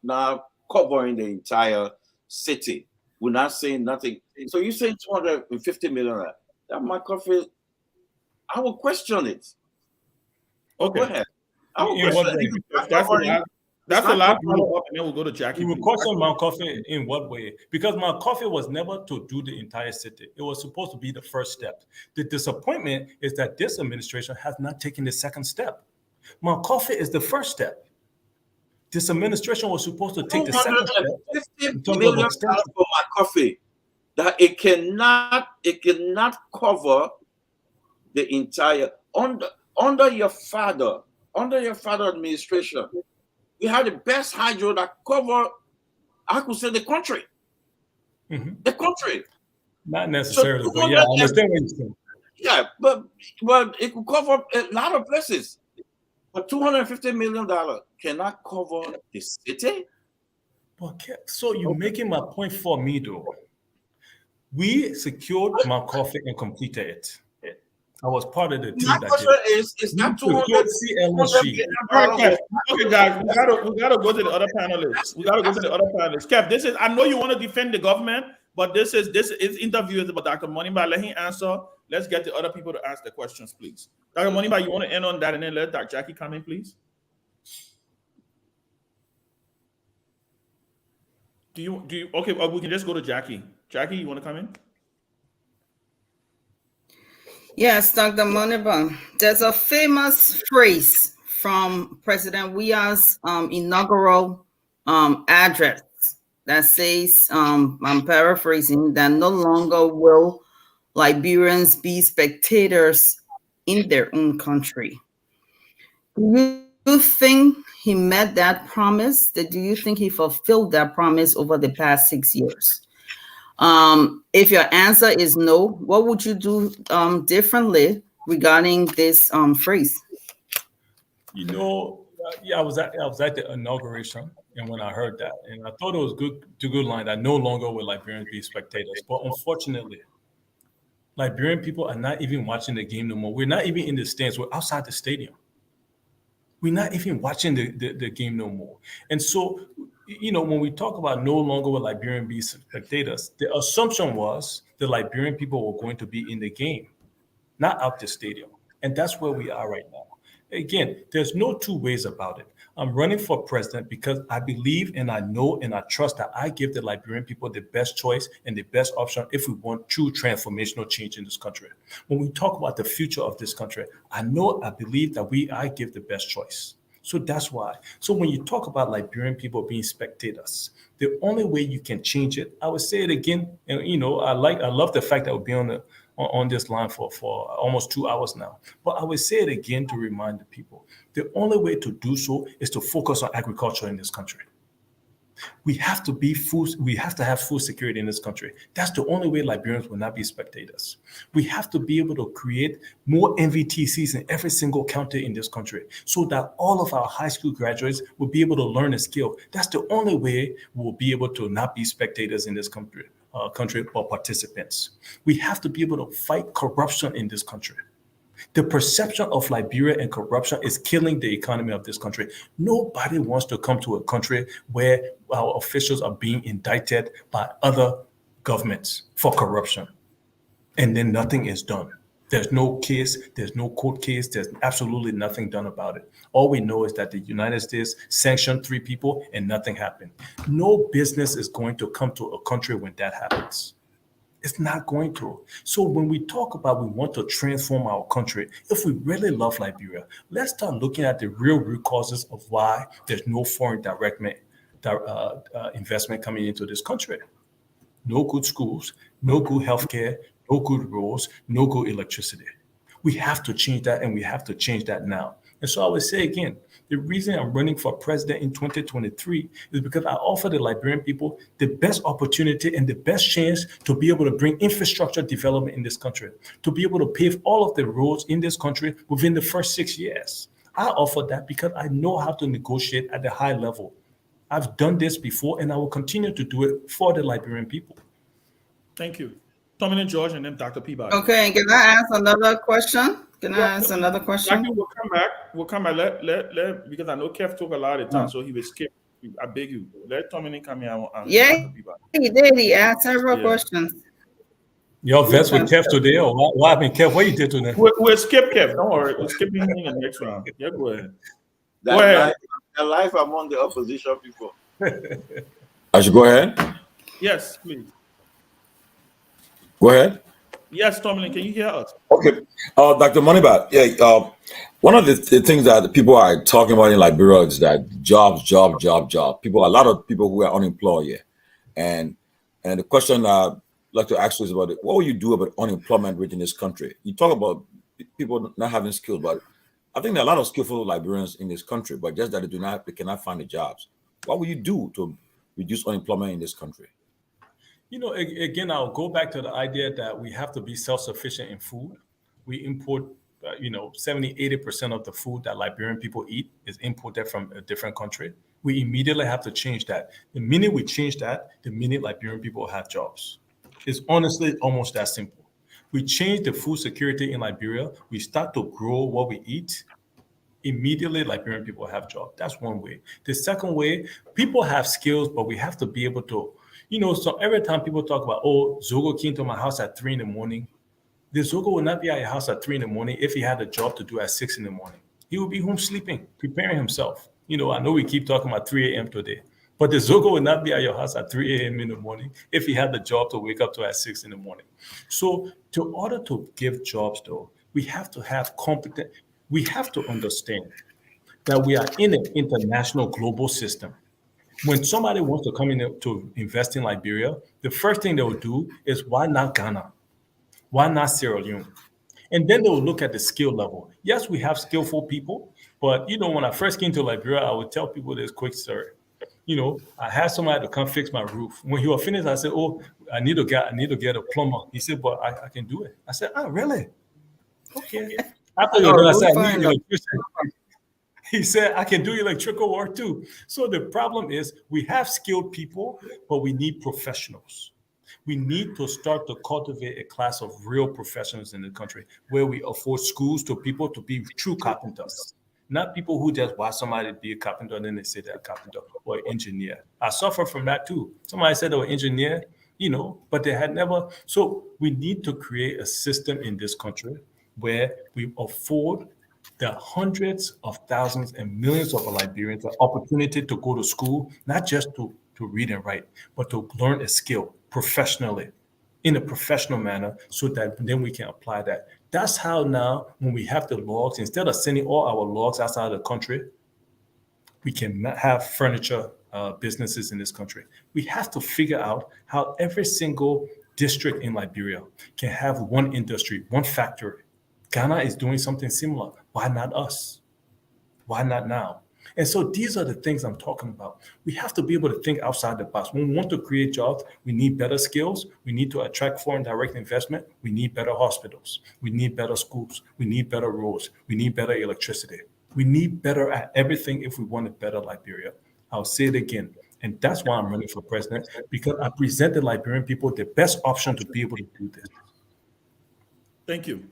covering the entire city. We're not saying nothing. So you're saying $250 million. That Mount Coffee, I will question it. Okay. Go ahead. That's the last follow-up, and then we'll go to Jackie. You will question Mount Coffee in what way? Because Mount Coffee was never to do the entire city. It was supposed to be the first step. The disappointment is that this administration has not taken the second step. Mount Coffee is the first step. This administration was supposed to take the second step. $250 million for Mount Coffee, that it cannot cover the entire under your father administration. We had the best hydro that covered, I could say, the country. Mm-hmm. The country. Not necessarily, so but yeah, I understand what you're saying. Yeah, but it could cover a lot of places. But $250 million cannot cover the city. So you're making my point for me, though. We secured Mount Coffee and completed it. I was part of the team that did. Is not $200 CLNG. Okay, guys, we gotta go to the other panelists. Kev, this is, I know you want to defend the government, but this is interview is about Dr. Moniba. Let him answer. Let's get the other people to ask the questions, please. Dr. Moniba, you want to end on that and then let Dr. Jackie come in, please? Do you okay, well, we can just go to Jackie. Jackie, you want to come in? Yes, Dr. Moniba. There's a famous phrase from President Weah's inaugural address that says, I'm paraphrasing, that no longer will Liberians be spectators in their own country. Do you think he met that promise? Do you think he fulfilled that promise over the past 6 years? If your answer is no, what would you do differently regarding this phrase? Yeah, I was at the inauguration, and when I heard that, and I thought it was good line that no longer will Liberians be spectators. But unfortunately, Liberian people are not even watching the game no more. We're not even in the stands. We're outside the stadium. We're not even watching the game no more. And so, when we talk about no longer will Liberian be spectators, the assumption was the Liberian people were going to be in the game, not out the stadium. And that's where we are right now. Again, there's no two ways about it. I'm running for president because I believe and I know and I trust that I give the Liberian people the best choice and the best option if we want true transformational change in this country. When we talk about the future of this country, I believe that I give the best choice. So that's why. So when you talk about Liberian people being spectators, the only way you can change it, I would say it again, and I love the fact that we'll be on this line for almost 2 hours now. But I will say it again to remind the people, the only way to do so is to focus on agriculture in this country. We have to have food security in this country. That's the only way Liberians will not be spectators. We have to be able to create more MVTCs in every single county in this country so that all of our high school graduates will be able to learn a skill. That's the only way we'll be able to not be spectators in this country but participants. We have to be able to fight corruption in this country. The perception of Liberia and corruption is killing the economy of this country. Nobody wants to come to a country where our officials are being indicted by other governments for corruption, and then nothing is done. There's no case, there's no court case, there's absolutely nothing done about it. All we know is that the United States sanctioned 3 people and nothing happened. No business is going to come to a country when that happens. It's not going to. So when we talk about we want to transform our country, if we really love Liberia, let's start looking at the real root causes of why there's no foreign direct investment coming into this country. No good schools, no good healthcare, no good roads, no good electricity. We have to change that, and we have to change that now. And so I would say again, the reason I'm running for president in 2023 is because I offer the Liberian people the best opportunity and the best chance to be able to bring infrastructure development in this country, to be able to pave all of the roads in this country within the first 6 years. I offer that because I know how to negotiate at the high level. I've done this before, and I will continue to do it for the Liberian people. Thank you. Tommy and George, and then Dr. Peabody. Okay, can I ask another question? Dr. We'll come back. Let because I know Kev took a lot of time, so he will skip. I beg you, let Tommy come here. Yeah, he did. He asked several questions. Y'all vets with Kev today, or what happened, Kev? What you did today? We'll skip Kev. Don't worry. We'll skip him in the next round. Yeah, go ahead. Go ahead. Life among the opposition people. I should go ahead? Yes, please. Go ahead. Yes, Tomlin, can you hear us? Okay. Dr. Moneyback, one of the things that the people are talking about in Liberia is that jobs. People, a lot of people who are unemployed here. And the question I'd like to ask you is about what will you do about unemployment rate in this country? You talk about people not having skills, but I think there are a lot of skillful Liberians in this country, but just that they cannot find the jobs. What will you do to reduce unemployment in this country? Again, I'll go back to the idea that we have to be self-sufficient in food. We import, 70-80% of the food that Liberian people eat is imported from a different country. We immediately have to change that. The minute we change that, the minute Liberian people will have jobs. It's honestly almost that simple. We change the food security in Liberia. We start to grow what we eat. Immediately, Liberian people have jobs. That's one way. The second way, people have skills, but we have to be able to, so every time people talk about, Zogo came to my house at 3 a.m, the Zogo would not be at your house at 3 a.m. if he had a job to do at 6 a.m. He would be home sleeping, preparing himself. I know we keep talking about 3 a.m. today, but the Zogo would not be at your house at 3 a.m. in the morning if he had the job to wake up to at 6 a.m. So in order to give jobs, though, we have to have we have to understand that we are in an international global system. When somebody wants to come in to invest in Liberia, the first thing they will do is, why not Ghana? Why not Sierra Leone? And then they will look at the skill level. Yes, we have skillful people, but when I first came to Liberia, I would tell people this quick story. I had somebody to come fix my roof. When he was finished, I said, I need to get a plumber. He said, but I can do it. I said, really? Okay. After you I said, I need an electrician. He said, I can do electrical work too. So the problem is we have skilled people, but we need professionals. We need to start to cultivate a class of real professionals in the country where we afford schools to people to be true carpenters, not people who just watch somebody be a carpenter and then they say they're a carpenter or engineer. I suffer from that too. Somebody said they were engineer, but they had never. So we need to create a system in this country where we afford the hundreds of thousands and millions of Liberians the opportunity to go to school, not just to read and write, but to learn a skill professionally, in a professional manner, so that then we can apply that. That's how now, when we have the logs, instead of sending all our logs outside of the country, we can have furniture businesses in this country. We have to figure out how every single district in Liberia can have one industry, one factory. Ghana is doing something similar. Why not us? Why not now? And so these are the things I'm talking about. We have to be able to think outside the box. When we want to create jobs, we need better skills. We need to attract foreign direct investment. We need better hospitals. We need better schools. We need better roads. We need better electricity. We need better at everything if we want a better Liberia. I'll say it again. And that's why I'm running for president, because I present the Liberian people the best option to be able to do this. Thank you.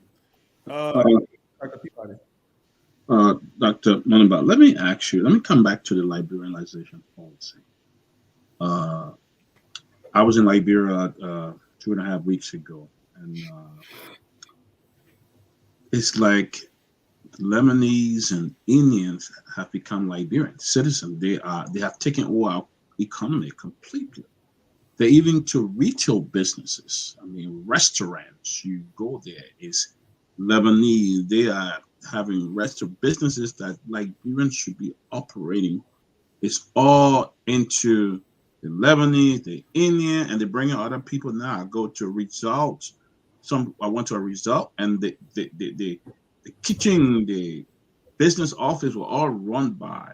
Dr. Moniba, let me come back to the Liberianization policy. I was in Liberia 2.5 weeks ago, and it's like Lebanese and Indians have become Liberian citizens. They have taken over our economy completely. They're even to retail businesses. I mean, restaurants, you go there, it's Lebanese. They are having restaurant businesses that Liberians should be operating. It's all into the Lebanese, the Indian, and they're bringing other people now. I go to Result. I went to a Result, and the kitchen, the business office were all run by,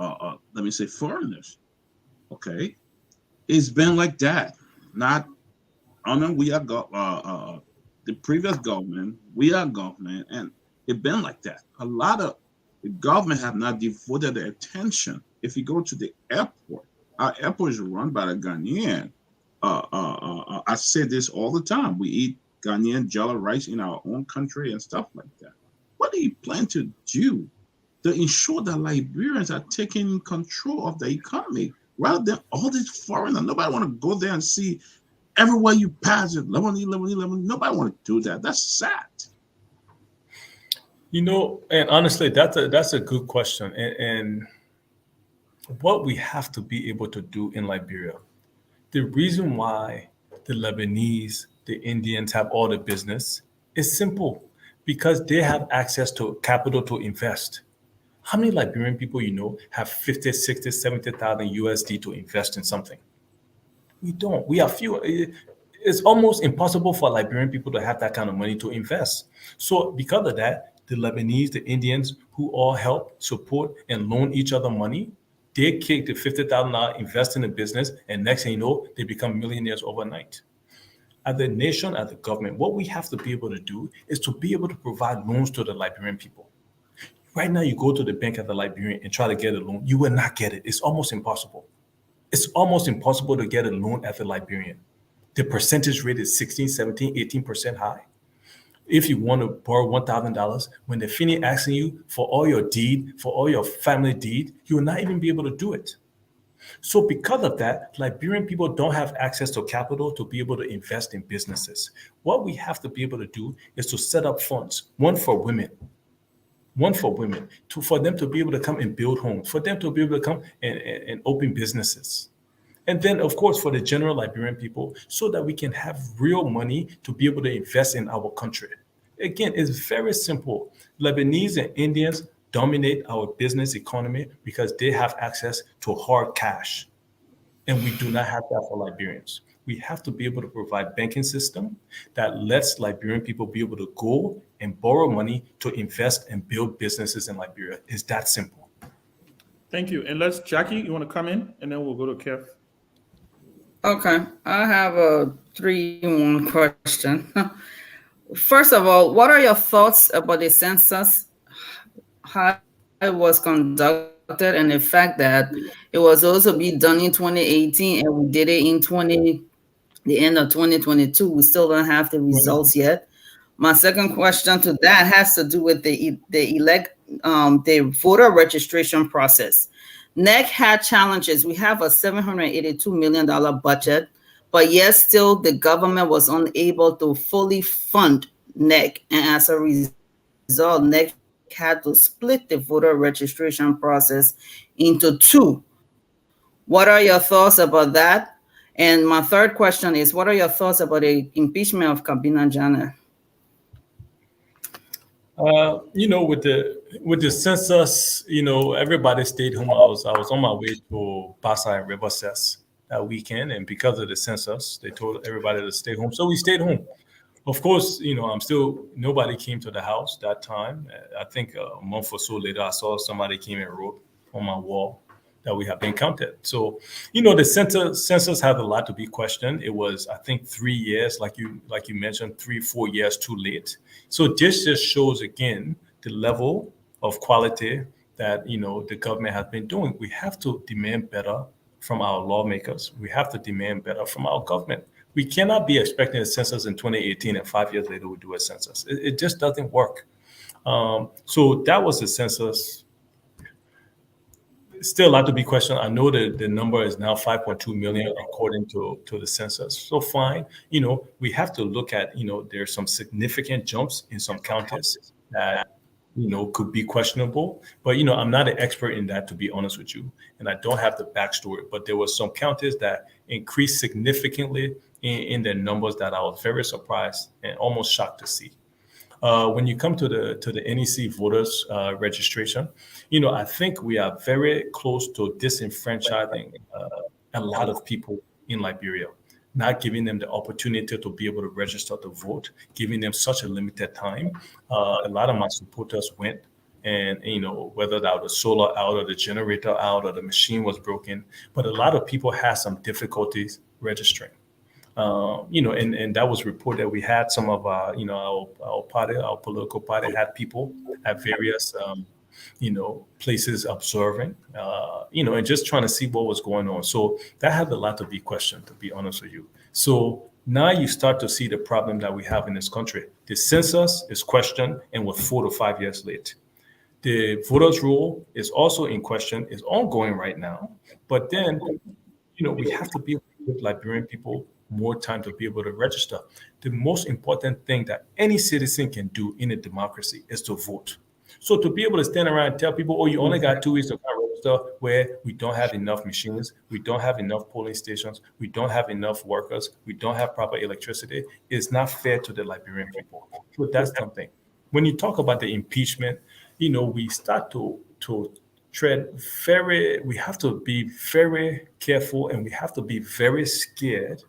let me say, foreigners. Okay, it's been like that. Not, we are the previous government, we are government, and it's been like that. A lot of the government have not devoted their attention. If you go to the airport, our airport is run by the Ghanaian. I say this all the time. We eat Ghanaian jollof rice in our own country and stuff like that. What do you plan to do to ensure that Liberians are taking control of the economy rather than all these foreigners? Nobody want to go there and see everywhere you pass it. Nobody want to do that. That's sad. And honestly, that's a good question. And what we have to be able to do in Liberia, the reason why the Lebanese, the Indians have all the business is simple, because they have access to capital to invest. How many Liberian people have 50, 60, 70,000 USD to invest in something? We don't. We are few. It's almost impossible for Liberian people to have that kind of money to invest. So because of that, the Lebanese, the Indians, who all help, support, and loan each other money, they kick the $50,000, invest in a business, and next thing you know, they become millionaires overnight. As a nation, as a government, what we have to be able to do is to be able to provide loans to the Liberian people. Right now, you go to the bank as a Liberian and try to get a loan, you will not get it. It's almost impossible. It's almost impossible to get a loan as a Liberian. The percentage rate is 16, 17, 18% high. If you want to borrow $1,000, when they finish asking you for all your deed, for all your family deed, you will not even be able to do it. So because of that, Liberian people don't have access to capital to be able to invest in businesses. What we have to be able to do is to set up funds, one for women, for them to be able to come and build homes, for them to be able to come and open businesses. And then, of course, for the general Liberian people, so that we can have real money to be able to invest in our country. Again, it's very simple. Lebanese and Indians dominate our business economy because they have access to hard cash. And we do not have that for Liberians. We have to be able to provide banking system that lets Liberian people be able to go and borrow money to invest and build businesses in Liberia. It's that simple. Thank you. And Jackie, you want to come in? And then we'll go to Kev. Okay, I have a 3-in-1 question. First of all, what are your thoughts about the census? How it was conducted and the fact that it was also be done in 2018 and we did it in the end of 2022. We still don't have the results yet. My second question to that has to do with the voter registration process. NEC had challenges. We have a $782 million budget, but yet still the government was unable to fully fund NEC. And as a result, NEC had to split the voter registration process into two. What are your thoughts about that? And my third question is, what are your thoughts about the impeachment of Kabina Janet? With the census, everybody stayed home. I was on my way to Basa and River Cess that weekend, and because of the census, they told everybody to stay home. So we stayed home. Of course, nobody came to the house that time. I think a month or so later, I saw somebody came and wrote on my wall that we have been counted. So, the census had a lot to be questioned. It was, I think, 3 years, like you mentioned, 3-4 years too late. So this just shows again the level of quality that the government has been doing. We have to demand better from our lawmakers. We have to demand better from our government. We cannot be expecting a census in 2018 and 5 years later we do a census. It just doesn't work. So that was the census. Still a lot to be questioned. I know that the number is now 5.2 million according to the census. So fine, we have to look at, there's some significant jumps in some counties that, could be questionable. But, I'm not an expert in that, to be honest with you. And I don't have the backstory. But there were some counties that increased significantly in their numbers that I was very surprised and almost shocked to see. When you come to the NEC voters registration, I think we are very close to disenfranchising a lot of people in Liberia, not giving them the opportunity to be able to register to vote, giving them such a limited time. A lot of my supporters went, and whether that was the solar out or the generator out or the machine was broken, but a lot of people had some difficulties registering. And that was reported. We had some of our party, our political party had people at various, places observing, and just trying to see what was going on. So that had a lot to be questioned, to be honest with you. So now you start to see the problem that we have in this country. The census is questioned and was 4 to 5 years late. The voters' roll is also in question, is ongoing right now. But then, we have to be able to give Liberian people more time to be able to register. The most important thing that any citizen can do in a democracy is to vote. So to be able to stand around and tell people, oh, you only got 2 weeks to register, where we don't have enough machines, we don't have enough polling stations, we don't have enough workers, we don't have proper electricity, is not fair to the Liberian people. So that's something. When you talk about the impeachment, we start to we have to be very careful, and we have to be very scared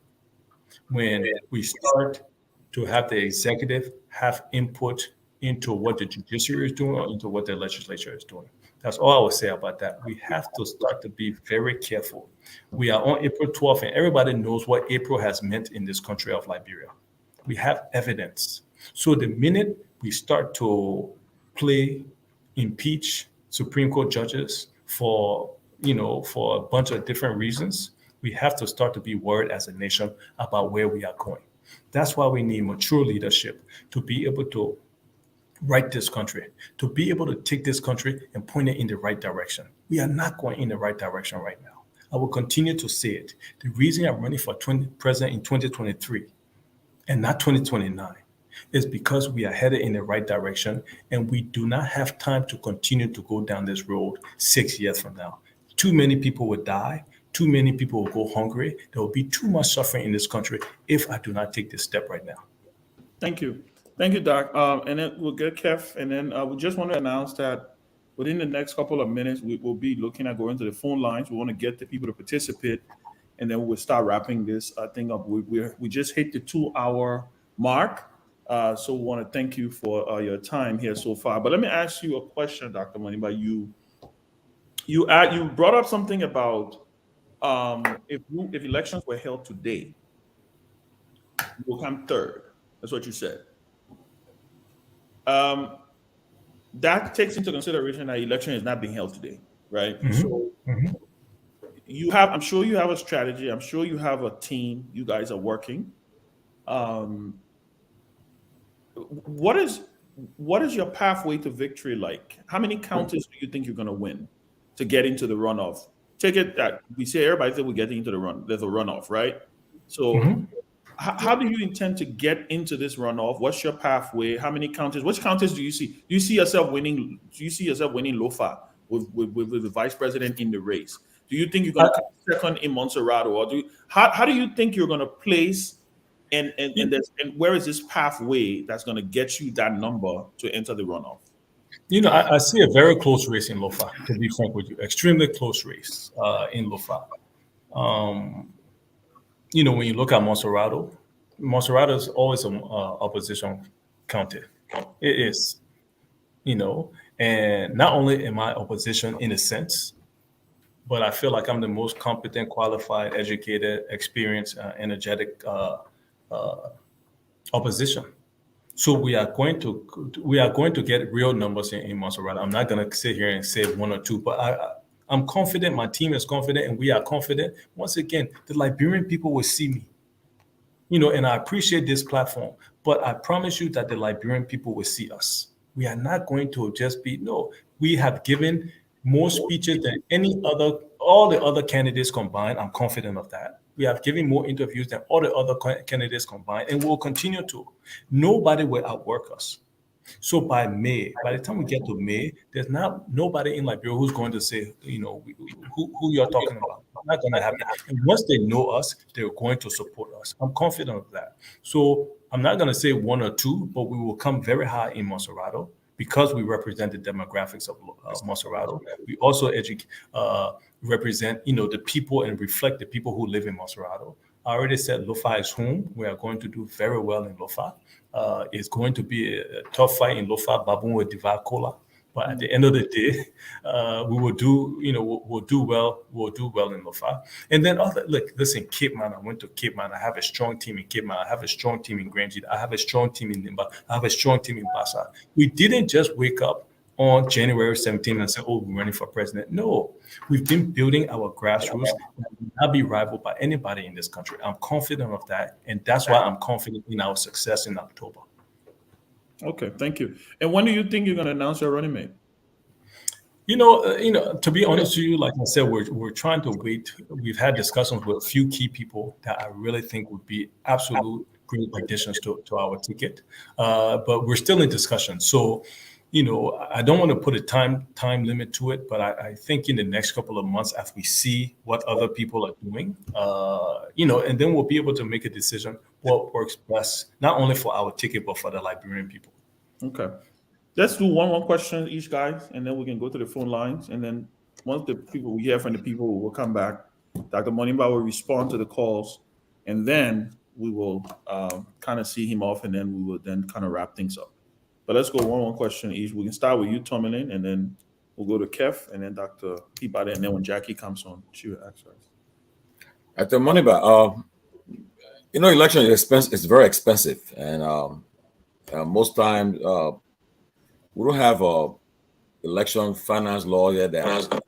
when we start to have the executive have input into what the judiciary is doing or into what the legislature is doing. That's all I would say about that. We have to start to be very careful. We are on April 12th, and everybody knows what April has meant in this country of Liberia. We have evidence. So the minute we start to impeach Supreme Court judges for a bunch of different reasons, we have to start to be worried as a nation about where we are going. That's why we need mature leadership to be able to right this country, to be able to take this country and point it in the right direction. We are not going in the right direction right now. I will continue to say it. The reason I'm running for president in 2023 and not 2029 is because we are headed in the right direction, and we do not have time to continue to go down this road 6 years from now. Too many people will die. Too many people will go hungry. There will be too much suffering in this country if I do not take this step right now. Thank you. Thank you, Doc. And then we'll get Kev. And then we just want to announce that within the next couple of minutes, we will be looking at going to the phone lines. We want to get the people to participate, and then we'll start wrapping this thing up. We just hit the 2-hour mark. So we want to thank you for your time here so far. But let me ask you a question, Dr. Moniba. You brought up something about if elections were held today, you will come third. That's what you said. that takes into consideration that election is not being held today, right? Mhm. So Mhm. I'm sure you have a strategy. I'm sure you have a team. You guys are working. Um, what is your pathway to victory like? How many counties do you think you're going to win to get into the runoff? Take it that we say everybody think we're getting into the run. There's a runoff, right? So Mhm. how do you intend to get into this runoff? What's your pathway? How many counties? Which counties do you see? Do you see yourself winning? Do you see yourself winning Lofa with the vice president in the race? Do you think you're going to come second in Montserrado, or how do you think you're going to place? And where is this pathway that's going to get you that number to enter the runoff? I see a very close race in Lofa, to be frank with you. Extremely close race in Lofa. When you look at Montserrado is always an opposition county. It is, and not only am I opposition in a sense, but I feel like I'm the most competent, qualified, educated, experienced, energetic opposition. So we are going to get real numbers in Montserrat. I'm not going to sit here and say one or two, but I'm confident. My team is confident, and we are confident. Once again, the Liberian people will see me, and I appreciate this platform. But I promise you that the Liberian people will see us. We are not going to just be We have given more speeches than all the other candidates combined. I'm confident of that. We have given more interviews than all the other candidates combined, and we'll continue to. Nobody will outwork us. So by the time we get to May, there's nobody in Liberia who's going to say, who you're talking about. Not going to happen. And once they know us, they're going to support us. I'm confident of that. So I'm not going to say one or two, but we will come very high in Montserrado because we represent the demographics of Montserrado. We also represent, the people and reflect the people who live in Montserrado. I already said Lofa is home. We are going to do very well in Lofa. It's going to be a tough fight in Lofa, Babun with Diva Kola. But at the end of the day, we will do, we'll do well. We'll do well in Lofa. And then, listen, Cape Man. I went to Cape Man. I have a strong team in Cape Man. I have a strong team in Grand Jeet. I have a strong team in Nimba. I have a strong team in Bassa. We didn't just wake up on January 17th and say, we're running for president. No, we've been building our grassroots and will not be rivaled by anybody in this country. I'm confident of that. And that's why I'm confident in our success in October. Okay, thank you. And when do you think you're going to announce your running mate? To be honest with you, like I said, we're trying to wait. We've had discussions with a few key people that I really think would be absolute great additions to our ticket. But we're still in discussion. So, I don't want to put a time limit to it, but I think in the next couple of months, as we see what other people are doing, and then we'll be able to make a decision what works best, not only for our ticket, but for the Liberian people. Okay. Let's do one question each, guys, and then we can go to the phone lines. And then once the people we hear from the people will come back, Dr. Monimba will respond to the calls, and then we will kind of see him off, and then we will then kind of wrap things up. But let's go one question each. We can start with you, Tomalin, and then we'll go to Kev, and then Dr. Peabody, and then when Jackie comes on, she will ask us. At the Moneyba, election is expensive. It's very expensive, and most times we don't have a election finance law yet that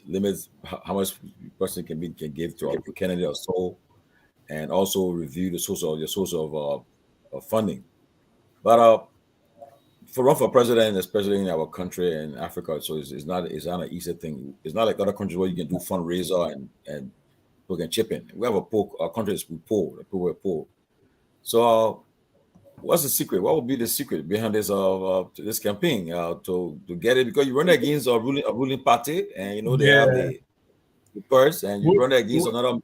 limits how much a person can give to a candidate or so, and also review the source of funding. But for run for president, especially in our country and Africa, so it's not an easy thing. It's not like other countries where you can do fundraiser and people can chip in. We have our country is poor, the people are poor. So what's the secret? What would be the secret behind this campaign to get it? Because you run against a ruling party, and they have the purse, and you run against another,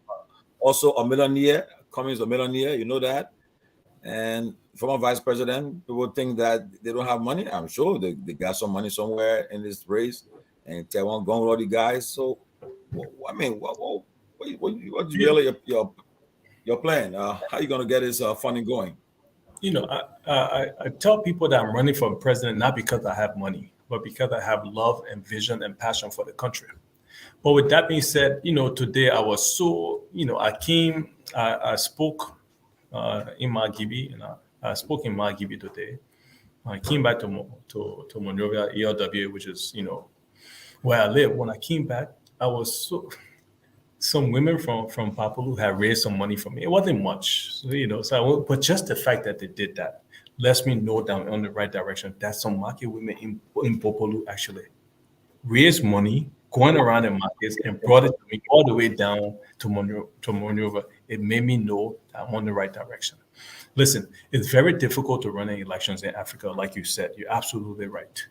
also a millionaire, Cummings a millionaire, you know that. And former vice president, people think that they don't have money. I'm sure they got some money somewhere in this race, and Taiwan gone with all the guys. So, what's really your plan? How are you going to get this funding going? I tell people that I'm running for president not because I have money, but because I have love and vision and passion for the country. But with that being said, today I was so, I spoke in Margibi, and I spoke in Margibi today. I came back to Monrovia, ELW, which is, where I live. When I came back, I was some women from Papalu had raised some money for me. It wasn't much, but just the fact that they did that lets me know that I'm on the right direction. That some market women in Papalu actually raised money, going around the markets and brought it to me all the way down to Monrovia. It made me know that I'm on the right direction. Listen, it's very difficult to run elections in Africa, like you said. You're absolutely right.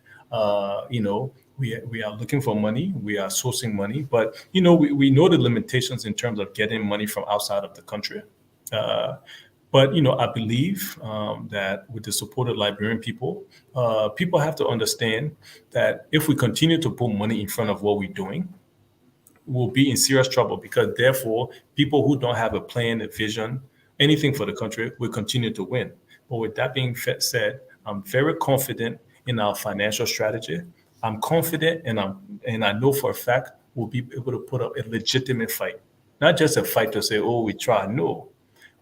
We are looking for money. We are sourcing money, but we know the limitations in terms of getting money from outside of the country. But I believe that with the support of Liberian people, people have to understand that if we continue to put money in front of what we're doing, we'll be in serious trouble, because therefore people who don't have a plan, a vision, anything for the country will continue to win. But with that being said, I'm very confident in our financial strategy. I'm confident, and I know for a fact we'll be able to put up a legitimate fight, not just a fight to say, "Oh, we try." No,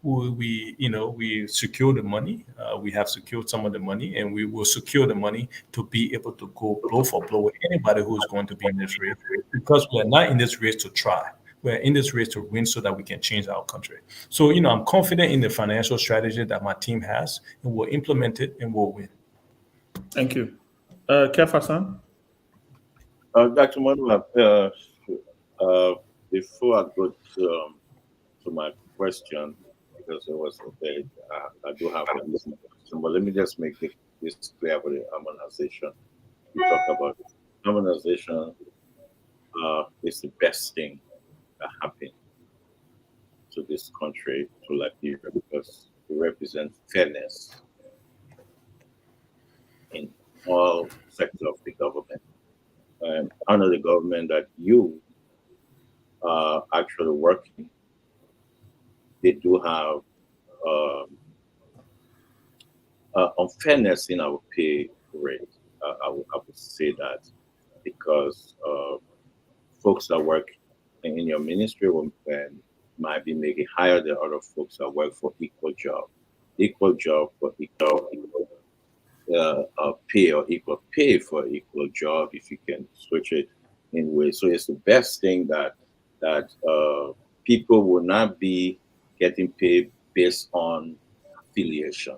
we secure the money. We have secured some of the money, and we will secure the money to be able to go blow for blow with anybody who is going to be in this race, because we're not in this race to try. We're in this race to win so that we can change our country. So, I'm confident in the financial strategy that my team has, and we'll implement it and we'll win. Thank you. Kef Hassan? Dr. Moniba, before I go to my question, because it was okay, I do have a listening question, but let me just make this clear about the harmonization. We talk about harmonization is the best thing that happened to this country, to Liberia, because it represents fairness in all sectors of the government. And under the government that you are actually working, they do have unfairness in our pay rate. I would say that, because folks that work in your ministry might be making higher than other folks that work for equal job for equal pay, or equal pay for equal job, if you can switch it in ways. So it's the best thing that people will not be getting paid based on affiliation.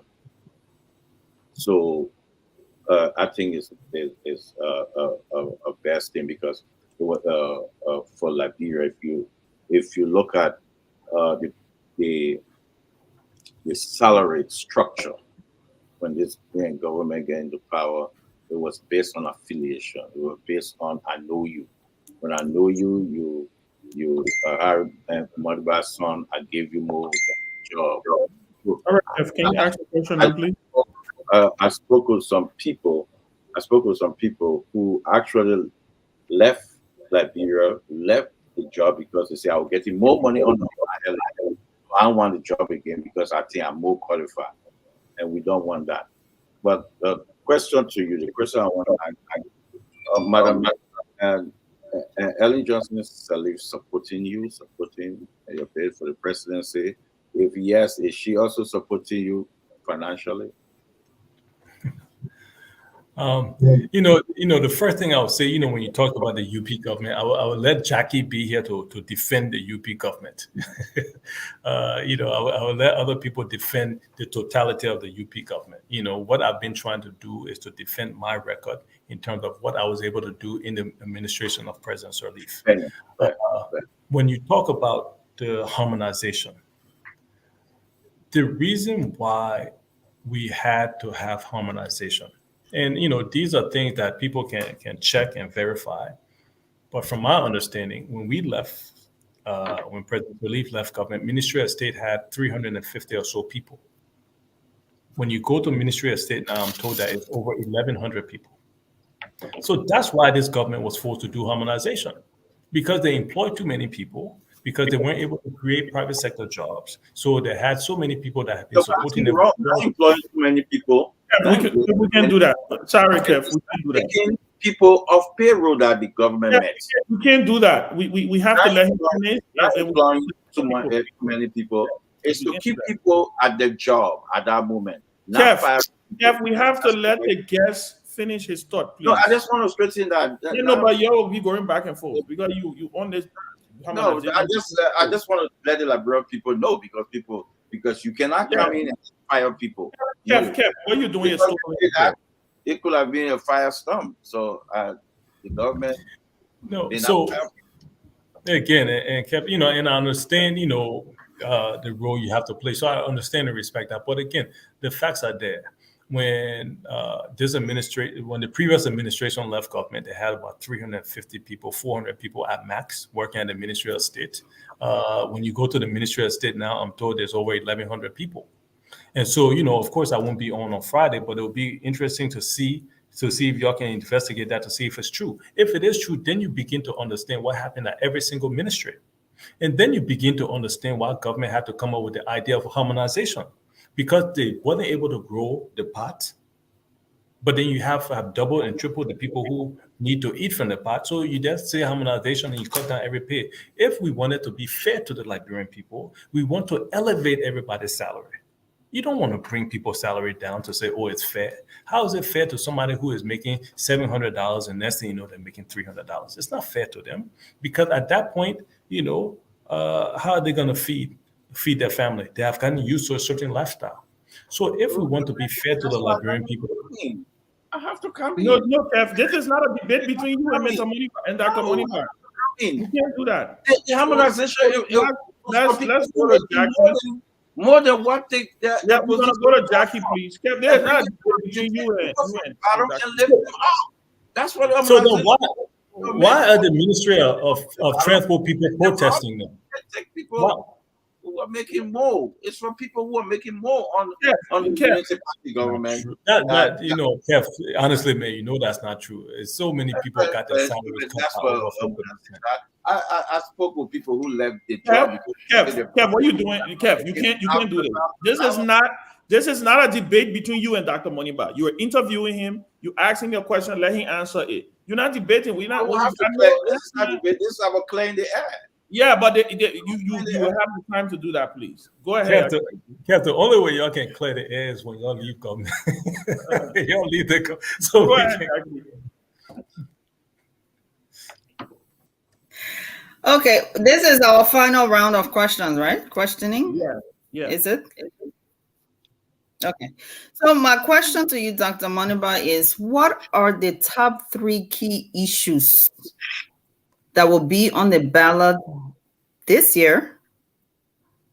So I think it's a best thing, because for Liberia, if you look at the salary structure when this government got into power, it was based on affiliation. It was based on I know you. When I know you are Modiba's son, I gave you more job. All right, can you ask a question, please? I spoke with some people who actually left Liberia, left the job because they say, I was getting more money on the I don't want the job again because I think I'm more qualified. And we don't want that. But the question to you, the question I want to ask, Madam, and Ellen Johnson is supporting you, supporting your bid for the presidency. If yes, is she also supporting you financially? The first thing I would say, when you talk about the UP government, I would let Jackie be here to defend the UP government. I would let other people defend the totality of the UP government. What I've been trying to do is to defend my record in terms of what I was able to do in the administration of President Sirleaf. When you talk about the harmonization, the reason why we had to have harmonization, and these are things that people can check and verify. But from my understanding, when we left, when President Sirleaf left government, Ministry of State had 350 or so people. When you go to Ministry of State now, I'm told that it's over 1,100 people. So that's why this government was forced to do harmonization, because they employed too many people, because they weren't able to create private sector jobs. So they had so many people that have been supporting them. Employing too many people. Yeah, we can do that. Sorry, Kev, we can do that. Taking people off payroll that the government makes. We can't do that. We have to let him finish. Not employing too many people. It's to keep people at their job at that moment. Not Kev, we have to let the guest finish his thought, please. No, I just want to straighten that. You know, but you'll be going back and forth because you on this. No, I just want to let the Liberian people know because you cannot come in and fire people. Kev, what you doing is it could have been a firestorm. So the government. No, so again, and Kev, you know, and I understand, you know, the role you have to play. So I understand and respect that. But again, the facts are there. When when the previous administration left government, they had about 350 people, 400 people at max working at the Ministry of State. When you go to the Ministry of State now, I'm told there's over 1,100 people. And so, you know, of course, I won't be on Friday, but it'll be interesting to see if y'all can investigate that to see if it's true. If it is true, then you begin to understand what happened at every single ministry. And then you begin to understand why government had to come up with the idea of harmonization. Because they weren't able to grow the pot, but then you have double and triple the people who need to eat from the pot. So you just say harmonization and you cut down every pay. If we wanted to be fair to the Liberian people, we want to elevate everybody's salary. You don't want to bring people's salary down to say, oh, it's fair. How is it fair to somebody who is making $700 and next thing you know, they're making $300? It's not fair to them because at that point, you know, how are they going to feed their family? They have gotten used to a certain lifestyle. So if we want to be fair to the Liberian people, I have to come in. No, Kev, this is not a debate between you and Mr. Monifa and Dr. Monifa. You can't do that. The harmonization. Let's go to Jackie. More than what they. We're gonna go to Jackie, please. Kev, there's not a debate between you and that's what. So then why are the Ministry of Transport people protesting them? Take people who are making more. It's from people who are making more on the municipality government. That you know, Kev, honestly, man, you know that's not true. It's so many people got their salaries cut out. I spoke with people who left the job. Kev, what are you doing? Kev, you can't do this. This is not a debate between you and Dr. Moniba. You are interviewing him. You asking a question, let him answer it. You're not debating. We're not. This is not debate. This is our clear in the air. Yeah, but you have the time to do that, please. Go ahead. Kev, the only way y'all can clear the air is when y'all leave government. Y'all leave the government. So go ahead. Okay, this is our final round of questions, right? Questioning? Yeah. Is it? Okay. So my question to you, Dr. Moniba, is what are the top 3 key issues that will be on the ballot this year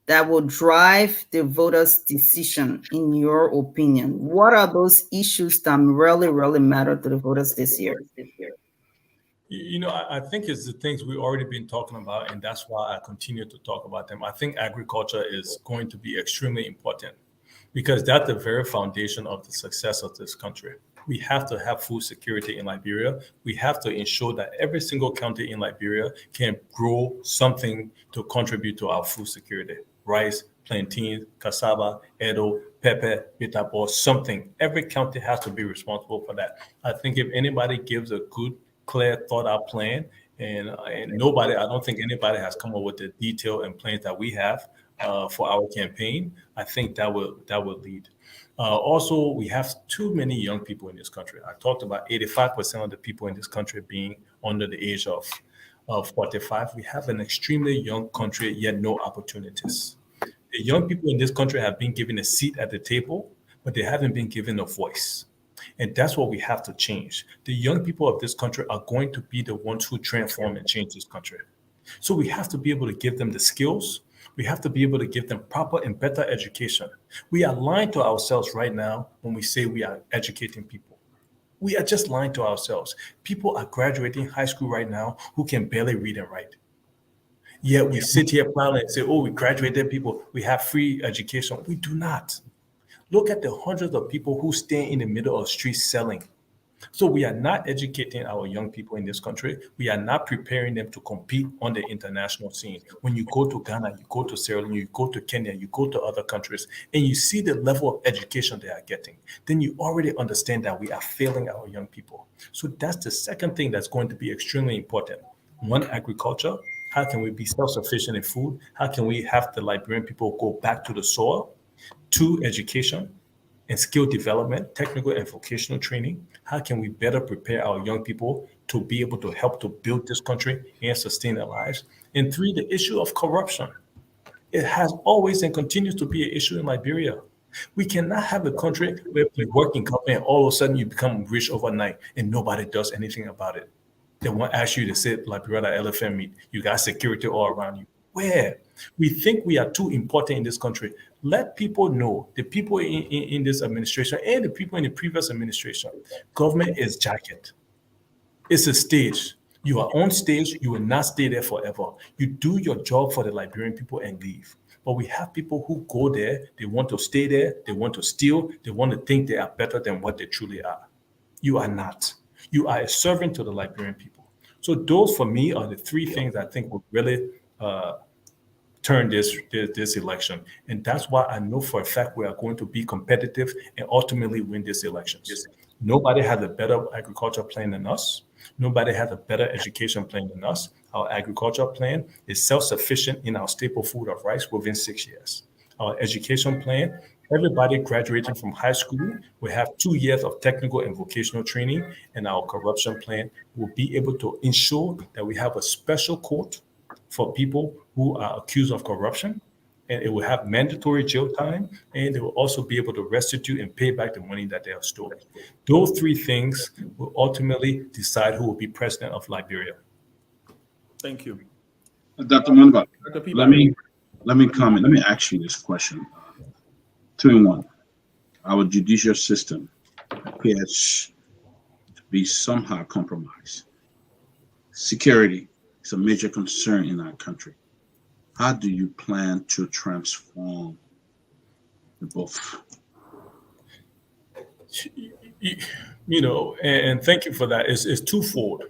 that will drive the voters' decision, in your opinion? What are those issues that really, really matter to the voters this year? You know, I think it's the things we've already been talking about, and that's why I continue to talk about them. I think agriculture is going to be extremely important because that's the very foundation of the success of this country. We have to have food security in Liberia. We have to ensure that every single county in Liberia can grow something to contribute to our food security. Rice, plantain, cassava, edo, pepper, bitter or something. Every county has to be responsible for that. I think if anybody gives a good, clear, thought-out plan, and nobody, I don't think anybody has come up with the detail and plans that we have for our campaign, I think that will lead. Also, we have too many young people in this country. I talked about 85% of the people in this country being under the age of 45. We have an extremely young country, yet no opportunities. The young people in this country have been given a seat at the table, but they haven't been given a voice. And that's what we have to change. The young people of this country are going to be the ones who transform and change this country. So we have to be able to give them the skills. We have to be able to give them proper and better education. We are lying to ourselves right now when we say we are educating people. We are just lying to ourselves. People are graduating high school right now who can barely read and write. Yet we sit here proudly and say, oh, we graduated people, we have free education. We do not. Look at the hundreds of people who stand in the middle of the street selling. So we are not educating our young people in this country. We are not preparing them to compete on the international scene. When you go to Ghana, you go to Sierra Leone, you go to Kenya, you go to other countries, and you see the level of education they are getting, then you already understand that we are failing our young people. So that's the second thing that's going to be extremely important. One, agriculture. How can we be self-sufficient in food? How can we have the Liberian people go back to the soil? 2, education. and skill development, technical and vocational training. How can we better prepare our young people to be able to help to build this country and sustain their lives? And 3, the issue of corruption. It has always and continues to be an issue in Liberia. We cannot have a country where you work in company and all of a sudden you become rich overnight and nobody does anything about it. They won't ask you to sit like we're at elephant meat. You got security all around you. Where? We think we are too important in this country. Let people know, the people in this administration and the people in the previous administration, government is jacket. It's a stage. You are on stage. You will not stay there forever. You do your job for the Liberian people and leave. But we have people who go there. They want to stay there. They want to steal. They want to think they are better than what they truly are. You are not. You are a servant to the Liberian people. So those, for me, are the 3 things I think will really turn this election. And that's why I know for a fact we are going to be competitive and ultimately win this election. Nobody has a better agriculture plan than us. Nobody has a better education plan than us. Our agriculture plan is self-sufficient in our staple food of rice within 6 years. Our education plan, everybody graduating from high school will have 2 years of technical and vocational training, and our corruption plan will be able to ensure that we have a special court for people who are accused of corruption, and it will have mandatory jail time, and they will also be able to restitute and pay back the money that they have stolen. Those 3 things will ultimately decide who will be president of Liberia. Thank you. Dr. Moniba, Dr. P. let me comment. Let me ask you this question. 2 in 1. Our judicial system appears to be somehow compromised. Security is a major concern in our country. How do you plan to transform the both? You know, and thank you for that. It's twofold.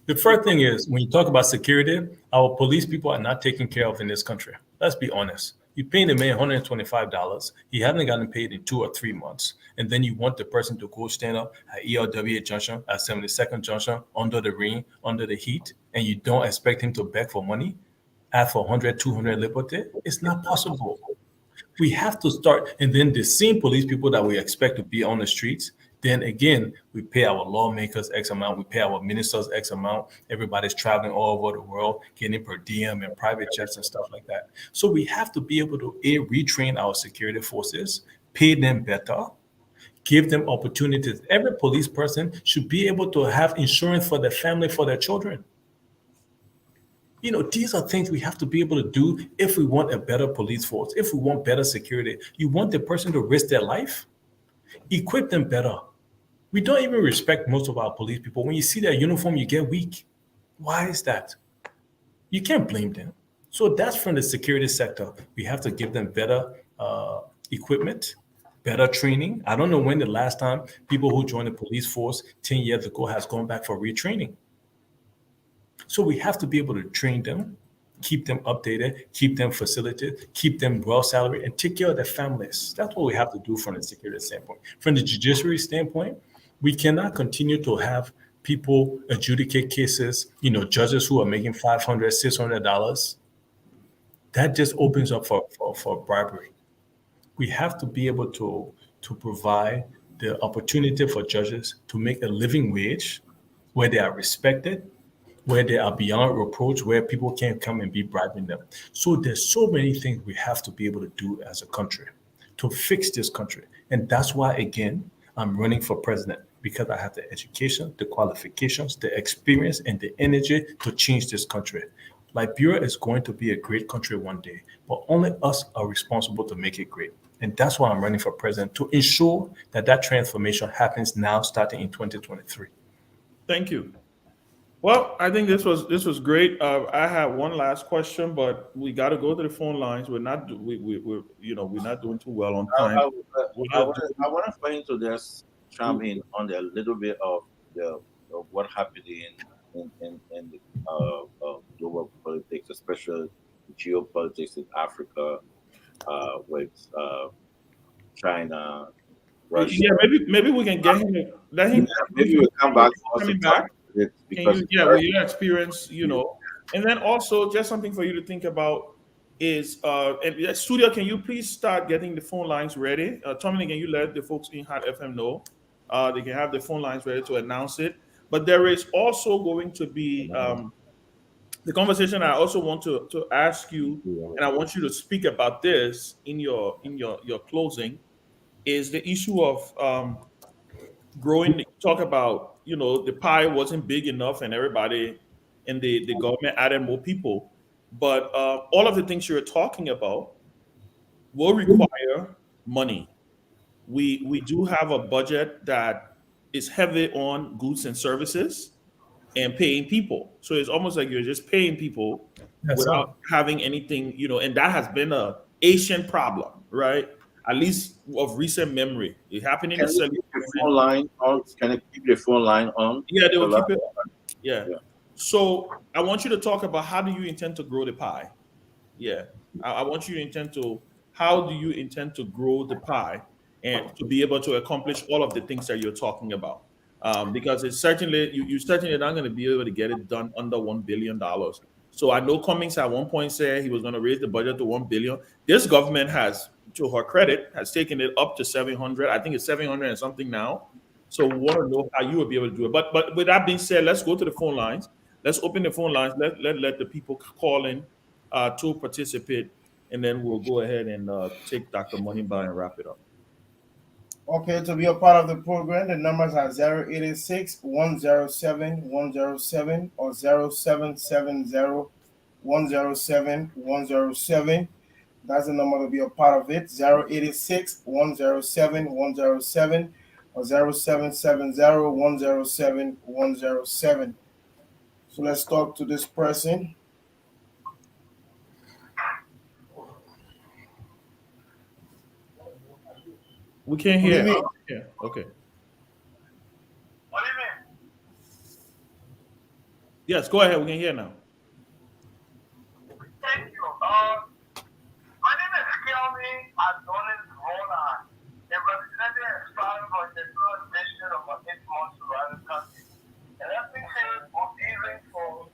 The first thing is, when you talk about security, our police people are not taken care of in this country. Let's be honest. You pay the man $125. He hasn't gotten paid in 2 or 3 months. And then you want the person to go stand up at ELW Junction, at 72nd Junction, under the rain, under the heat, and you don't expect him to beg for money, ask for 100, 200 liberty. It's not possible. We have to start, and then the same police people that we expect to be on the streets, then again, we pay our lawmakers X amount, we pay our ministers X amount. Everybody's traveling all over the world, getting per diem and private jets and stuff like that. So we have to be able to retrain our security forces, pay them better, give them opportunities. Every police person should be able to have insurance for their family, for their children. You know, these are things we have to be able to do if we want a better police force, if we want better security. You want the person to risk their life? Equip them better. We don't even respect most of our police people. When you see their uniform, you get weak. Why is that? You can't blame them. So that's from the security sector. We have to give them better equipment, better training. I don't know when the last time people who joined the police force 10 years ago has gone back for retraining. So we have to be able to train them, keep them updated, keep them facilitated, keep them well salaried, and take care of their families. That's what we have to do from the security standpoint. From the judiciary standpoint, we cannot continue to have people adjudicate cases, you know, judges who are making $500, $600. That just opens up for bribery. We have to be able to provide the opportunity for judges to make a living wage where they are respected, where they are beyond reproach, where people can't come and be bribing them. So there's so many things we have to be able to do as a country to fix this country. And that's why, again, I'm running for president, because I have the education, the qualifications, the experience, and the energy to change this country. Liberia is going to be a great country one day, but only us are responsible to make it great. And that's why I'm running for president, to ensure that that transformation happens now, starting in 2023. Thank you. Well, I think this was great. I have one last question, but we got to go to the phone lines. We're not doing too well on time. I want to go into this, chime in on a little bit of what happened in the global politics, especially geopolitics in Africa, with China, Russia. Yeah, maybe we can get him. Let him. Maybe we'll come back. Coming back. Because with your experience, and then also just something for you to think about. is and studio, can you please start getting the phone lines ready? Tommy, can you let the folks in Hot FM know they can have the phone lines ready to announce it? But there is also going to be the conversation. I also want to ask you, and I want you to speak about this in your closing, is the issue of growing. Talk about, the pie wasn't big enough and everybody and the government added more people, but all of the things you're talking about will require money. We do have a budget that is heavy on goods and services and paying people. So it's almost like you're just paying people Yes, sir. without having anything, and that has been a Asian problem, right? At least of recent memory. It happened in the Can you keep the phone 70s. line on? Can you keep the phone line on? Yeah, they will Shola? keep it. Yeah. Yeah. So I want you to talk about how do you intend to grow the pie? Yeah. I want you to intend to, how do you intend to grow the pie and to be able to accomplish all of the things that you're talking about? Because it's certainly, you certainly not going to be able to get it done under $1 billion. So I know Cummings at one point said he was going to raise the budget to $1 billion. This government has, to her credit, has taken it up to 700. I think it's 700 and something now. So we want to know how you will be able to do it. But with that being said, let's go to the phone lines. Let's open the phone lines. Let the people call in to participate, and then we'll go ahead and take Dr. Moneyba and wrap it up. Okay, to be a part of the program, the numbers are 086-107-107 or 0770-107-107. That's the number to be a part of it. 086-107-107 or 0770-107-107. So let's talk to this person. We can't What do you hear. mean? Yeah. Okay. What do you mean? Yes, go ahead. We can hear now. Thank you. My name is Kelvin Adonis Roland, a representative aspiring for the jurisdiction of an 8 months surrounding country. And let me say, I'm dealing for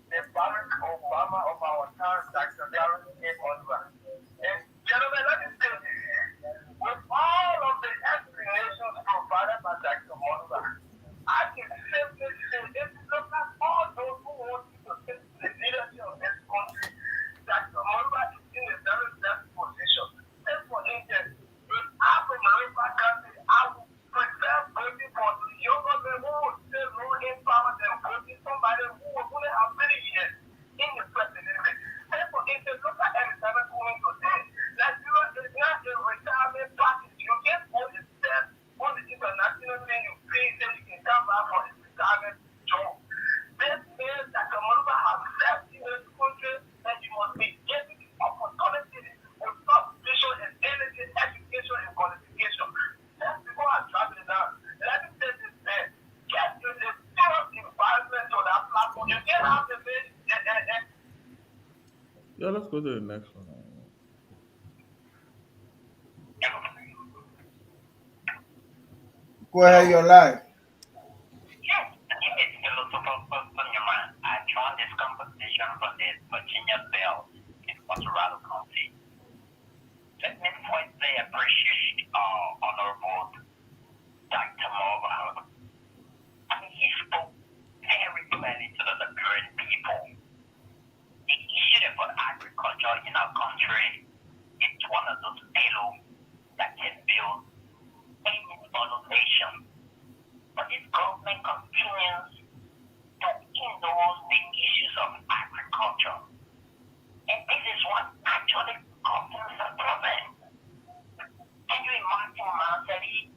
the Barack Obama of our time, Dr. Darren A. Oliver. And gentlemen, let me say this here. With all of the explanations provided by Dr. Oliver, I can simply say, if you look at all those who want to take the leadership of this country, Dr. Oliver is in a very best position. And for instance, if I were Marifa country, I would prefer voting for the younger men who would still rule in power than voting somebody who would only have 30 years in the presidency. And for instance, look at Elizabeth Women today. Nigeria is not a retirement package. You get all the steps on the international thing you pay, then you can come back for a retirement job. This means that the Monuba has left in this country and you must be given the opportunity of substitution and energy, education, and qualification. Just before I travel it down, let me say this man. Get you the serious environment on that platform. You can't have the base and Yeah, let's go to the next one. Go ahead, you're live. yes, my name is Philosopher Newman. I joined this conversation from the Virginia Bell in Colorado County. Let me firstly appreciate Honorable Dr. Morva. I mean, he spoke very clearly to the Liberian people. The issue about agriculture in our country is one of those pillars that can build any nation. But this government continues to ignore the issues of agriculture. And this is what actually causes the problem. Can you imagine Marcelli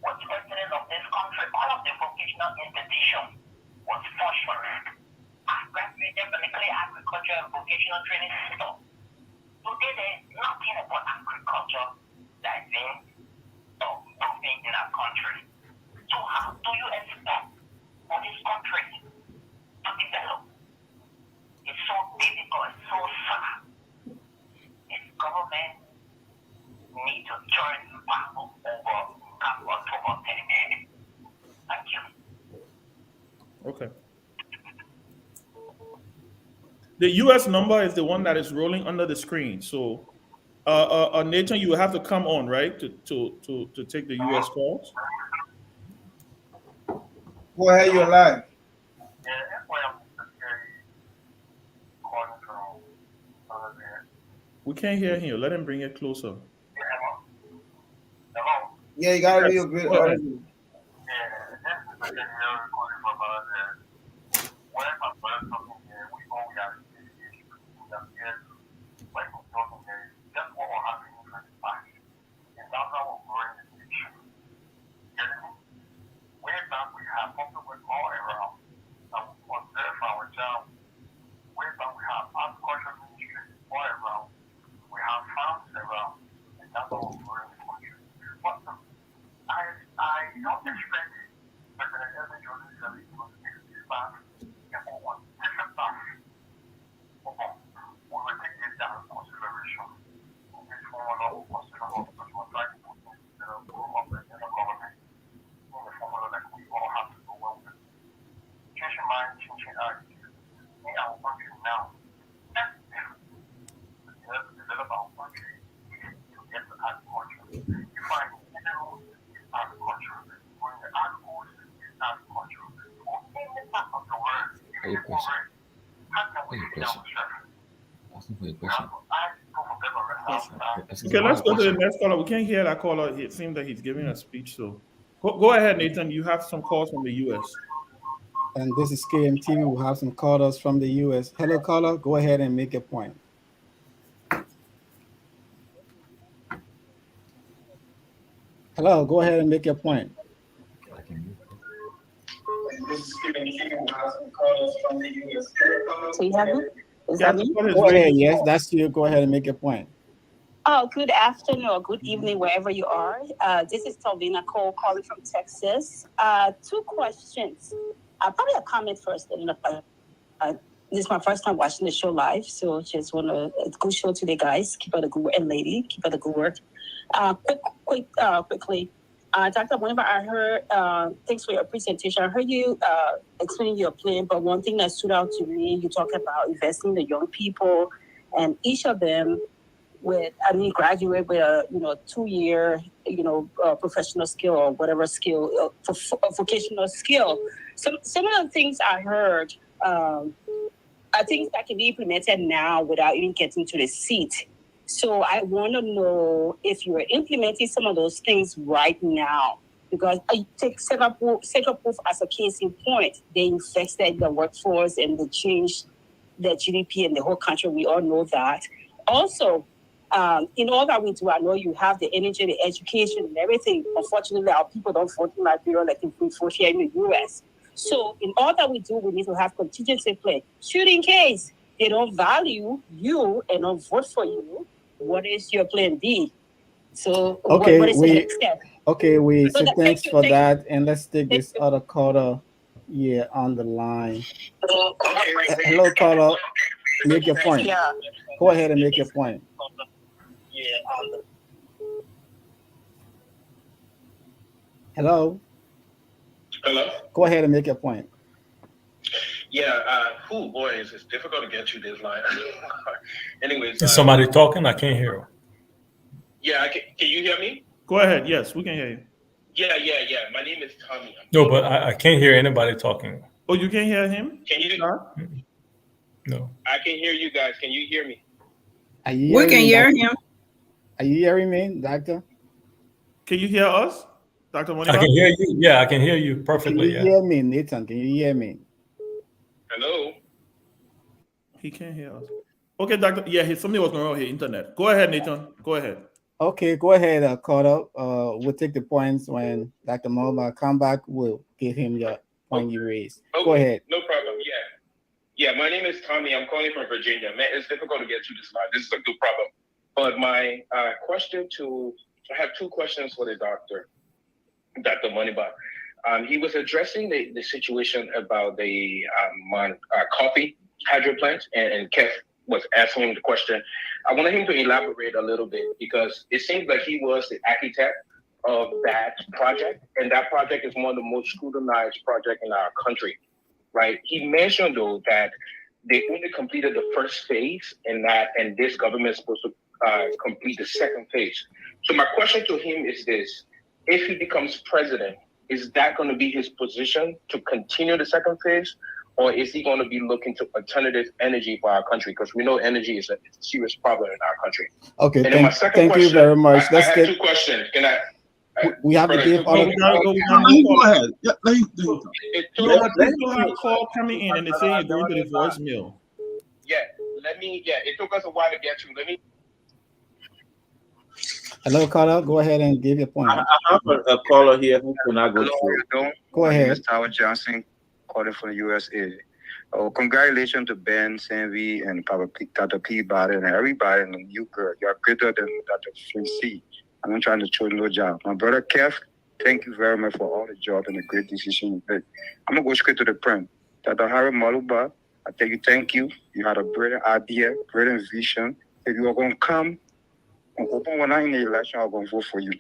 was president of this country? All of the vocational institutions was functioning. I graduated from the Clay Agriculture and Vocational Training System. Today there's nothing about agriculture that is being moving in our country. So how do you expect for this country to develop? It's so difficult, it's so sad. This government needs to turn back over come October 10th. Thank you. Okay. The US number is the one that is rolling under the screen. So, Nathan, you will have to come on, right, to take the US calls. Go ahead, you're live. We can't hear him. Let him bring it closer. Yeah, you gotta be Yes, a bit go ahead. audible. Okay, let's go to the next caller. We can't hear that caller. It seems that he's giving a speech. So, go ahead, Nathan. You have some calls from the US. And this is KMTV. We have some callers from the US. Hello, caller. Go ahead and make a point. Hello, go ahead and make your point. So you have me? Is Yeah, that me? Go ahead. Yes, that's you. Go ahead and make your point. Oh, good afternoon or good evening, wherever you are. This is Talvina Cole calling from Texas. Two questions. Probably a comment first. And this is my first time watching the show live, so just want to good show today, guys. Keep up the good work, and lady, keep up the good work. Quickly, Dr. Moniba, I heard. Thanks for your presentation. I heard you explaining your plan, but one thing that stood out to me, you talk about investing in the young people, and each of them graduate with a 2-year professional skill or whatever skill, vocational skill. Some of the things I heard are things that can be implemented now without even getting to the seat. So I want to know if you are implementing some of those things right now, because I take Singapore as a case in point. They invested the workforce and they changed the GDP in the whole country. We all know that. Also, in all that we do, I know you have the energy, the education, and everything. Unfortunately, our people don't vote in Liberia like we vote here in the U.S. So in all that we do, we need to have contingency plan. Should in case they don't value you and don't vote for you, what is your plan B? So Okay, what is the next step? Okay, we So say that- thanks thank you, for thank that, and let's take this other caller on the line. Hello, caller. Make your point. Yeah. Go ahead and make your point. Hello. Hello. Go ahead and make your point. Yeah. Boy, it's difficult to get you this line. Anyways. Is somebody talking? I can't hear. Yeah. Can you hear me? Go ahead. Yes, we can hear you. Yeah. My name is Tommy. No, but I can't hear anybody talking. Oh, you can't hear him? Can you? No. I can hear you guys. Can you hear me? Are you We can me, hear Doctor? him. Are you hearing me, Doctor? Can you hear us, Dr. Moniba? I can hear you. Yeah, I can hear you Can perfectly. you Yeah. hear me, Nathan? Can you hear me? Hello. He can't hear us. Okay, Doctor. Yeah, something was going on with his internet. Go ahead, Nathan. Go ahead. Okay, go ahead, caller. We'll take the points when Dr. Moba come back. We'll give him your point you raised. Okay, Go ahead. No problem. Yeah. My name is Tommy. I'm calling from Virginia. Man, it's difficult to get you this line. This is a good problem. But my I have two questions for the doctor, Dr. Moniba. He was addressing the situation about the coffee hydro plant, and Kev was asking him the question. I wanted him to elaborate a little bit because it seems like he was the architect of that project, and that project is one of the most scrutinized projects in our country, right? He mentioned though that they only completed the first phase, and this government is supposed to complete the second phase. So my question to him is this: if he becomes president, is that going to be his position to continue the second phase, or is he going to be looking to alternative energy for our country? Because we know energy is a serious problem in our country. Okay, And then my second thank question, you very much. I have two questions. Can I? We have to give other. Go ahead. Yeah, let him talk. People have call coming in and they say you're going to the voicemail. It took us a while to get to. Hello, caller. Go ahead and give your point. I have a caller here who cannot go through. Go ahead. My name is Tower Johnson, calling from the USA. Oh, congratulations to Ben, Sanvi, and Dr. Peabody, and everybody in the new girl. You're greater than Dr. Flincy. I'm not trying to show no job. My brother Kev, thank you very much for all the job and the great decision you made. I'm going to go straight to the print. Dr. Harry Maluba, I tell you thank you. You had a brilliant idea, brilliant vision. If you are going to come, when I'm in the election, I'm going to vote for you.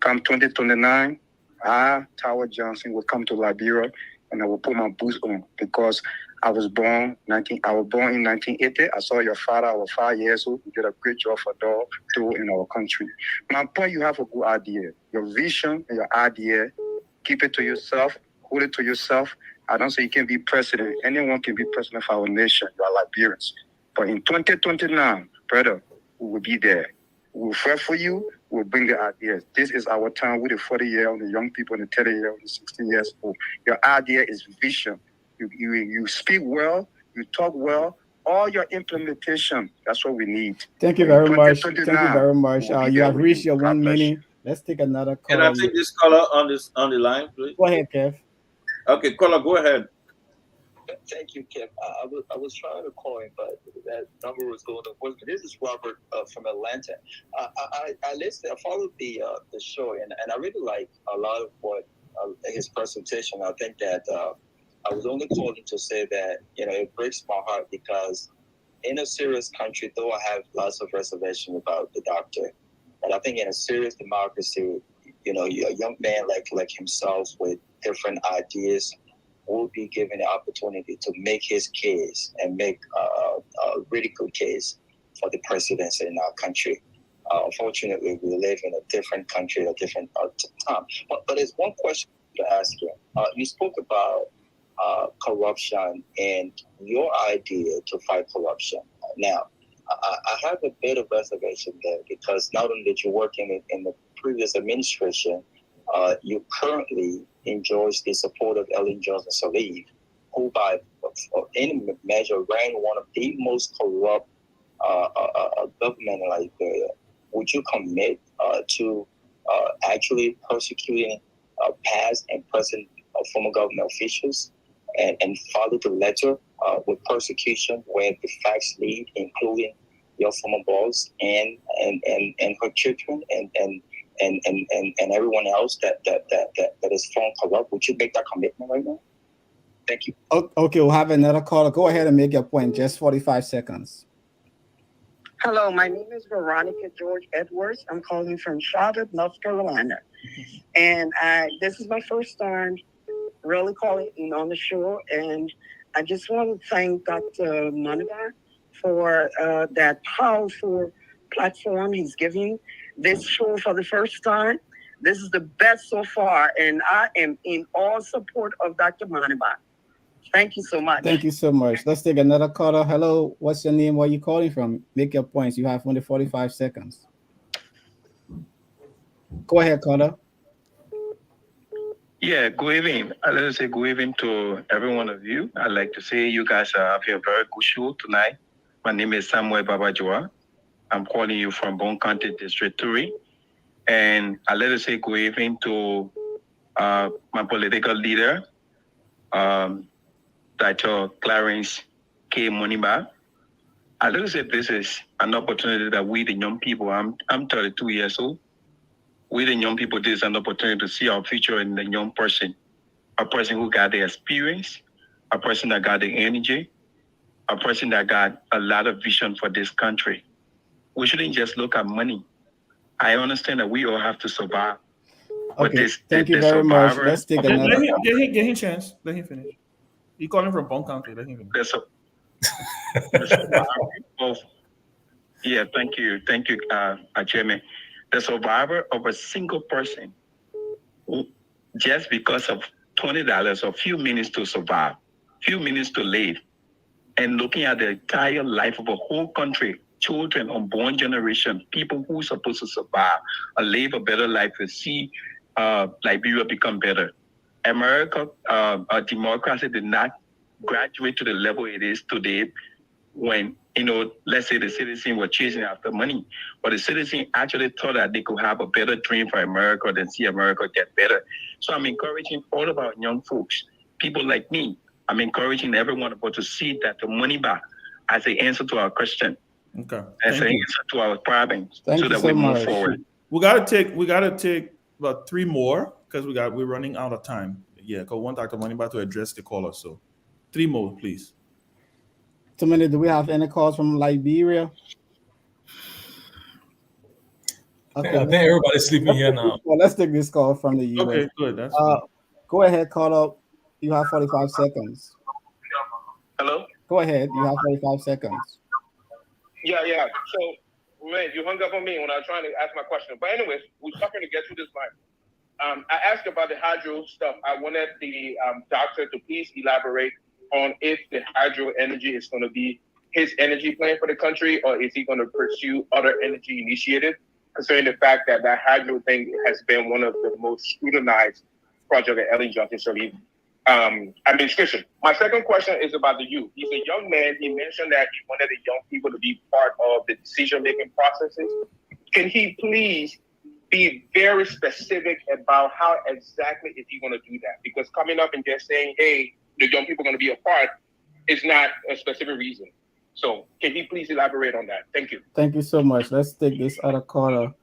Come 2029, Tower Johnson, will come to Liberia, and I will put my boots on, because I was born in 1980. I saw your father. I was 5 years old. You did a great job for dog too in our country. My point, you have a good idea. Your vision and your idea, keep it to yourself. Hold it to yourself. I don't say you can be president. Anyone can be president of our nation. You are Liberians. But in 2029, brother, we will be there. We will fight for you. We will bring the ideas. This is our time with the 40-year-old, the young people, and the 30-year-old, the 60 years old. Your idea is vision. You speak well, you talk well, all your implementation, that's what we need. Thank you very much. Thank you very much. You have reached your 1 minute. Let's take another call. Can I take this caller on the line, please? Go ahead, Kev. Okay, caller, go ahead. Thank you, Kev. I was trying to call him, but that number was going to voicemail. This is Robert from Atlanta. I listened. I followed the show, and I really like a lot of what his presentation. I think that I was only calling to say that it breaks my heart, because in a serious country, though I have lots of reservation about the doctor, but I think in a serious democracy, a young man like himself with different ideas will be given the opportunity to make his case and make a really good case for the presidency in our country. Unfortunately, we live in a different country, a different time. But there's one question to ask you. You spoke about corruption and your idea to fight corruption. Now, I have a bit of reservation there, because not only did you work in the previous administration, you currently enjoys the support of Ellen Johnson Sirleaf, who by any measure ran one of the most corrupt government in Liberia. Would you commit to actually persecuting past and present former government officials and follow the letter with persecution where the facts lead, including your former boss and her children and everyone else that is found corrupt? Would you make that commitment right now? Thank you. Okay, we'll have another caller. Go ahead and make your point. Just 45 seconds. Hello, my name is Veronica George Edwards. I'm calling from Charlotte, North Carolina. And this is my first time really calling in on the show. And I just want to thank Dr. Moniba for that powerful platform he's giving this show for the first time. This is the best so far, and I am in all support of Dr. Moniba. Thank you so much. Thank you so much. Let's take another caller. Hello, what's your name? Where are you calling from? Make your points. You have only 45 seconds. Go ahead, caller. Yeah, good evening. I'd like to say good evening to every one of you. I'd like to say you guys have a very good show tonight. My name is Samuel Babajua. I'm calling you from Bon County, District 3. And I'd like to say good evening to my political leader, Dr. Clarence K. Moniba. I'd like to say this is an opportunity that we, the young people, I'm 32 years old. We, the young people, this is an opportunity to see our future in the young person. A person who got the experience, a person that got the energy, a person that got a lot of vision for this country. We shouldn't just look at money. I understand that we all have to survive. Okay, thank you very much. Let's take another. Get him chance. Let him finish. He calling from Bon County. Let him finish. Yeah, thank you, Chairman. The survivor of a single person, who, just because of $20 or a few minutes to survive, few minutes to live, and looking at the entire life of a whole country, children, unborn generation, people who are supposed to survive or live a better life to see Liberia become better. America, democracy did not graduate to the level it is today when, let's say the citizens were chasing after money, but the citizens actually thought that they could have a better dream for America than see America get better. So I'm encouraging all of our young folks, people like me, I'm encouraging everyone about to see that the money back as the answer to our question, Okay. as an answer to our problems, Thank so you that so we move much. forward. We gotta take about 3 more because we're running out of time. Yeah, because I want Dr. Moneyba to address the caller. So 3 more, please. 2 minutes. Do we have any calls from Liberia? I think everybody's sleeping here now. Well, let's take this call from the US. Okay, good. That's go ahead, call up. You have 45 seconds. Hello? Go ahead. You have 45 seconds. Yeah. So, man, you hung up on me when I was trying to ask my question. But anyways, we're starting to get through this line. I asked about the hydro stuff. I wanted the doctor to please elaborate on if the hydro energy is going to be his energy plan for the country, or is he going to pursue other energy initiatives, considering the fact that that hydro thing has been one of the most scrutinized projects at Ellen Johnson Sirleaf administration. My second question is about the youth. He's a young man. He mentioned that he wanted the young people to be part of the decision-making processes. Can he please be very specific about how exactly is he going to do that? Because coming up and just saying, hey, the young people are going to be a part is not a specific reason. So can he please elaborate on that? Thank you. Thank you so much. Let's take this other caller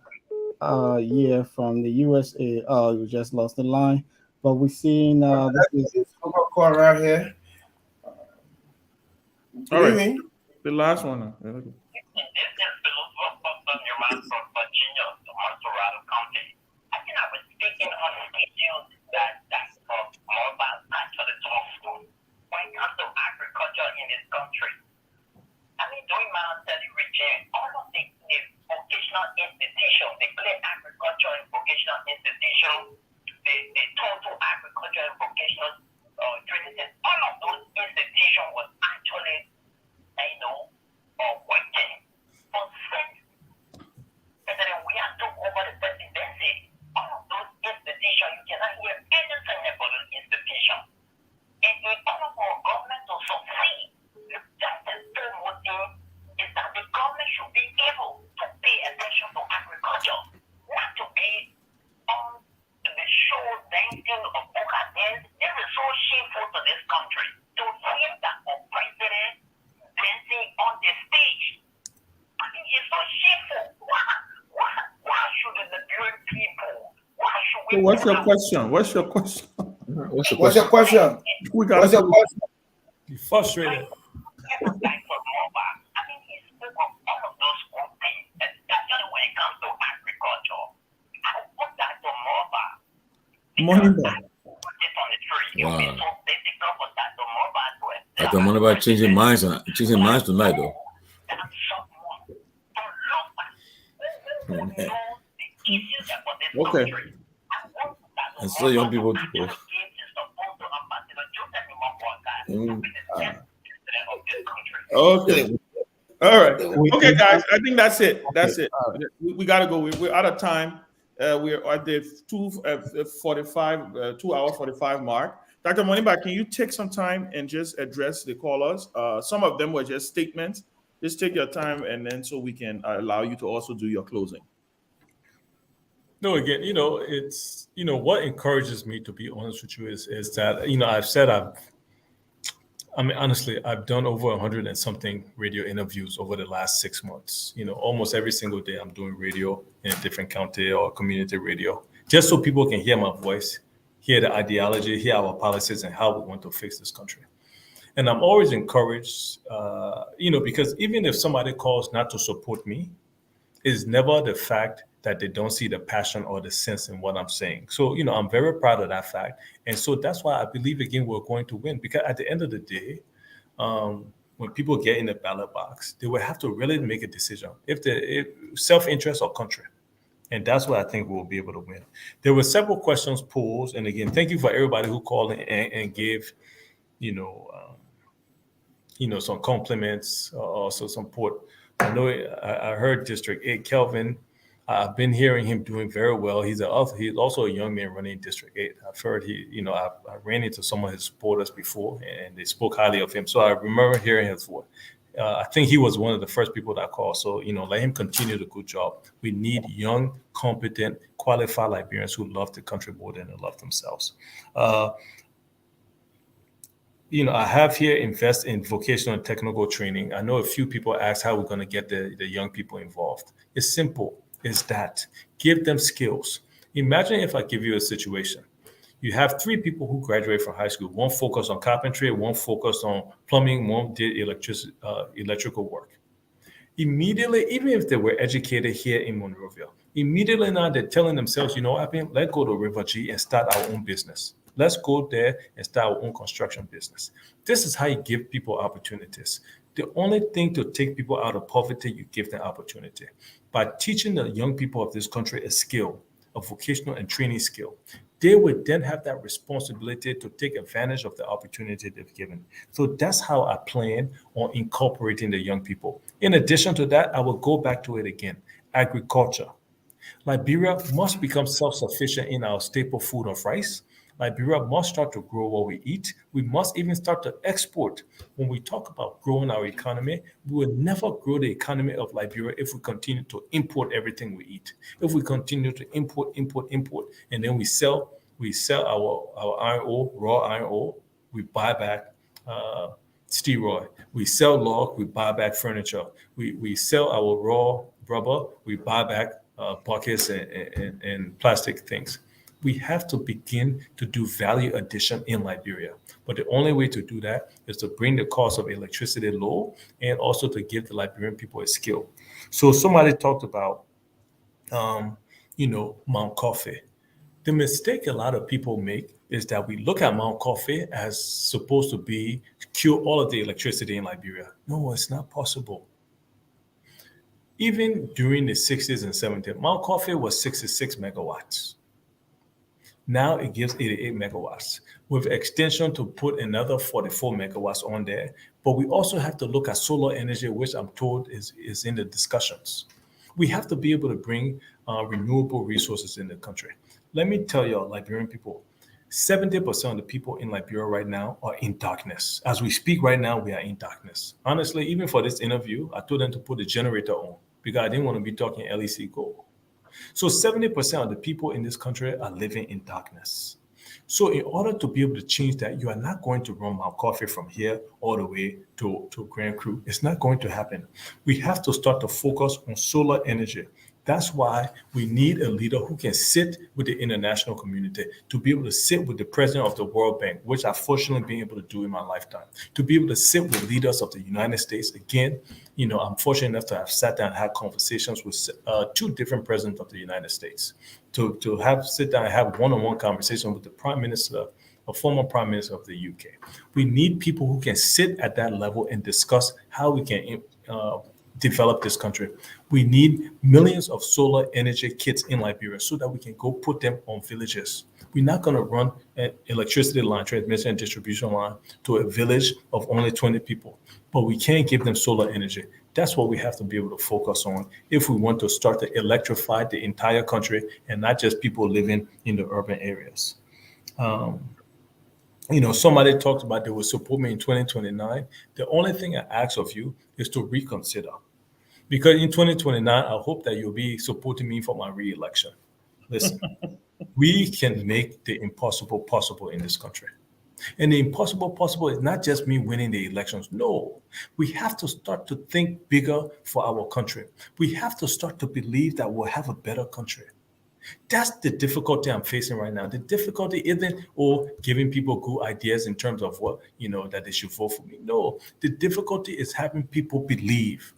from the USA. We just lost the line, but we're seeing this is call right here. all right. The last one. During my study regime, all of the vocational institutions, the clear agriculture and vocational institutions, the total agriculture and vocational training, all of those institutions was actually, working. But since President Weah took over the presidency, all of those institutions, you cannot hear anything about those institutions. And in order for government to succeed, that's the foremost thing, is that the government should be able to pay attention to agriculture, not to be on the show dancing of Buccaneers. This is so shameful to this country to hear that a president dancing on the stage. I think it's so shameful. Why should the Liberian people? Why should we? What's your question? What's your question? What's your question? We got What's your question? You're frustrated. Moneyba. Wow. Dr. Moneyba changing minds tonight, though. Okay. And so young people to go. Okay. All right. Okay, guys. I think that's it. That's it. We gotta go. We're out of time. We're at the 2 hour 45 mark. Dr. Moneyba, can you take some time and just address the callers? Some of them were just statements. Just take your time, and then so we can allow you to also do your closing. No, again, it's what encourages me, to be honest with you, is that I've said honestly, I've done over 100 and something radio interviews over the last 6 months. Almost every single day I'm doing radio in a different county or community radio, just so people can hear my voice, hear the ideology, hear our policies, and how we want to fix this country. And I'm always encouraged, because even if somebody calls not to support me, it's never the fact that they don't see the passion or the sense in what I'm saying. So, I'm very proud of that fact. And so that's why I believe, again, we're going to win, because at the end of the day, when people get in the ballot box, they will have to really make a decision if self-interest or country. And that's what I think we'll be able to win. There were several questions posed. And again, thank you for everybody who called and gave, some compliments, also some support. I know I heard District 8, Kelvin. I've been hearing him doing very well. He's also a young man running District 8. I've heard I ran into some of his supporters before, and they spoke highly of him. So I remember hearing his voice. I think he was one of the first people that I called. So, let him continue the good job. We need young, competent, qualified Liberians who love the country more than they love themselves. I have here invest in vocational and technical training. I know a few people ask how we're going to get the young people involved. It's simple. It's that. Give them skills. Imagine if I give you a situation. You have 3 people who graduate from high school. One focused on carpentry, one focused on plumbing, one did electrical work. Immediately, even if they were educated here in Monrovia, immediately now they're telling themselves, let's go to River G and start our own business. Let's go there and start our own construction business. This is how you give people opportunities. The only thing to take people out of poverty, you give them opportunity. By teaching the young people of this country a skill, a vocational and training skill, they would then have that responsibility to take advantage of the opportunity they've given. So that's how I plan on incorporating the young people. In addition to that, I will go back to it again. Agriculture. Liberia must become self-sufficient in our staple food of rice. Liberia must start to grow what we eat. We must even start to export. When we talk about growing our economy, we will never grow the economy of Liberia if we continue to import everything we eat. If we continue to import, and then we sell our iron ore, raw iron ore, we buy back steroid. We sell log, we buy back furniture. We sell our raw rubber, we buy back buckets and plastic things. We have to begin to do value addition in Liberia. But the only way to do that is to bring the cost of electricity low and also to give the Liberian people a skill. So somebody talked about, Mount Coffee. The mistake a lot of people make is that we look at Mount Coffee as supposed to be cure all of the electricity in Liberia. No, it's not possible. Even during the 60s and 70s, Mount Coffee was 66 megawatts. Now it gives 88 megawatts with extension to put another 44 megawatts on there. But we also have to look at solar energy, which I'm told is in the discussions. We have to be able to bring renewable resources in the country. Let me tell you, Liberian people, 70% of the people in Liberia right now are in darkness. As we speak right now, we are in darkness. Honestly, even for this interview, I told them to put the generator on because I didn't want to be talking LEC gold. So 70% of the people in this country are living in darkness. So in order to be able to change that, you are not going to run Mount Coffee from here all the way to Grand Cru. It's not going to happen. We have to start to focus on solar energy. That's why we need a leader who can sit with the international community, to be able to sit with the president of the World Bank, which I've fortunately been able to do in my lifetime, to be able to sit with leaders of the United States. Again, I'm fortunate enough to have sat down and had conversations with 2 different presidents of the United States, to sit down and have one-on-one conversation with the Prime Minister, a former Prime Minister of the UK. We need people who can sit at that level and discuss how we can develop this country. We need millions of solar energy kits in Liberia so that we can go put them on villages. We're not going to run an electricity line, transmission and distribution line to a village of only 20 people, but we can give them solar energy. That's what we have to be able to focus on if we want to start to electrify the entire country and not just people living in the urban areas. Somebody talked about they will support me in 2029. The only thing I ask of you is to reconsider. Because in 2029, I hope that you'll be supporting me for my re-election. Listen, we can make the impossible possible in this country. And the impossible possible is not just me winning the elections. No, we have to start to think bigger for our country. We have to start to believe that we'll have a better country. That's the difficulty I'm facing right now. The difficulty isn't giving people good ideas in terms of what, that they should vote for me. No, the difficulty is having people believe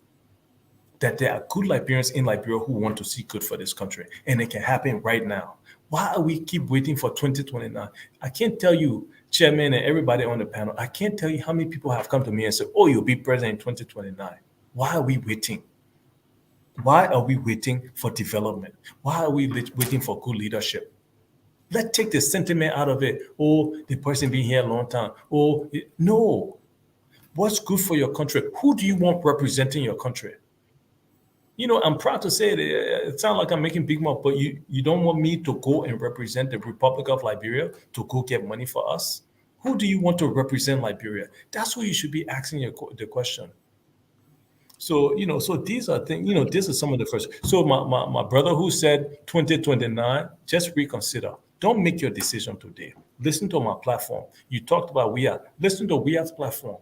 that there are good Liberians in Liberia who want to see good for this country, and it can happen right now. Why are we keep waiting for 2029? I can't tell you chairman and everybody on the panel, I can't tell you how many people have come to me and said, oh, you'll be president in 2029. Why are we waiting? Why are we waiting for development? Why are we waiting for good leadership? Let's take the sentiment out of it. Oh, the person been here a long time. Oh, no. What's good for your country? Who do you want representing your country? You know, I'm proud to say it. It sounds like I'm making big mouth, but you don't want me to go and represent the Republic of Liberia to go get money for us? Who do you want to represent Liberia? That's what you should be asking the question. So, you know, so these are things, you know, this is some of the first. So my brother who said 2029, just reconsider. Don't make your decision today. Listen to my platform. You talked about WIA. Listen to WIA's platform.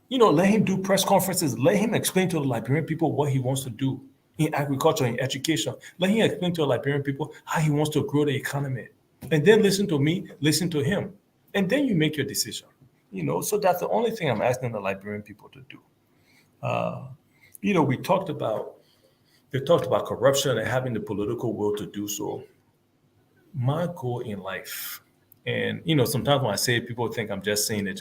You know, let him do press conferences. Let him explain to the Liberian people what he wants to do in agriculture, in education. Let him explain to the Liberian people how he wants to grow the economy. And then listen to me, listen to him. And then you make your decision. You know, so that's the only thing I'm asking the Liberian people to do. You know, they talked about corruption and having the political will to do so. My goal in life, and, you know, sometimes when I say it, people think I'm just saying it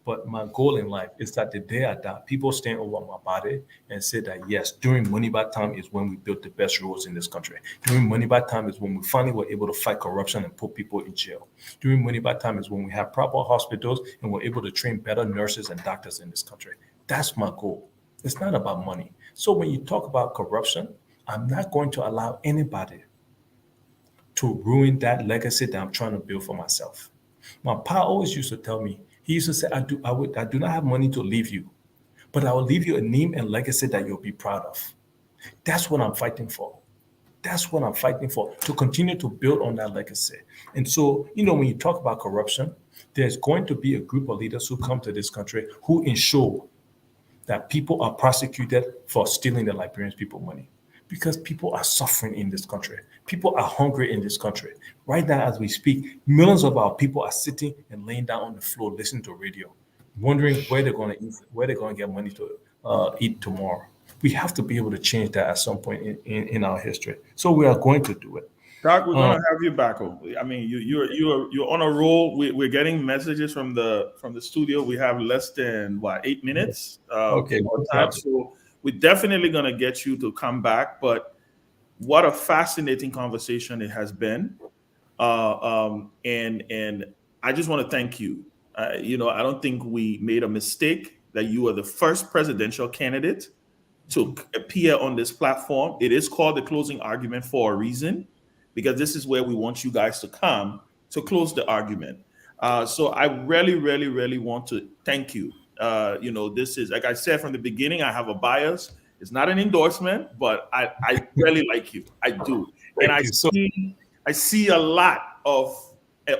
but my goal in life is that the day I die, people stand over my body and say that, yes, during Moniba time is when we built the best roads in this country. During Moniba time is when we finally were able to fight corruption and put people in jail. During Moniba time is when we have proper hospitals and we're able to train better nurses and doctors in this country. That's my goal. It's not about money. So when you talk about corruption, I'm not going to allow anybody to ruin that legacy that I'm trying to build for myself. My pa always used to tell me, he used to say, I do not have money to leave you, but I will leave you a name and legacy that you'll be proud of. That's what I'm fighting for. That's what I'm fighting for, to continue to build on that legacy. And so, you know, when you talk about corruption, there's going to be a group of leaders who come to this country who ensure that people are prosecuted for stealing the Liberian people's money, because people are suffering in this country. People are hungry in this country. Right now, as we speak, millions of our people are sitting and laying down on the floor, listening to radio, wondering where they're going to eat, where they're going to get money to eat tomorrow. We have to be able to change that at some point in our history. So we are going to do it. Doc, we're going to have you back. I mean, you're on a roll. We're getting messages from the studio. We have less than 8 minutes. Okay. Time, so we're definitely going to get you to come back. But what a fascinating conversation it has been. And I just want to thank you. You know, I don't think we made a mistake that you are the first presidential candidate to appear on this platform. It is called the closing argument for a reason, because this is where we want you guys to come to close the argument. So I really, really, really want to thank you. You know, this is, like I said from the beginning, I have a bias. It's not an endorsement, but I really like you. I do. And I see a lot of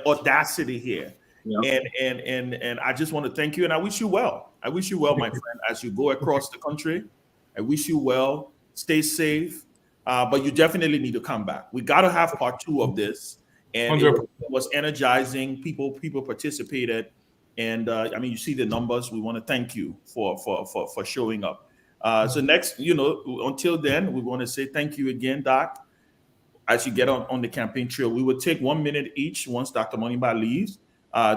audacity here. Yeah. And I just want to thank you, and I wish you well. I wish you well, my friend, as you go across the country. I wish you well. Stay safe. But you definitely need to come back. We got to have part 2 of this. And it was energizing. People participated. And I mean, you see the numbers. We want to thank you for showing up. So next, you know, until then, we want to say thank you again, Doc. As you get on the campaign trail, we will take 1 minute each once Dr. Moniba leaves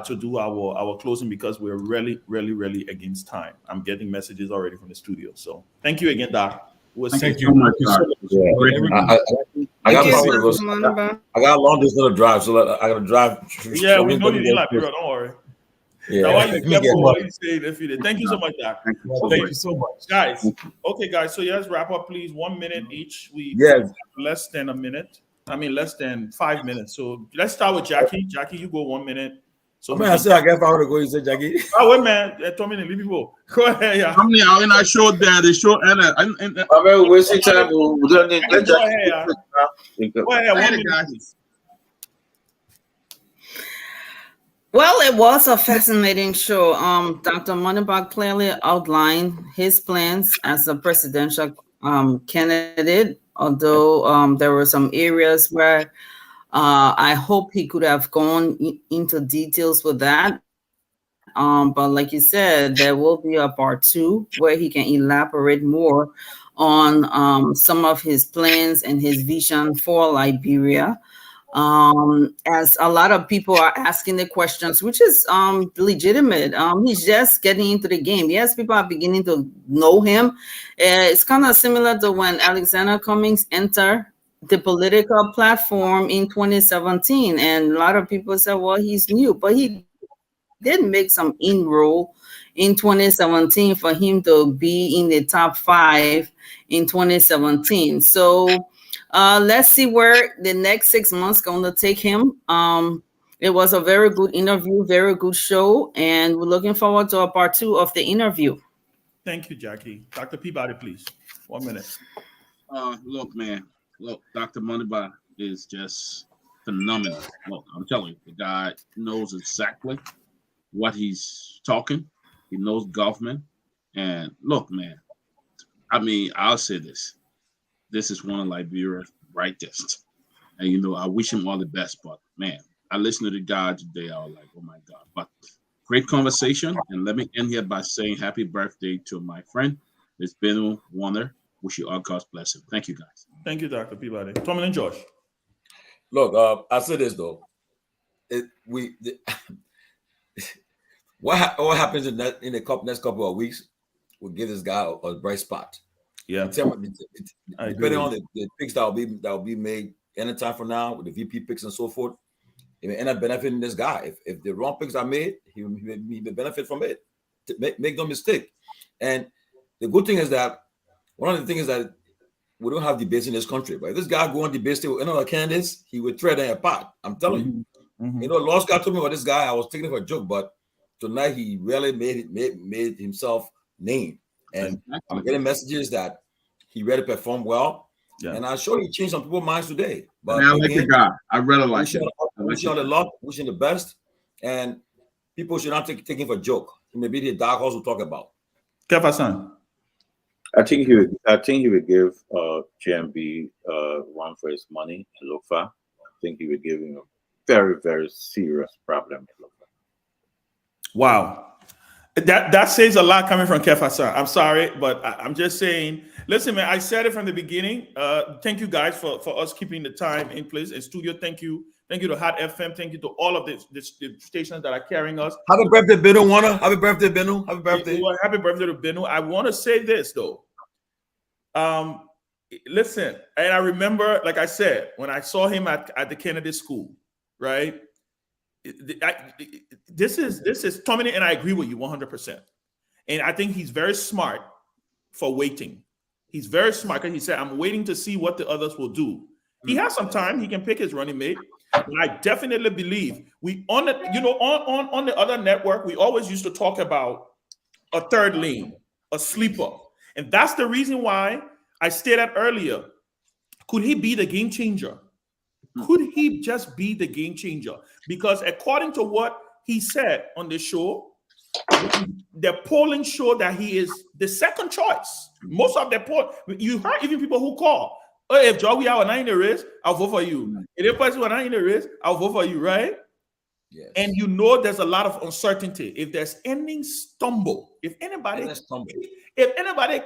to do our closing, because we're really, really, really against time. I'm getting messages already from the studio. So thank you again, Doc. Thank you so much, Doc. I got a long distance to drive, so I got to drive. Yeah, we know you in Liberia. Don't worry. Yeah, thank you so much, Doc. Thank you so much, guys. Okay, guys. So let's wrap up, please. 1 minute each. We have less than a minute. I mean, less than 5 minutes. So let's start with Jackie. Jackie, you go 1 minute. So I said I guess I want to go. You said Jackie. Oh wait, man. 2 minutes. Leave people. Go ahead. Yeah. I mean, I showed that. They showed and I'm very wasting time. Go ahead. 1 minute, guys. Well, it was a fascinating show. Dr. Moniba clearly outlined his plans as a presidential candidate, although there were some areas where I hope he could have gone into details with that. But like you said, there will be a part 2 where he can elaborate more on some of his plans and his vision for Liberia. as a lot of people are asking the questions, which is legitimate. He's just getting into the game. Yes, people are beginning to know him. It's kind of similar to when Alexander Cummings entered the political platform in 2017, and a lot of people said, well, he's new, but he did make some inroad in 2017 for him to be in the top 5 in 2017. So let's see where the next 6 months going to take him. It was a very good interview, very good show, and we're looking forward to a part 2 of the interview. Thank you, Jackie. Dr. Peabody, please. 1 minute. Look, man. Look, Dr. Moneyba is just phenomenal. Look, I'm telling you, the guy knows exactly what he's talking. He knows government. And look, man, I mean, I'll say this. This is one of Liberia's brightest. And, you know, I wish him all the best. But, man, I listened to the guy today. I was like, oh, my God. But great conversation. And let me end here by saying happy birthday to my friend, Ms. Benno Warner. Wish you all God's blessing. Thank you, guys. Thank you, Dr. Peabody. Tomlin and Josh. Look, I say this, though. What happens in the next couple of weeks will give this guy a bright spot. Yeah. Depending on the picks that will be made anytime from now with the VP picks and so forth, it may end up benefiting this guy. If the wrong picks are made, he may benefit from it. Make no mistake. And the good thing is that one of the things is that we don't have debates in this country. But if this guy go on debate still with another candidates, he would tread them apart. I'm telling you. Mm-hmm. You know, Lost guy told me about this guy. I was taking it for a joke, but tonight he really made himself name. And I'm getting messages that he really performed well. Yeah. And I'm sure he changed some people's minds today. But I like the guy. I really like him. Wish him the luck, wishing the best. And people should not take him for a joke. He may be the dark horse we'll talk about. Kefasan. I think he would give GMB one for his money in Lofa. I think he would give him a very, very serious problem in Lofa. Wow. That says a lot coming from Kefasan. I'm sorry, but I'm just saying, listen, man, I said it from the beginning. Thank you guys for us keeping the time in place in studio. Thank you. Thank you to Hot FM. Thank you to all of the stations that are carrying us. Happy birthday, Benno Warner. Happy birthday, Benno. Happy birthday. Happy birthday to Benno. I want to say this, though. Listen, and I remember, like I said, when I saw him at the Kennedy School, right? This is Tommy, and I agree with you 100%. And I think he's very smart for waiting. He's very smart because he said, I'm waiting to see what the others will do. He has some time. He can pick his running mate. And I definitely believe on the other network, we always used to talk about a third lane, a sleeper. And that's the reason why I stated earlier, could he be the game changer? Could he just be the game changer? Because according to what he said on the show, the polling showed that he is the second choice. Most of the poll, you heard even people who call, oh, if Joey are not in the race, I'll vote for you. If the person are not in the race, I'll vote for you, right? Yes. And you know there's a lot of uncertainty. If there's any stumble, if anybody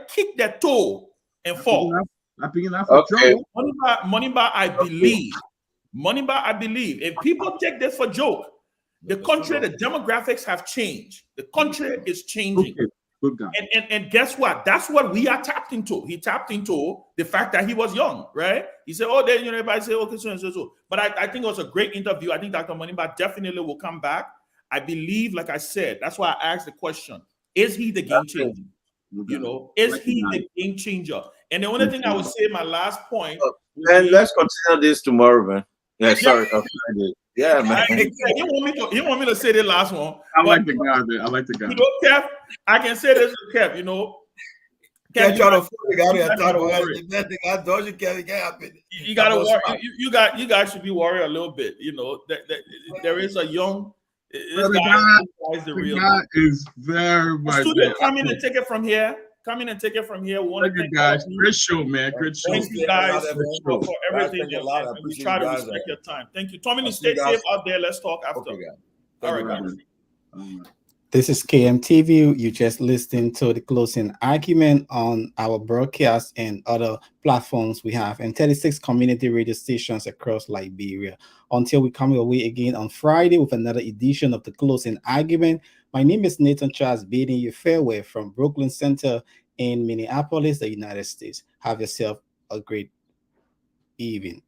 kick their toe and fall, okay. Moneyba, I believe, if people take this for joke, the country, the demographics have changed. The country is changing. Good guy. And guess what? That's what we are tapped into. He tapped into the fact that he was young, right? He said, oh, then everybody say, okay, so. But I think it was a great interview. I think Dr. Moneyba definitely will come back. I believe, like I said, that's why I asked the question, is he the game changer? You know, is he the game changer? And the only thing I would say, my last point. And let's consider this tomorrow, man. Yeah, sorry. Yeah, man. You want me to say the last one? I like the guy, man. I like the guy. You know, Kev, I can say this to Kev, you know. Kev, you gotta worry. You guys should be worried a little bit. You know, there is a young. The guy is very much. Come in and take it from here. Come in and take it from here. Thank you guys. Great show, man. Great show. Thank you guys for everything. We try to respect your time. Thank you. Tommy, stay safe out there. Let's talk after. Okay, all right, guys. This is KMTV. You just listened to the closing argument on our broadcast and other platforms we have, and 36 community radio stations across Liberia. Until we come your way again on Friday with another edition of the closing argument, my name is Nathan Charles, bidding you farewell from Brooklyn Center in Minneapolis, the United States. Have yourself a great evening.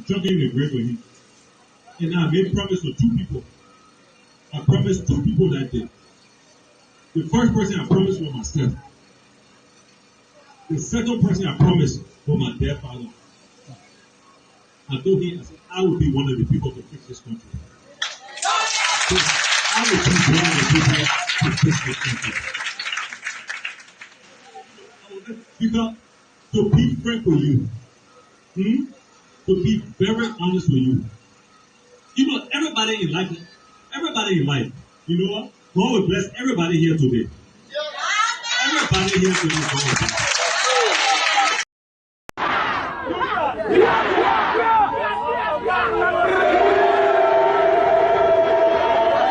Talking in the grave with him. And I made promise to two people. I promised two people that day. The first person I promised was myself. The second person I promised was my dead father. I told him, I said, I will be one of the people to fix this country. I will be one of the people to fix this country. Because to be frank with you, to be very honest with you, you know, everybody in life, you know what? God will bless everybody here today. Everybody here today.